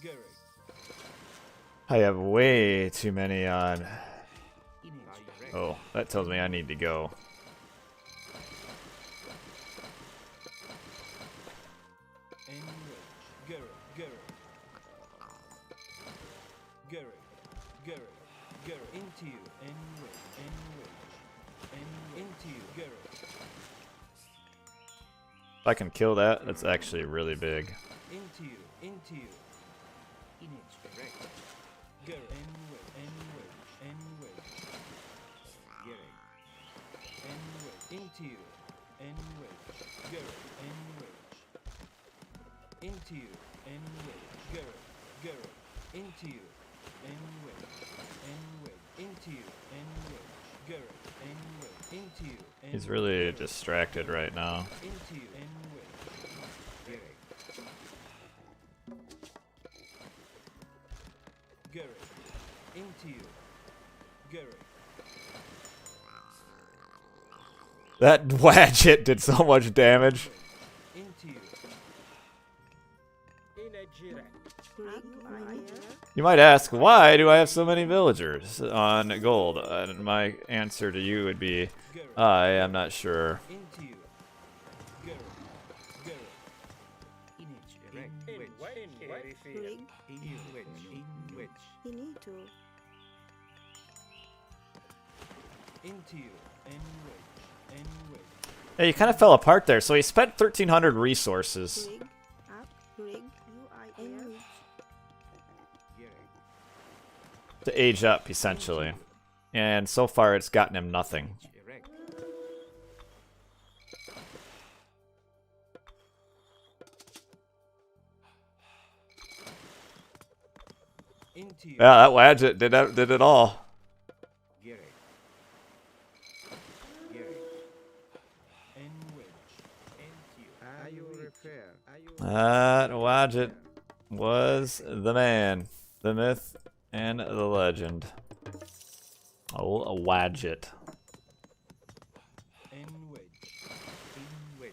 Garrett. I have way too many on. In direct. Oh, that tells me I need to go. N wedge. Garrett. Garrett. Into you. N wedge. Into you. Garrett. If I can kill that, that's actually really big. Into you. In direct. Garrett. N wedge. Garrett. Into you. N wedge. Garrett. N wedge. Into you. N wedge. Garrett. Into you. N wedge. Into you. N wedge. Garrett. N wedge. Into you. He's really distracted right now. Into you. N wedge. Garrett. Garrett. Into you. Garrett. That Wadget did so much damage. Into you. Rig, UIR. You might ask, why do I have so many villagers on gold? And my answer to you would be, Garrett. I am not sure. Into you. Garrett. In direct. Wedge. Rig, In wedge. Inito. Into you. N wedge. Hey, you kind of fell apart there. So he spent 1,300 resources. Rig, up, rig, UIR. Garrett. To age up, essentially. And so far, it's gotten him nothing. Direct. Into you. Yeah, that Wadget did it all. Garrett. Garrett. N wedge. Into you. Are you refer? That Wadget was the man, the myth, and the legend. Oh, a Wadget. N wedge. In wedge.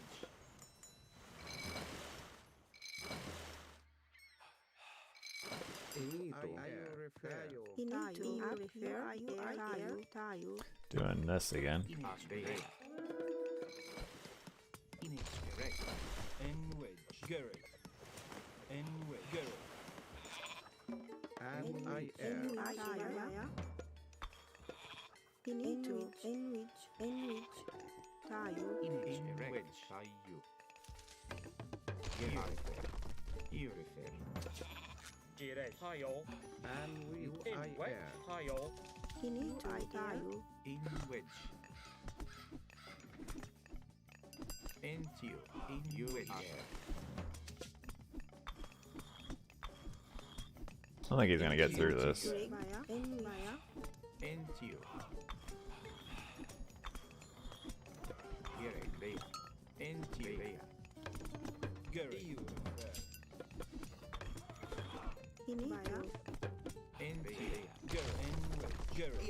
Enito. Are you refer? Inito. Up, UIR. Tayo. Doing this again. In direct. In direct. N wedge. Garrett. N wedge. Garrett. And IR. UIR. Inito. Enwich. Tayo. In direct. Tayo. Garrett. You refer. And with IR. Inito. Tayo. In wedge. Into you. In wedge. I don't think he's gonna get through this. Rig, Enwich. Into you. Garrett. Leia. Into you. Leia. Garrett. Inito. Into you. Garrett. N wedge. Garrett.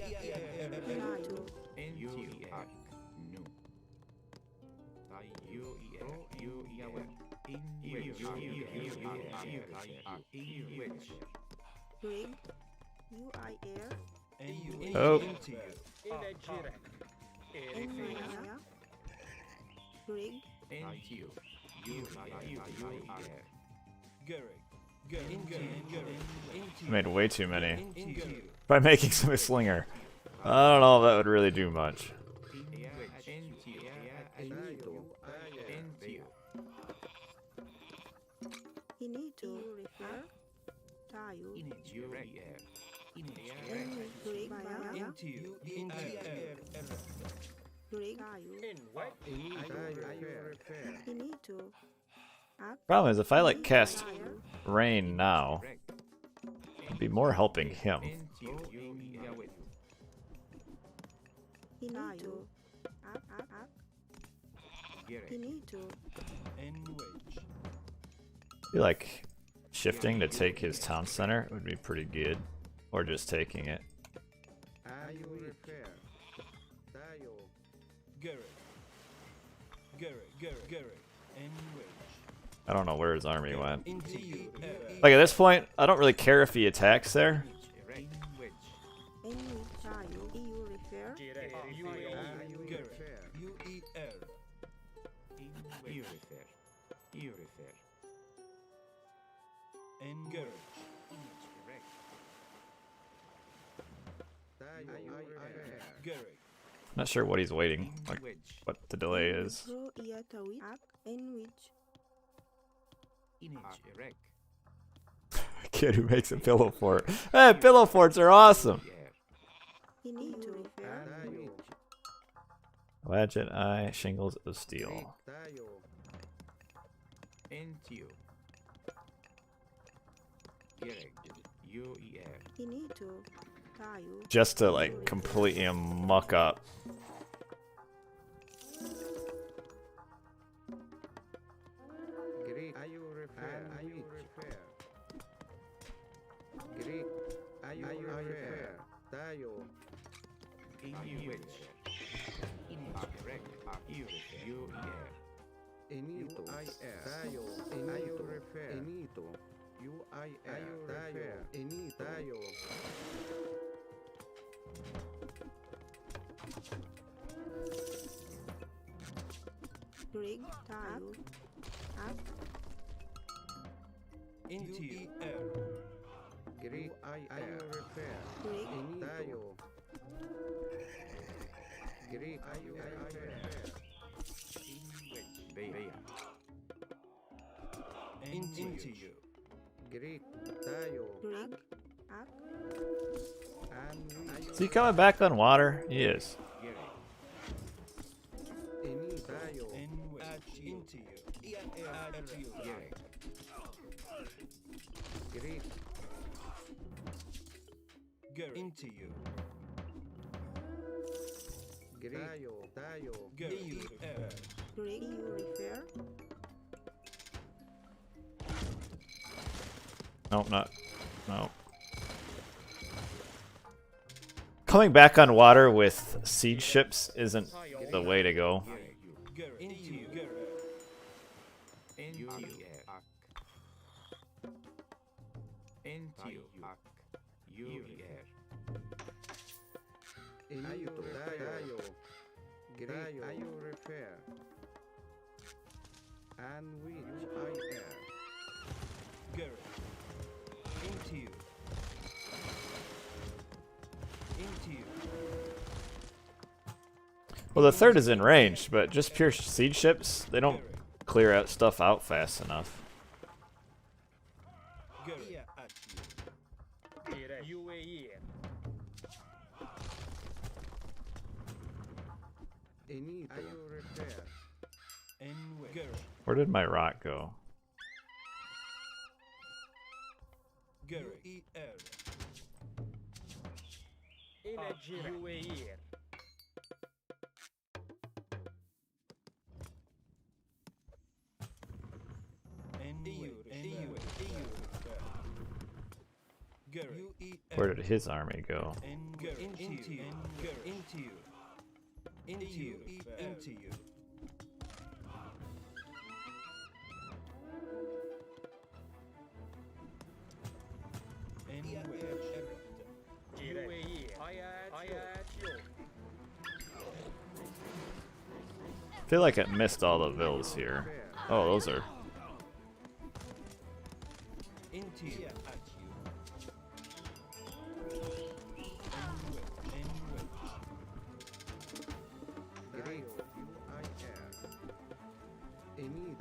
Tayo. Into you. Ak. No. Tayo. In wedge. In wedge. Grig. UI air. Oh. Into you. Naya. Grig. NTU. UIR. Garrick. Into I made way too many. you. By making some a slinger. I don't know if that would really do much. He need to refer. Tayo. Grig. Maya. Into you. Into air. Grig. Tayo. He need to act. Problem is, if I like cast Fire. rain now, it'd be more helping him. He need to act. He need to And wedge. I feel like shifting to take his town center would be pretty good, or just taking it. Garrick. Garrick. And wedge. I don't know where his army went. Into you. Like at this point, I don't really care if he attacks there. any tayo. EU refer. Garrick. UER. And Garrick. Garrick. Not sure what he's waiting, like what the delay is. Pro iya tawid. Act and which. Kid who makes a pillow fort. Hey, pillow forts are awesome. He need to refer. Wadjet eye, shingles of steel. NTU. Garrick. UER. He need to tayo. Just to like completely muck up. Grig. Tayo. Act. Into you. Grig. Into you. Grig. Act. Is he coming back on water? He is. And wedge. Into you. Add to you. Garrick. Into you. Garrick. UER. Grig. EU refer. Nope, not. No. Coming back on water with siege ships isn't the way to go. Garrick. Into you. Garrick. Garrick. Into you. Into you. Well, the third is in range, but just pure siege ships, they don't clear out stuff out fast enough. Garrick. And wedge. Garrick. Where did my rock go? Garrick. UER. And Garrick. Where did his army go? And Garrick. Into you. And Garrick. Into you. Into you. Into you. And I feel like I missed all the vills here. Oh, those are... Into you. At you. Great UIR. Any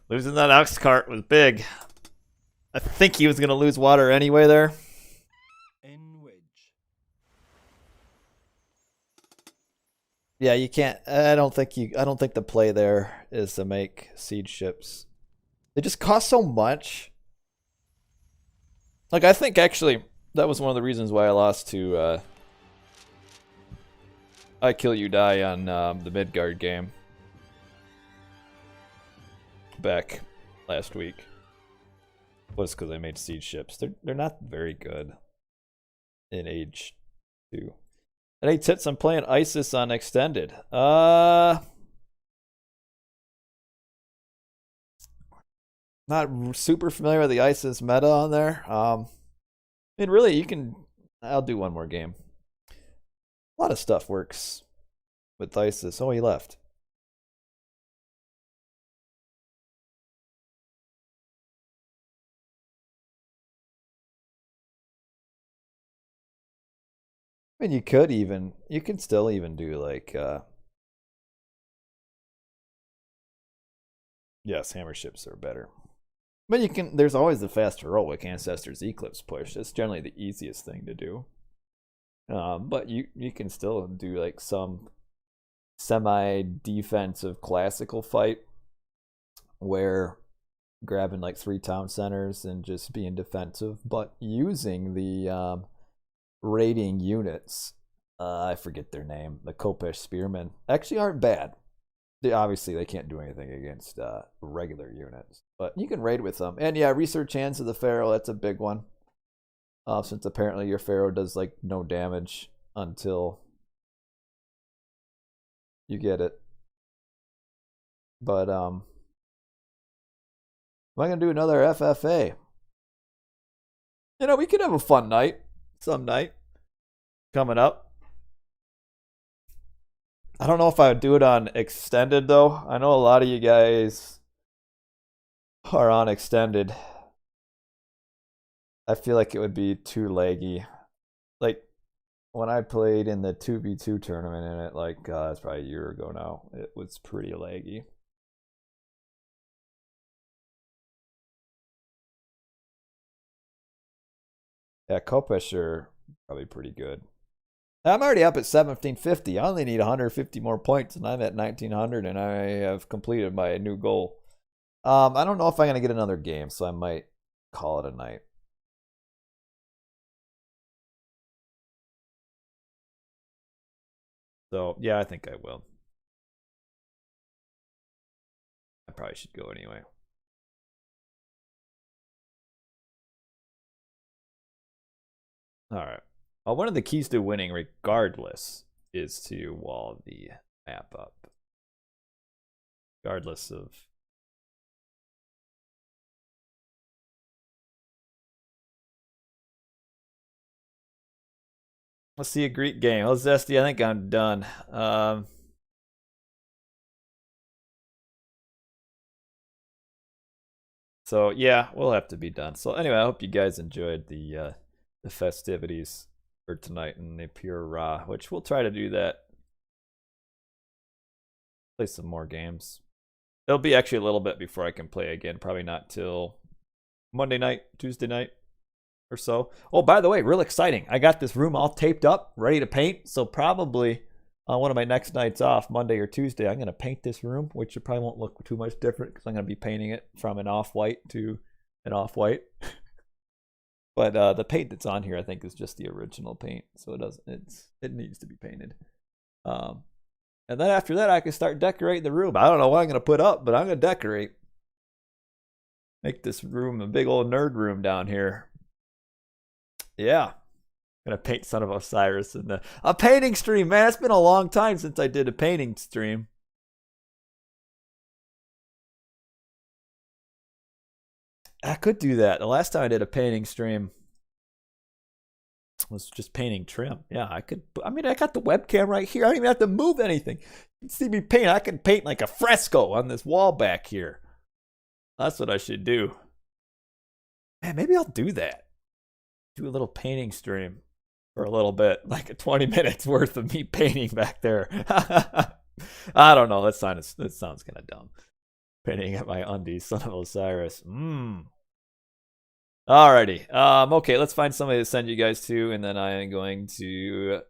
Losing that ox cart was big. I think he was gonna lose water anyway there. In wedge. Yeah, you can't. I don't think the play there is to make siege ships. They just cost so much. Like I think actually that was one of the reasons why I lost to I Kill You Die on the Midgard game back last week. Was because I made siege ships. They're not very good in Age 2. At 8 hits, I'm playing ISIS on extended. Not super familiar with the ISIS meta on there. I mean, really, you can. I'll do one more game. A lot of stuff works with ISIS. Oh, he left. I mean, you can still even do like, yes, hammer ships are better. But there's always the fast heroic Ancestors Eclipse push. It's generally the easiest thing to do. But you can still do like some semi-defensive classical fight where grabbing like 3 town centers and just being defensive, but using the raiding units. I forget their name. The Kopesh Spearmen actually aren't bad. Obviously, they can't do anything against regular units, but you can raid with them. And yeah, research Hands of the Pharaoh. That's a big one. Since apparently your Pharaoh does like no damage until you get it. But am I gonna do another FFA? You know, we could have a fun night, some night coming up. I don't know if I would do it on extended though. I know a lot of you guys are on extended. I feel like it would be too laggy. Like when I played in the 2v2 tournament in it, like it's probably a year ago now, it was pretty laggy. Yeah, Kopesh are probably pretty good. I'm already up at 1750. I only need 150 more points, and I'm at 1900, and I have completed my new goal. I don't know if I'm going to get another game, so I might call it a night. So, yeah, I think I will. I probably should go anyway. All right. Well, one of the keys to winning, regardless, is to wall the map up. Regardless of... Let's see a Greek game. Well, Zesty, I think I'm done. So, yeah, we'll have to be done. So, anyway, I hope you guys enjoyed the festivities for tonight in the Pure Raw, which we'll try to do that. Play some more games. It'll be actually a little bit before I can play again. Probably not till Monday night, Tuesday night or so. Oh, by the way, real exciting. I got this room all taped up, ready to paint. So probably on one of my next nights off, Monday or Tuesday, I'm going to paint this room, which it probably won't look too much different because I'm going to be painting it from an off-white to an off-white. But the paint that's on here, I think, is just the original paint, so it needs to be painted. And then after that, I can start decorating the room. I don't know what I'm gonna put up, but I'm gonna decorate. Make this room a big old nerd room down here. Yeah, Gonna paint Son of Osiris in a painting stream, man. It's been a long time since I did a painting stream. I could do that. The last time I did a painting stream was just painting trim. Yeah, I could. I mean, I got the webcam right here. I don't even have to move anything. You can see me paint. I can paint like a fresco on this wall back here. That's what I should do. Man, maybe I'll do that. Do a little painting stream for a little bit, like a 20 minutes worth of me painting back there. I don't know. That sounds kind of dumb. Painting at my undies, Son of Osiris. Alrighty. Okay, let's find somebody to send you guys to, and then I am going to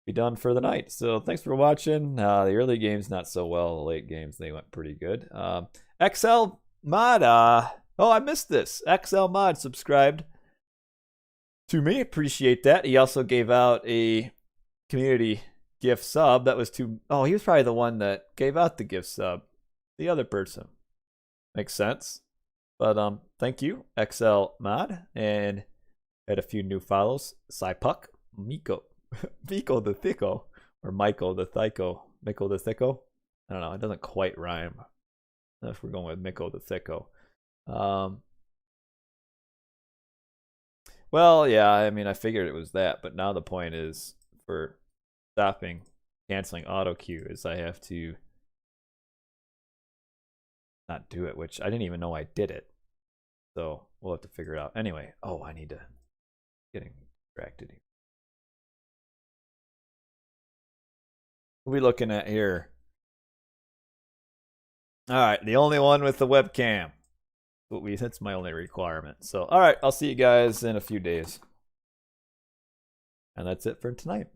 be done for the night. So thanks for watching. The early games not so well. The late games, they went pretty good. XL Mod, oh, I missed this. XL Mod subscribed to me. Appreciate that. He also gave out a community gift sub. That was too... Oh, he was probably the one that gave out the gift sub. The other person. Makes sense. But thank you, XL Mod. And had a few new follows. Cypuck, Miko. Miko the Thicko. Or Michael the Thyko. Miko the Thicko. I don't know. It doesn't quite rhyme. I don't know if we're going with Miko the Thicko. Well, yeah, I mean, I figured it was that, but now the point is for stopping, canceling auto queue is I have to not do it, which I didn't even know I did it. So we'll have to figure it out. Anyway, oh, I need to getting distracted here. What are we looking at here? All right, the only one with the webcam. That's my only requirement. So, all right, I'll see you guys in a few days. And that's it for tonight.